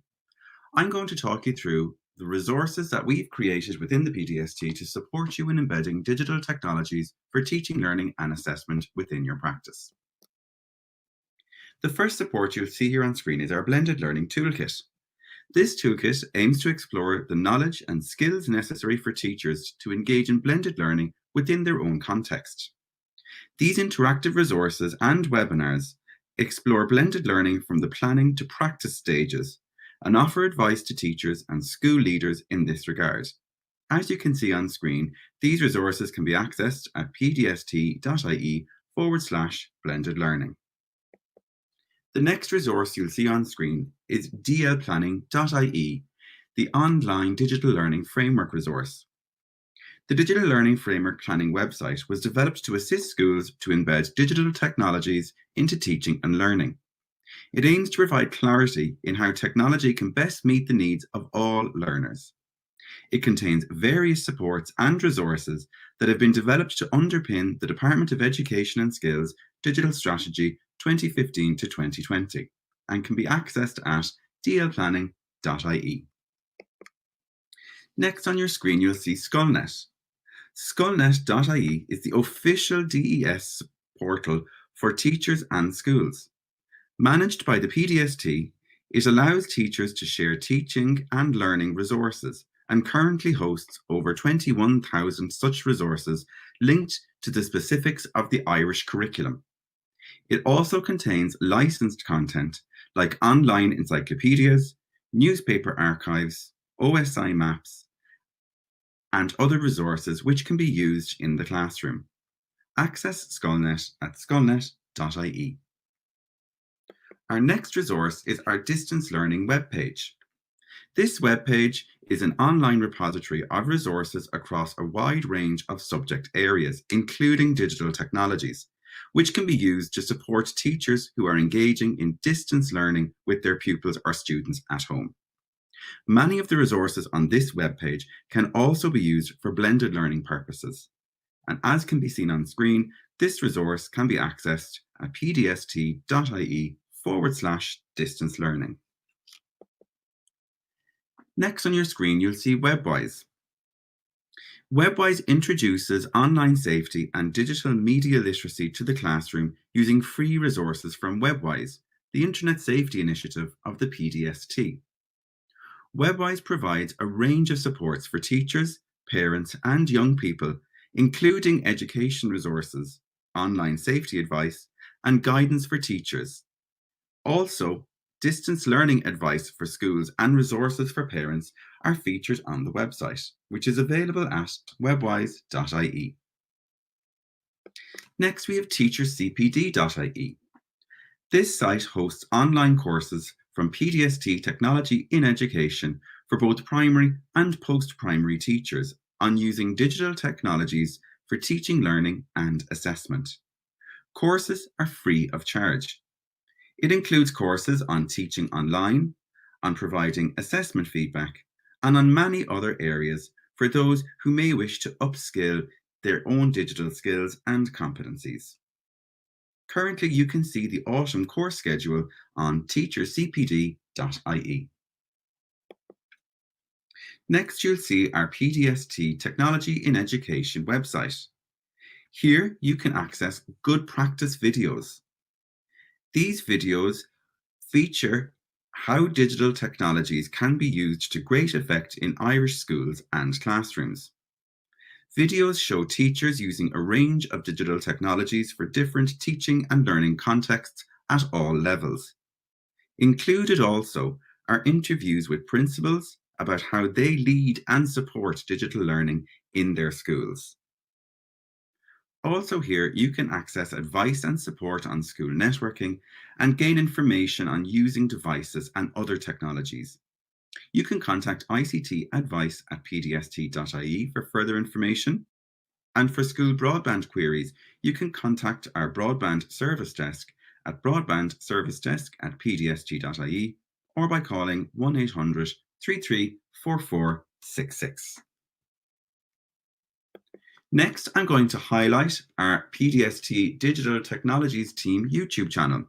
Speaker 15: I'm going to talk you through the resources that we've created within the PDST to support you in embedding digital technologies for teaching, learning, and assessment within your practice. The first support you'll see here on screen is our Blended Learning Toolkit. This toolkit aims to explore the knowledge and skills necessary for teachers to engage in blended learning within their own context. These interactive resources and webinars explore blended learning from the planning to practice stages and offer advice to teachers and school leaders in this regard. As you can see on screen, these resources can be accessed at pdst.ie/blended learning. The next resource you'll see on screen is dlplanning.ie, the online digital learning framework resource. The Digital Learning Framework Planning website was developed to assist schools to embed digital technologies into teaching and learning. It aims to provide clarity in how technology can best meet the needs of all learners. It contains various supports and resources that have been developed to underpin the Department of Education and Skills Digital Strategy 2015 to 2020 and can be accessed at dlplanning.ie. Next on your screen, you'll see SkullNet. SkullNet.ie is the official DES portal for teachers and schools. Managed by the PDST, it allows teachers to share teaching and learning resources and currently hosts over 21,000 such resources linked to the specifics of the Irish curriculum. It also contains licensed content like online encyclopedias, newspaper archives, OSI maps, and other resources which can be used in the classroom. Access SkullNet at skullnet.ie. Our next resource is our distance learning webpage. This webpage is an online repository of resources across a wide range of subject areas, including digital technologies, which can be used to support teachers who are engaging in distance learning with their pupils or students at home. Many of the resources on this webpage can also be used for blended learning purposes. And as can be seen on screen, this resource can be accessed at pdst.ie/distance learning. Next on your screen, you'll see WebWise. WebWise introduces online safety and digital media literacy to the classroom using free resources from WebWise, the Internet Safety Initiative of the PDST. WebWise provides a range of supports for teachers, parents, and young people, including education resources, online safety advice, and guidance for teachers. Also, distance learning advice for schools and resources for parents are featured on the website, which is available at webwise.ie. Next, we have teachercpd.ie. This site hosts online courses from PDST Technology in Education for both primary and post-primary teachers on using digital technologies for teaching, learning, and assessment. Courses are free of charge. It includes courses on teaching online, on providing assessment feedback, and on many other areas for those who may wish to upskill their own digital skills and competencies. Currently, you can see the autumn course schedule on teachercpd.ie. Next, you'll see our PDST Technology in Education website. Here, you can access good practice videos. These videos feature how digital technologies can be used to great effect in Irish schools and classrooms. Videos show teachers using a range of digital technologies for different teaching and learning contexts at all levels. Included also are interviews with principals about how they lead and support digital learning in their schools. Also here, you can access advice and support on school networking and gain information on using devices and other technologies. You can contact ICT advice at pdst.ie for further information. And for school broadband queries, you can contact our broadband service desk at broadbandservicedesk@pdst.ie or by calling 1800 334466. Next, I'm going to highlight our PDST Digital Technologies Team YouTube channel.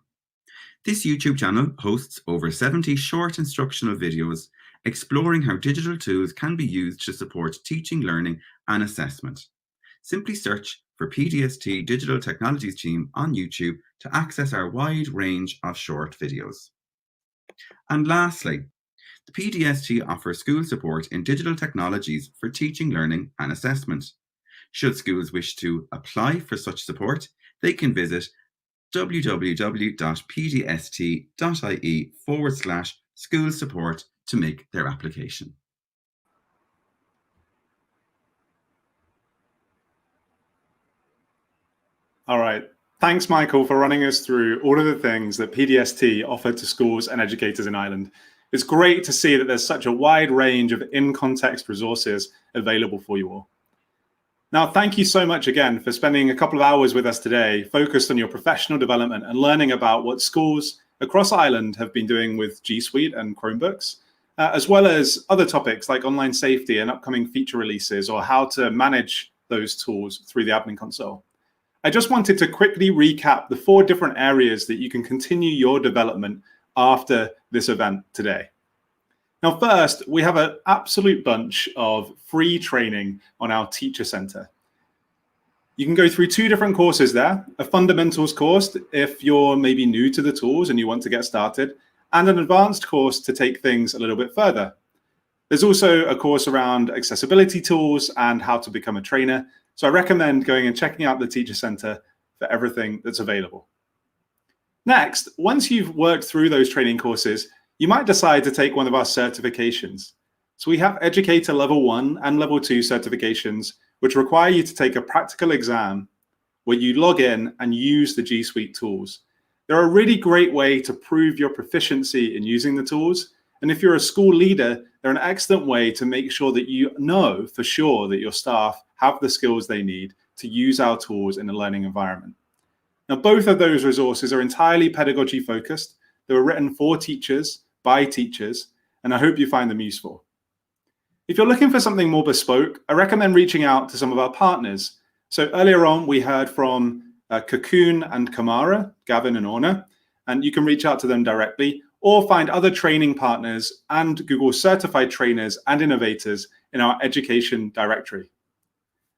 Speaker 15: This YouTube channel hosts over 70 short instructional videos exploring how digital tools can be used to support teaching, learning, and assessment. Simply search for PDST Digital Technologies Team on YouTube to access our wide range of short videos. And lastly, the PDST offers school support in digital technologies for teaching, learning, and assessment. Should schools wish to apply for such support, they can visit www.pdst.ie/school support to make their application.
Speaker 14: All right. Thanks, Michael, for running us through all of the things that PDST offer to schools and educators in Ireland. It's great to see that there's such a wide range of in-context resources available for you all. Now, thank you so much again for spending a couple of hours with us today, focused on your professional development and learning about what schools across Ireland have been doing with G Suite and Chromebooks, as well as other topics like online safety and upcoming feature releases, or how to manage those tools through the admin console. I just wanted to quickly recap the 4 different areas that you can continue your development after this event today. Now, first, we have an absolute bunch of free training on our Teacher Center. You can go through 2 different courses there, a fundamentals course if you're maybe new to the tools and you want to get started, and an advanced course to take things a little bit further. There's also a course around accessibility tools and how to become a trainer. So I recommend going and checking out the Teacher Center for everything that's available. Next, once you've worked through those training courses, you might decide to take one of our certifications. So we have Educator Level 1 and Level 2 certifications, which require you to take a practical exam where you log in and use the G Suite tools. They're a really great way to prove your proficiency in using the tools, And if you're a school leader, they're an excellent way to make sure that you know for sure that your staff have the skills they need to use our tools in a learning environment. Now, both of those resources are entirely pedagogy focused. They were written for teachers, by teachers, and I hope you find them useful. If you're looking for something more bespoke, I recommend reaching out to some of our partners. So earlier on, we heard from Cocoon and Kamara, Gavin and Orna, and you can reach out to them directly or find other training partners and Google certified trainers and innovators in our education directory.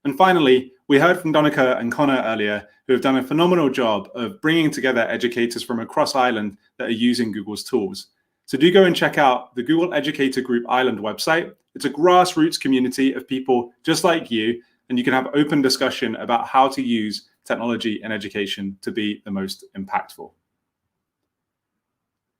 Speaker 14: And finally, we heard from Donica and Connor earlier, who have done a phenomenal job of bringing together educators from across Ireland that are using Google's tools. So do go and check out the Google Educator Group Ireland website. It's a grassroots community of people just like you, and you can have open discussion about how to use technology in education to be the most impactful.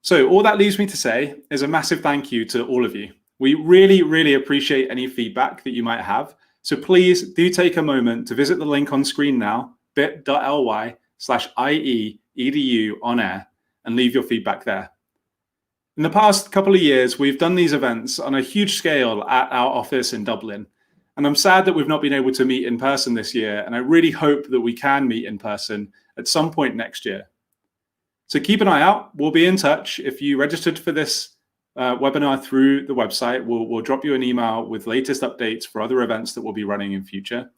Speaker 14: So all that leaves me to say is a massive thank you to all of you. We really, really appreciate any feedback that you might have. So please do take a moment to visit the link on screen now, bit.ly/IE/EDU-on-air, and leave your feedback there. In the past couple of years, we've done these events on a huge scale at our office in Dublin. And I'm sad that we've not been able to meet in person this year. And I really hope that we can meet in person at some point next year. So keep an eye out. We'll be in touch. If you registered for this webinar through the website, we'll drop you an email with latest updates for other events that we'll be running in future.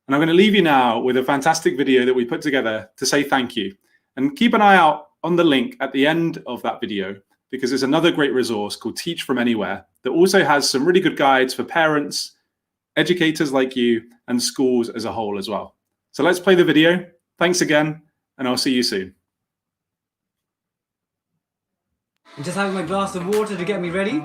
Speaker 14: And I'm going to leave you now with a fantastic video that we put together to say thank you. And keep an eye out on the link at the end of that video, because there's another great resource called Teach From Anywhere that also has some really good guides for parents, educators like you, and schools as a whole as well. So let's play the video. Thanks again, and I'll see you soon.
Speaker 16: I'm just having my glass of water to get me ready.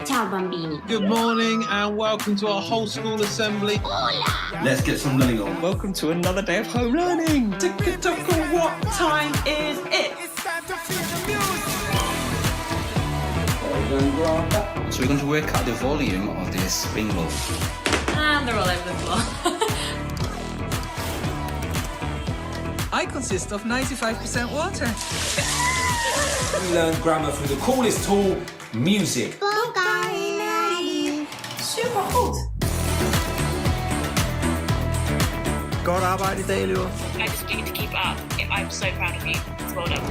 Speaker 17: Ciao bambini.
Speaker 18: Good morning and welcome to our whole school assembly.
Speaker 17: Hola!
Speaker 16: Let's get some learning on.
Speaker 18: Welcome to another day of home learning.
Speaker 19: Tick-a-tock, what time is it? It's time to feel the music.
Speaker 20: So we're going to work out the volume of this spring roll.
Speaker 21: And they're all over the floor.
Speaker 19: I consist of 95% water.
Speaker 16: We learn grammar through the coolest tool, music.
Speaker 19: Super goed.
Speaker 18: Godt arbejde i dag, elever.
Speaker 22: I just need to keep it up. I'm so proud of you. Well done.